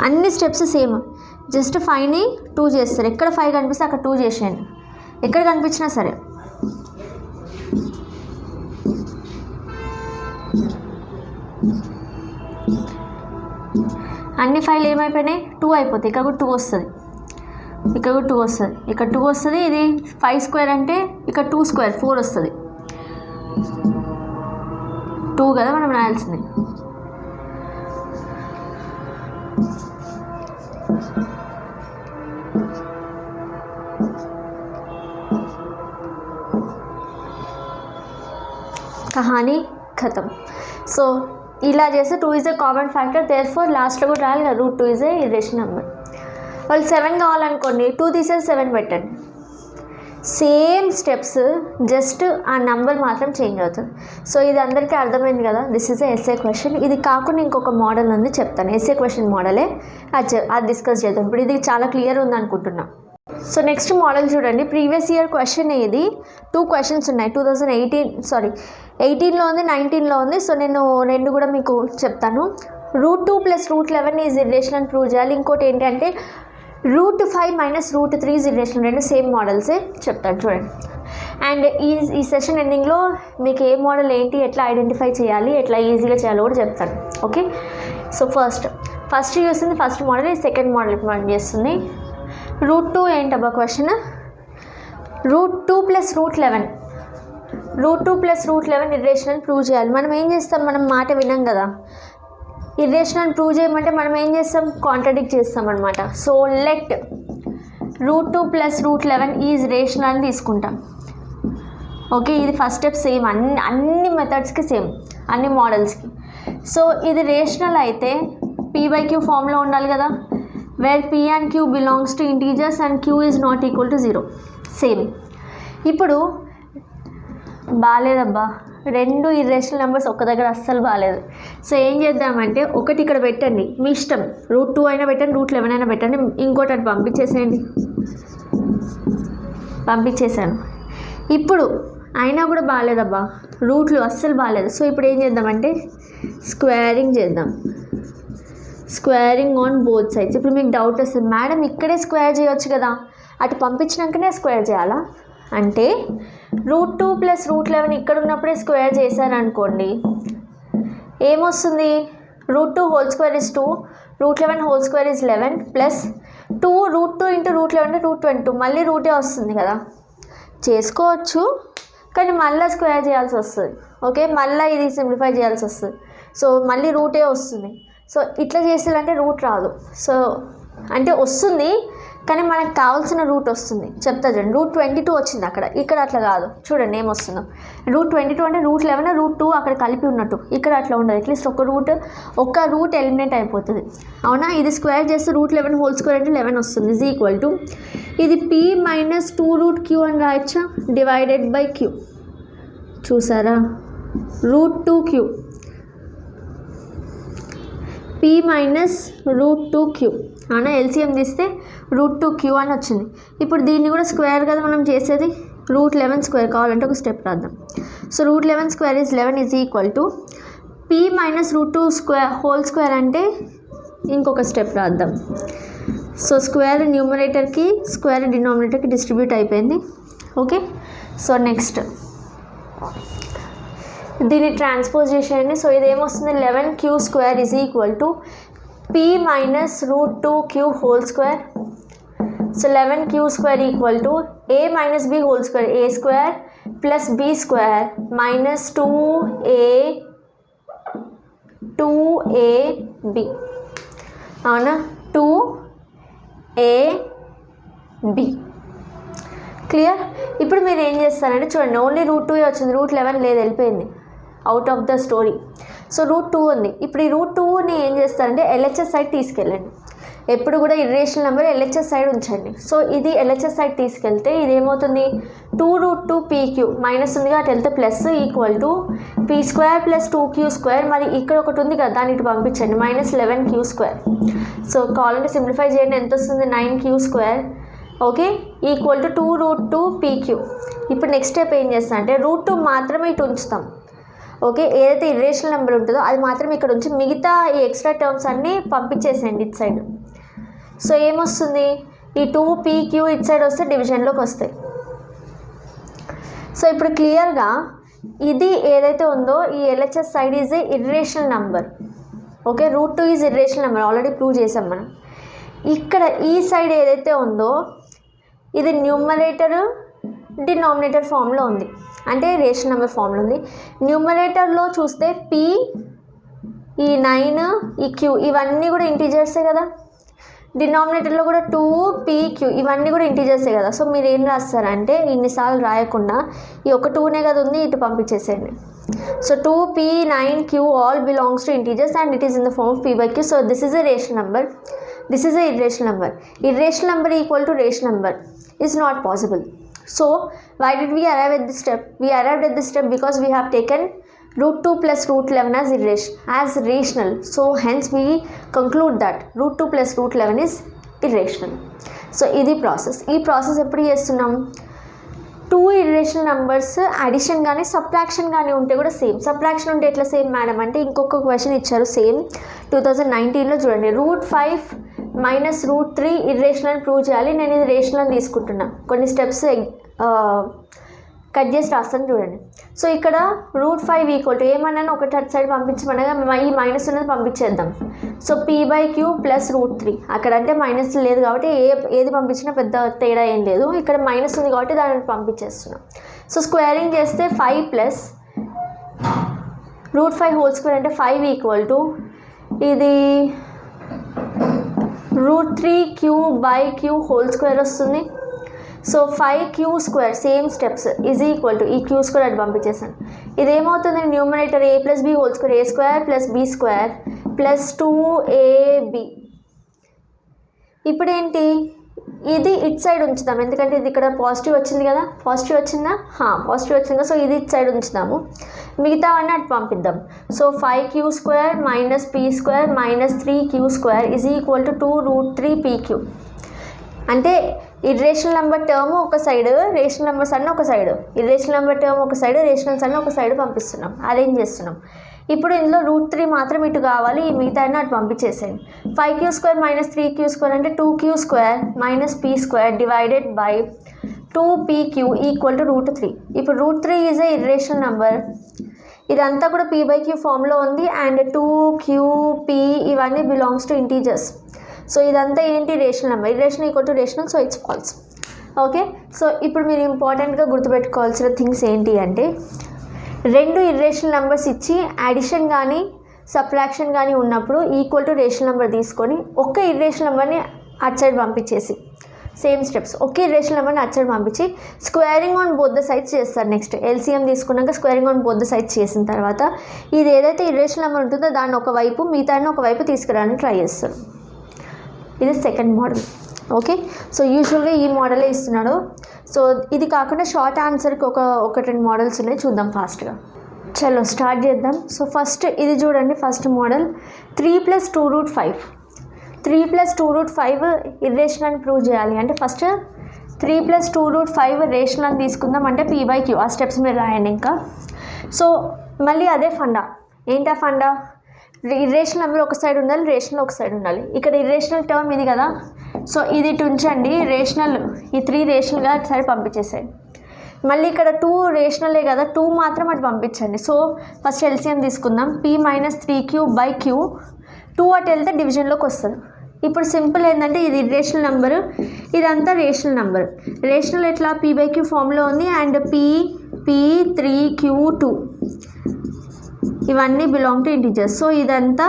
Speaker 1: అన్ని స్టెప్స్ సేమ్, జస్ట్ 5ని 2 చేస్తారు. ఎక్కడ 5 కనిపిస్తే అక్కడ 2 చేసేయండి, ఎక్కడ కనిపించినా సరే. అన్ని 5లు ఏమైపోయినాయి, 2 అయిపోతాయి. ఇక్కడ కూడా 2 వస్తుంది, ఇక్కడ కూడా 2 వస్తుంది, ఇక్కడ 2 వస్తుంది. ఇది 5 స్క్వేర్ అంటే ఇక్కడ 2 స్క్వేర్ 4 వస్తుంది. 2 కదా మనం రాయాల్సింది. కహానీ ఖతం. సో ఇలా చేస్తే 2 is a common factor, therefore లాస్ట్లో కూడా రాయాలి కదా, root 2 is a irrational number. వాళ్ళు 7 కావాలనుకోండి, 2 తీసేసి 7 పెట్టండి. సేమ్ స్టెప్స్, జస్ట్ ఆ నెంబర్ మాత్రం చేంజ్ అవుతుంది. సో ఇది అందరికీ అర్థమైంది కదా. This is a SA question. ఇది కాకుండా ఇంకొక మోడల్ ఉంది, చెప్తాను. ఎస్ఏ క్వశ్చన్ మోడలే, అది డిస్కస్ చేద్దాం. ఇప్పుడు ఇది చాలా క్లియర్ ఉంది అనుకుంటున్నా. సో నెక్స్ట్ మోడల్ చూడండి. ప్రీవియస్ ఇయర్ క్వశ్చన్ ఇది. 2 క్వశ్చన్స్ ఉన్నాయి. 2018లో ఉంది, 19లో ఉంది. సో నేను 2 కూడా మీకు చెప్తాను. రూట్ 2 + రూట్ 11 ఈజ్ ఇర్రేషనల్ అని ప్రూవ్ చేయాలి. ఇంకోటి ఏంటంటే root 5 - root 3 is irrational. 2 same మోడల్సే చెప్తాను చూడండి. అండ్ ఈ సెషన్ ఎండింగ్లో మీకు ఏ మోడల్ ఏంటి, ఎట్లా ఐడెంటిఫై చేయాలి, ఎట్లా ఈజీగా చేయాలో కూడా చెప్తాను. ఓకే. సో ఫస్ట్ చూస్తుంది ఫస్ట్ మోడల్, సెకండ్ మోడల్ మనం చేస్తుంది. రూట్ 2 ఏంటబ్బా question? Root 2 + root 11, root 2 + root 11 irrational prove చేయాలి. మనం ఏం చేస్తాం, మనం మాట విన్నాం కదా, ఇర్రేషనల్ ప్రూవ్ చేయమంటే మనం ఏం చేస్తాం, కాంట్రడిక్ట్ చేస్తాం అనమాట. So let root 2 + root 11 is rational అని తీసుకుంటాం. ఓకే, ఇది ఫస్ట్ స్టెప్. సేమ్ అన్ని మెథడ్స్కి సేమ్, అన్ని మోడల్స్కి. సో ఇది రేషనల్ అయితే p/q ఫామ్లో ఉండాలి కదా, where p and q belongs to integers and q is not equal to 0. Same. ఇప్పుడు బాగాలేదబ్బా, 2 ఇర్రేషనల్ నెంబర్స్ ఒక్క దగ్గర అస్సలు బాగాలేదు. సో ఏం చేద్దామంటే ఒకటి ఇక్కడ పెట్టండి, మీ ఇష్టం. రూట్ 2 అయినా పెట్టండి, రూట్ 11 అయినా పెట్టండి. ఇంకోటి అటు పంపించేసేయండి. పంపించేసాను. ఇప్పుడు అయినా కూడా బాగాలేదబ్బా, రూట్లు అస్సలు బాగాలేదు. సో ఇప్పుడు ఏం చేద్దామంటే స్క్వేరింగ్ చేద్దాం. Squaring on both sides. ఇప్పుడు మీకు డౌట్ వస్తుంది, మేడం ఇక్కడే స్క్వేర్ చేయొచ్చు కదా, అటు పంపించినాకనే స్క్వేర్ చేయాలా అంటే, రూట్ 2 + రూట్ 11 ఇక్కడ ఉన్నప్పుడే స్క్వేర్ చేశారనుకోండి, ఏమొస్తుంది, root 2 whole square is 2, root 11 whole square is 11 plus 2 root 2 × root 11 root 22, మళ్ళీ రూటే వస్తుంది కదా. చేసుకోవచ్చు, కానీ మళ్ళీ స్క్వేర్ చేయాల్సి వస్తుంది. ఓకే, మళ్ళీ ఇది సింప్లిఫై చేయాల్సి వస్తుంది. సో మళ్ళీ రూటే వస్తుంది. సో ఇట్లా చేసేదంటే రూట్ రాదు. సో అంటే వస్తుంది, కానీ మనకు కావాల్సిన రూట్ వస్తుంది. చెప్తా చూడండి. రూట్ 22 వచ్చింది అక్కడ, ఇక్కడ అట్లా కాదు. చూడండి ఏమొస్తుందో. రూట్ 22 అంటే రూట్ 11 రూట్ 2 అక్కడ కలిపి ఉన్నట్టు, ఇక్కడ అట్లా ఉండదు. అట్లీస్ట్ ఒక రూట్ ఎలిమినేట్ అయిపోతుంది. అవునా, ఇది స్క్వేర్ చేస్తే రూట్ 11 హోల్ స్క్వేర్ అంటే 11 వస్తుంది. ఈజ్ ఈక్వల్ టు ఇది p - 2 రూట్ q అని రాయొచ్చా, డివైడెడ్ బై q. చూసారా, root 2q, p - root 2q. అవునా, ఎల్సిఎం తీస్తే రూట్ 2q అని వచ్చింది. ఇప్పుడు దీన్ని కూడా స్క్వేర్ కదా మనం చేసేది, రూట్ 11 స్క్వేర్ కావాలంటే ఒక స్టెప్ రాద్దాం. So root 11 square is 11 is equal to p - root 2 square whole square అంటే ఇంకొక స్టెప్ రాద్దాం. సో స్క్వేర్ న్యూమరేటర్కి స్క్వేర్ డినామినేటర్కి డిస్ట్రిబ్యూట్ అయిపోయింది. ఓకే, సో నెక్స్ట్ దీన్ని ట్రాన్స్పోజ్ చేసేయండి. సో ఇదేమొస్తుంది, 11q² is equal to p - root 2q whole square. So 11q² equal to a - b whole square, a² plus b² minus 2ab. అవునా, 2ab. క్లియర్. ఇప్పుడు మీరు ఏం చేస్తారంటే చూడండి, ఓన్లీ రూట్ 2 వచ్చింది, రూట్ 11 లేదు, వెళ్ళిపోయింది out of the story. So root 2 ఉంది. ఇప్పుడు ఈ రూట్ 2ని ఏం చేస్తారంటే LHS సైడ్ తీసుకెళ్ళండి. ఎప్పుడు కూడా ఇర్రేషనల్ నెంబర్ ఎల్హెచ్ఎస్ సైడ్ ఉంచండి. సో ఇది ఎల్హెచ్ఎస్ సైడ్ తీసుకెళ్తే ఇది ఏమవుతుంది, 2√2pq మైనస్ ఉంది అటు వెళ్తే plus equal to p² plus 2q². మరి ఇక్కడ ఒకటి ఉంది కదా దాన్ని ఇటు పంపించండి, -11q². సో కావాలంటే సింప్లిఫై చేయండి, ఎంత వస్తుంది, 9q². Okay, equal to 2√2pq. ఇప్పుడు నెక్స్ట్ స్టెప్ ఏం చేస్తా అంటే √2 మాత్రమే ఇటు ఉంచుతాం. ఓకే, ఏదైతే ఇర్రేషనల్ నెంబర్ ఉంటుందో అది మాత్రం ఇక్కడ ఉంచి మిగతా ఈ ఎక్స్ట్రా టర్మ్స్ అన్నీ పంపించేసేయండి ఇటు సైడ్. సో ఏమొస్తుంది, ఈ 2pq ఇటు సైడ్ వస్తే డివిజన్లోకి వస్తాయి. సో ఇప్పుడు క్లియర్గా ఇది ఏదైతే ఉందో ఈ LHS side is a irrational number. Okay, √2 is irrational number, already prove చేసాం మనం. ఇక్కడ ఈ సైడ్ ఏదైతే ఉందో ఇది న్యూమరేటర్ డినామినేటర్ ఫామ్లో ఉంది, అంటే రేషనల్ నెంబర్ ఫామ్లో ఉంది. న్యూమరేటర్లో చూస్తే p, ఈ 9, ఈ q ఇవన్నీ కూడా ఇంటీజర్సే కదా. డినామినేటర్లో కూడా 2pq ఇవన్నీ కూడా ఇంటీజర్సే కదా. సో మీరు ఏం రాస్తారంటే ఇన్నిసార్లు రాయకుండా ఈ ఒక 2నే కదా ఉంది, ఇటు పంపించేసేయండి. So 2p 9q all belongs to integers and it is in the form of p/q. So this is a rational number, this is a irrational number. Irrational number equal to rational number is not possible. So why did we arrive at this step? We arrived at this step because we have taken √2 plus √11 as rational. So hence we conclude that √2 plus √11 is irrational. So ఇది ప్రాసెస్. ఈ ప్రాసెస్ ఎప్పుడు చేస్తున్నాం, 2 ఇర్రేషనల్ నెంబర్స్ అడిషన్ కానీ సబ్ట్రాక్షన్ కానీ ఉంటే కూడా సేమ్. సబ్ట్రాక్షన్ ఉంటే ఎట్లా సేమ్ మేడం అంటే ఇంకొక క్వశ్చన్ ఇచ్చారు సేమ్ 2019లో చూడండి, √5 మైనస్ √3 ఇర్రేషనల్ ప్రూవ్ చేయాలి. నేను ఇది రేషనల్ తీసుకుంటున్నా, కొన్ని స్టెప్స్ కట్ చేసి రాస్తాను చూడండి. సో ఇక్కడ √5 ఈక్వల్ టు ఏమన్నాను, ఒకటి అటు సైడ్ పంపించమనగా ఈ మైనస్ ఉన్నది పంపించేద్దాం. సో p/q ప్లస్ √3, అక్కడ అంటే మైనస్ లేదు కాబట్టి ఏది పంపించినా పెద్ద తేడా ఏం లేదు. ఇక్కడ మైనస్ ఉంది కాబట్టి దాన్ని పంపించేస్తున్నాం. సో స్క్వేరింగ్ చేస్తే 5 ప్లస్ √5 హోల్ స్క్వేర్ అంటే 5 ఈక్వల్ టు ఇది √3q/q హోల్ స్క్వేర్ వస్తుంది. So 5q² same steps is equal to ఈ q² అది పంపించేసాను. ఇదేమవుతుంది, numerator a plus b whole square, a² plus b² plus 2ab. ఇప్పుడు ఏంటి, ఇది ఇట్ సైడ్ ఉంచుదాం ఎందుకంటే ఇది ఇక్కడ పాజిటివ్ వచ్చింది కదా, పాజిటివ్ వచ్చిందా, పాజిటివ్ వచ్చింది కదా. సో ఇది ఇట్ సైడ్ ఉంచుదాము, మిగతావన్నీ అటు పంపిద్దాం. So 5q² minus p² minus 3q² is equal to 2√3pq. అంటే ఇర్రేషనల్ నెంబర్ టర్మ్ ఒక సైడ్, రేషనల్ నెంబర్స్ అన్నీ ఒక సైడ్. ఇర్రేషనల్ నెంబర్ టర్మ్ ఒక సైడ్, రేషనల్స్ అన్నీ ఒక సైడ్ పంపిస్తున్నాం, అరేంజ్ చేస్తున్నాం. ఇప్పుడు ఇందులో √3 మాత్రం ఇటు కావాలి, ఈ మిగతా అటు పంపించేసేయండి. 5q² మైనస్ 3q² అంటే 2q² minus p² divided by 2pq equal to √3. ఇప్పుడు √3 ఈజ్ ఏ ఇర్రేషనల్ నెంబర్, ఇదంతా కూడా p/q ఫామ్లో ఉంది. అండ్ 2q p ఇవన్నీ బిలాంగ్స్ టు ఇంటీజర్స్. సో ఇదంతా ఏంటి, rational number. Irrational equal to rational, so it's false. Okay, so ఇప్పుడు మీరు ఇంపార్టెంట్గా గుర్తుపెట్టుకోవాల్సిన థింగ్స్ ఏంటి అంటే, 2 ఇర్రేషనల్ నెంబర్స్ ఇచ్చి అడిషన్ కానీ సబ్ట్రాక్షన్ కానీ ఉన్నప్పుడు ఈక్వల్ టు రేషనల్ నెంబర్ తీసుకొని ఒక ఇర్రేషనల్ నెంబర్ని అటు సైడ్ పంపించేసి సేమ్ స్టెప్స్, ఒకే ఇర్రేషనల్ నెంబర్ని అటు సైడ్ పంపించి squaring on both the sides చేస్తారు. నెక్స్ట్ ఎల్సిఎం తీసుకున్నాక squaring on both the sides చేసిన తర్వాత ఇది ఏదైతే ఇర్రేషనల్ నెంబర్ ఉంటుందో దాన్ని ఒకవైపు మిగతాన్ని ఒకవైపు తీసుకురావడానికి ట్రై చేస్తారు. ఇది సెకండ్ మోడల్. ఓకే, సో యూజువల్గా ఈ మోడలే ఇస్తున్నాడు. సో ఇది కాకుండా షార్ట్ ఆన్సర్కి ఒక 2 మోడల్స్ ఉన్నాయి, చూద్దాం ఫాస్ట్గా. చలో స్టార్ట్ చేద్దాం. సో ఫస్ట్ ఇది చూడండి, ఫస్ట్ మోడల్ 3 + 2√5. 3 + 2√5 ఇర్రేషనల్ అని ప్రూవ్ చేయాలి అంటే ఫస్ట్ 3 + 2√5 రేషనల్ అని తీసుకుందాం అంటే p/q. ఆ స్టెప్స్ మీరు రాయండి. ఇంకా సో మళ్ళీ అదే ఫండా, ఏంటా ఫండా, ఇర్రేషనల్ నెంబర్ ఒక సైడ్ ఉండాలి, రేషనల్ ఒక సైడ్ ఉండాలి. ఇక్కడ ఇర్రేషనల్ టర్మ్ ఇది కదా, సో ఇది ఇటు ఉంచండి, రేషనల్ ఈ 3 రేషనల్గా అటు సైడ్ పంపించేసాయి. మళ్ళీ ఇక్కడ 2 రేషనలే కదా, 2 మాత్రం అటు పంపించండి. సో ఫస్ట్ ఎల్సిఎం తీసుకుందాం, p మైనస్ 3q/q. 2 అటు వెళ్తే డివిజన్లోకి వస్తుంది. ఇప్పుడు సింపుల్ ఏంటంటే ఇది ఇర్రేషనల్ నెంబరు, ఇదంతా రేషనల్ నెంబర్. రేషనల్ ఎట్లా p/q ఫామ్లో ఉంది. అండ్ p3q2 ఇవన్నీ బిలాంగ్ టు ఇంటీజర్స్. సో ఇదంతా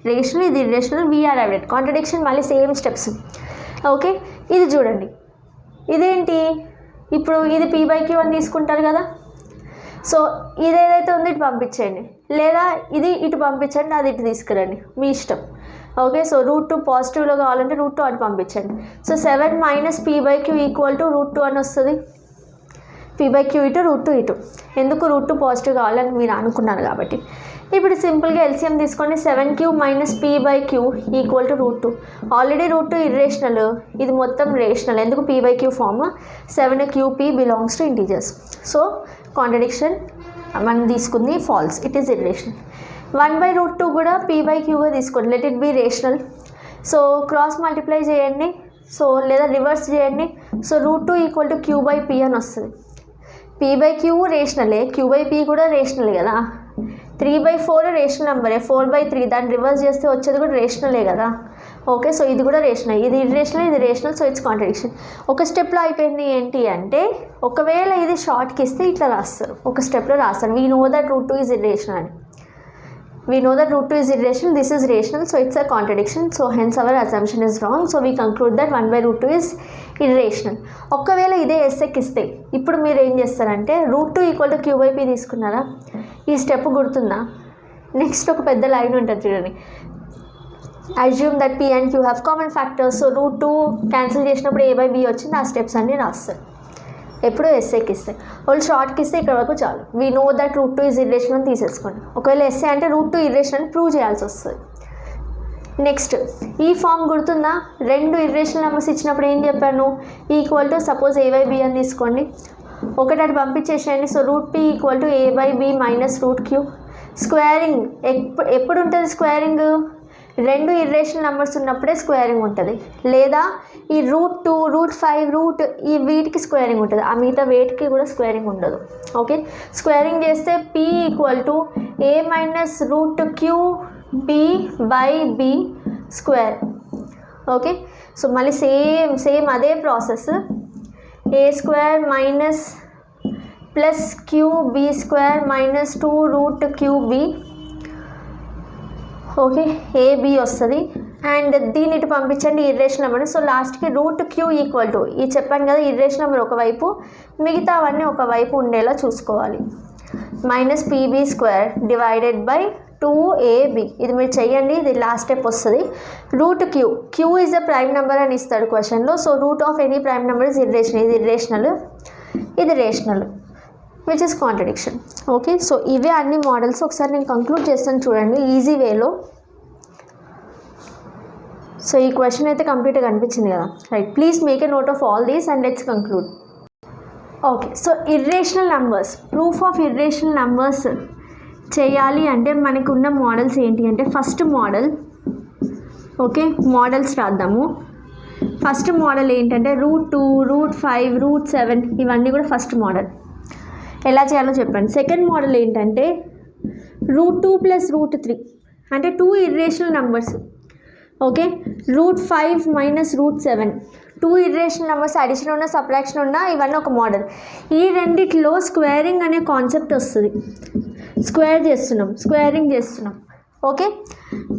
Speaker 1: రేషనల్, ఇది ఇర్రేషనల్. We are arrived. కాంట్రడిక్షన్ మళ్ళీ సేమ్ స్టెప్స్. ఓకే, ఇది చూడండి, ఇదేంటి, ఇప్పుడు ఇది p/q అని తీసుకుంటారు కదా. సో ఇది ఏదైతే ఉందో ఇటు పంపించేయండి, లేదా ఇది ఇటు పంపించండి, అది ఇటు తీసుకురండి, మీ ఇష్టం. ఓకే, సో √2 పాజిటివ్లో కావాలంటే √2 అటు పంపించండి. So 7 minus p/q equal to √2 అని వస్తుంది. p/q ఇటు √2 ఇటు, ఎందుకు √2 పాజిటివ్ కావాలని మీరు అనుకున్నారు కాబట్టి. ఇప్పుడు సింపుల్గా ఎల్సిఎం తీసుకోండి. 7q minus p/q equal to √2. Already √2 irrational, ఇది మొత్తం రేషనల్. ఎందుకు p/q form 7qp belongs to integers. So contradiction మనం తీసుకుంది ఫాల్స్, ఇట్ ఈస్ ఇర్రేషనల్. 1/√2 కూడా p/qగా తీసుకోండి, let it be rational. So cross multiply చేయండి, సో లేదా రివర్స్ చేయండి. సో √2 ఈక్వల్ టు q/p అని వస్తుంది. p/q రేషనలే, q/p కూడా రేషనల్ కదా. 3/4 రేషనల్ నెంబరే, 4/3 దాన్ని రివర్స్ చేస్తే వచ్చేది కూడా రేషనలే కదా. ఓకే, సో ఇది కూడా రేషనల్, ఇది ఇర్రేషనల్, ఇది రేషనల్. So it's contradiction. ఒక స్టెప్లో అయిపోయింది. ఏంటి అంటే ఒకవేళ ఇది షార్ట్కి ఇస్తే ఇట్లా రాస్తారు, ఒక స్టెప్లో రాస్తారు. We know that √2 is irrational అని. We know that √2 is irrational, this is rational, so it's a contradiction. So hence our assumption is wrong. So we conclude that 1/√2 is irrational. ఒకవేళ ఇదే ఎస్ఎక్ ఇస్తే ఇప్పుడు మీరు ఏం చేస్తారంటే √2 ఈక్వల్ టు q/p తీసుకున్నారా, ఈ స్టెప్ గుర్తుందా? నెక్స్ట్ ఒక పెద్ద లైన్ ఉంటుంది చూడండి, assume that p and q have common factors. So √2 cancel చేసినప్పుడు a/b వచ్చింది, ఆ స్టెప్స్ అన్నీ రాస్తారు ఎప్పుడు ఎస్ఏకి ఇస్తే. వాళ్ళు షార్ట్కి ఇస్తే ఇక్కడ వరకు చాలు. We know that √2 is irrational అని తీసేసుకోండి. ఒకవేళ ఎస్ఏ అంటే √2 ఇర్రేషనల్ ప్రూవ్ చేయాల్సి వస్తుంది. నెక్స్ట్ ఈ ఫామ్ గుర్తుందా? 2 ఇర్రేషనల్ నెంబర్స్ ఇచ్చినప్పుడు ఏం చెప్పాను, ఈక్వల్ టు సపోజ్ a/b అని తీసుకోండి, ఒకటి అటు పంపించేసేయండి. So √p equal to a/b minus √q. Squaring ఎప్పుడు ఉంటుంది? స్క్వేరింగ్ 2 ఇర్రేషనల్ నెంబర్స్ ఉన్నప్పుడే స్క్వేరింగ్ ఉంటుంది, లేదా ఈ √2, √5, ఈ వీటికి స్క్వేరింగ్ ఉంటుంది, ఆ మిగతా వేటికి కూడా స్క్వేరింగ్ ఉండదు. ఓకే, స్క్వేరింగ్ చేస్తే p equal to a minus √qb/b square. Okay, so మళ్ళీ సేమ్ అదే process, a square minus plus qb square minus 2√qb. Okay, ab వస్తుంది. అండ్ దీన్ని ఇటు పంపించండి ఇర్రేషనల్ నెంబర్. సో లాస్ట్కి √q ఈక్వల్ టు, ఇది చెప్పాను కదా ఇర్రేషనల్ నెంబర్ ఒకవైపు, మిగతా అవన్నీ ఒకవైపు ఉండేలా చూసుకోవాలి. Minus pb square divided by 2ab. ఇది మీరు చెయ్యండి, ఇది లాస్ట్ స్టెప్ వస్తుంది. √q, q is a prime number అని ఇస్తాడు క్వశ్చన్లో. So root of any prime number is irrational. ఇది ఇర్రేషనల్, ఇది rational, which is contradiction. Okay, so ఇవే అన్ని మోడల్స్. ఒకసారి నేను కంక్లూడ్ చేస్తాను చూడండి ఈజీ వేలో. సో ఈ క్వశ్చన్ అయితే కంప్లీట్గా కనిపించింది కదా, right? Please make a note of all these and let's conclude. Okay, so irrational numbers, proof of irrational numbers చేయాలి అంటే మనకు ఉన్న మోడల్స్ ఏంటి అంటే, ఫస్ట్ మోడల్. ఓకే, మోడల్స్ రాద్దాము. ఫస్ట్ మోడల్ ఏంటంటే √2, √5, √7 ఇవన్నీ కూడా ఫస్ట్ మోడల్. ఎలా చేయాలో చెప్పండి. సెకండ్ మోడల్ ఏంటంటే √2 ప్లస్ √3 అంటే 2 irrational numbers. Okay, √5 minus √7 2 irrational numbers, addition ఉన్న సబ్ట్రాక్షన్ ఉన్న ఇవన్నీ ఒక మోడల్. ఈ రెండిట్లో స్క్వేరింగ్ అనే కాన్సెప్ట్ వస్తుంది, స్క్వేరింగ్ చేస్తున్నాం. ఓకే,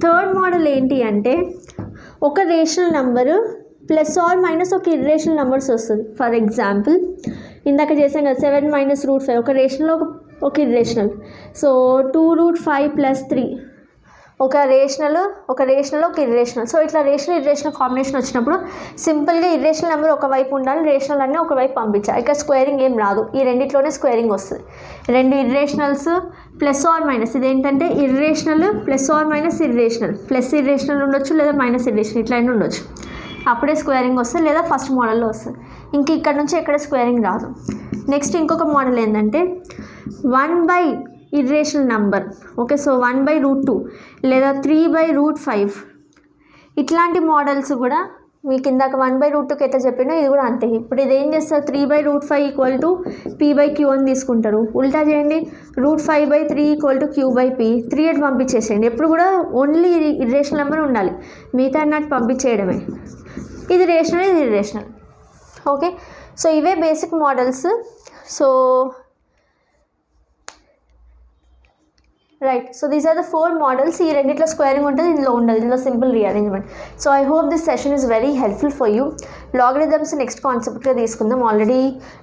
Speaker 1: థర్డ్ మోడల్ ఏంటి అంటే ఒక rational number plus or minus ఒక ఇర్రేషనల్ నెంబర్స్ వస్తుంది. ఫర్ ఎగ్జాంపుల్ ఇందాక చేసాం కదా 7 మైనస్ √5, ఒక రేషనల్ ఒక ఇర్రేషనల్. సో 2√5 ప్లస్ 3 ఒక రేషనల్ ఒక ఇర్రేషనల్. సో ఇట్లా రేషనల్ ఇర్రేషనల్ కాంబినేషన్ వచ్చినప్పుడు సింపుల్గా ఇర్రేషనల్ నెంబర్ ఒకవైపు ఉండాలి, రేషనల్ అన్నీ ఒకవైపు పంపించాలి. ఇక్కడ స్క్వేరింగ్ ఏం రాదు, ఈ రెండిట్లోనే స్క్వేరింగ్ వస్తుంది. 2 ఇర్రేషనల్స్ ప్లస్ ఆర్ మైనస్, ఇదేంటంటే irrational plus or minus irrational, plus irrational ఉండొచ్చు లేదా మైనస్ ఇర్రేషనల్, ఇట్లా అయినా ఉండొచ్చు. అప్పుడే స్క్వేరింగ్ వస్తుంది, లేదా ఫస్ట్ మోడల్లో వస్తుంది. ఇంక ఇక్కడ నుంచి ఎక్కడ స్క్వేరింగ్ రాదు. నెక్స్ట్ ఇంకొక మోడల్ ఏంటంటే 1 ఇర్రేషనల్ నెంబర్. ఓకే, సో 1/√2 లేదా 3/5 ఇట్లాంటి మోడల్స్ కూడా మీకు ఇందాక 1/√2కి ఎట్లా చెప్పినో ఇది కూడా అంతే. ఇప్పుడు ఇది ఏం చేస్తారు, 3/5 ఈక్వల్ టు p/q అని తీసుకుంటారు. ఉల్టా చేయండి, √5/3 ఈక్వల్ టు q/p. 3 అటు పంపించేసేయండి. ఎప్పుడు కూడా ఓన్లీ ఇర్రేషనల్ నెంబర్ ఉండాలి, మిగతా అన్నట్టు పంపించేయడమే. ఇది రేషనల్, ఇది ఇర్రేషనల్. ఓకే, సో ఇవే basic models. So right, so these are the 4 models. ఈ రెండిట్లో స్క్వేరింగ్ ఉంటుంది, ఇందులో ఉండదు, ఇందులో simple rearrangement. So I hope this session is very helpful for you. Logarithms next కాన్సెప్ట్గా తీసుకుందాం. Already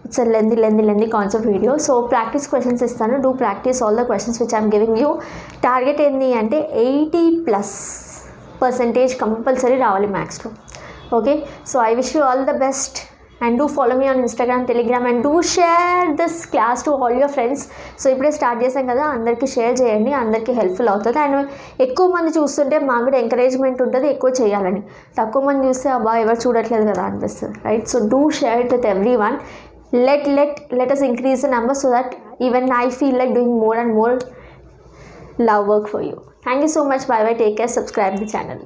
Speaker 1: it's a lengthy concept video. So practice questions ఇస్తాను, do practice all the questions which I'm giving you. Target ఏంటి అంటే 80+ పర్సంటేజ్ కంపల్సరీ రావాలి మ్యాథ్స్లో. Okay, so I wish you all the best and do follow me on Instagram, Telegram and do share this class to all your friends. So ఇప్పుడే స్టార్ట్ చేసాం కదా, అందరికీ షేర్ చేయండి, అందరికీ హెల్ప్ఫుల్ అవుతుంది. అండ్ ఎక్కువ మంది చూస్తుంటే మాకు కూడా ఎంకరేజ్మెంట్ ఉంటుంది ఎక్కువ చేయాలని. తక్కువ మంది చూస్తే అబ్బా ఎవరు చూడట్లేదు కదా అనిపిస్తుంది, right? So do share it with every one. let us increase the number so that even I feel like doing more and more love work for you. Thank you so much. Bye bye. Take care. Subscribe the channel.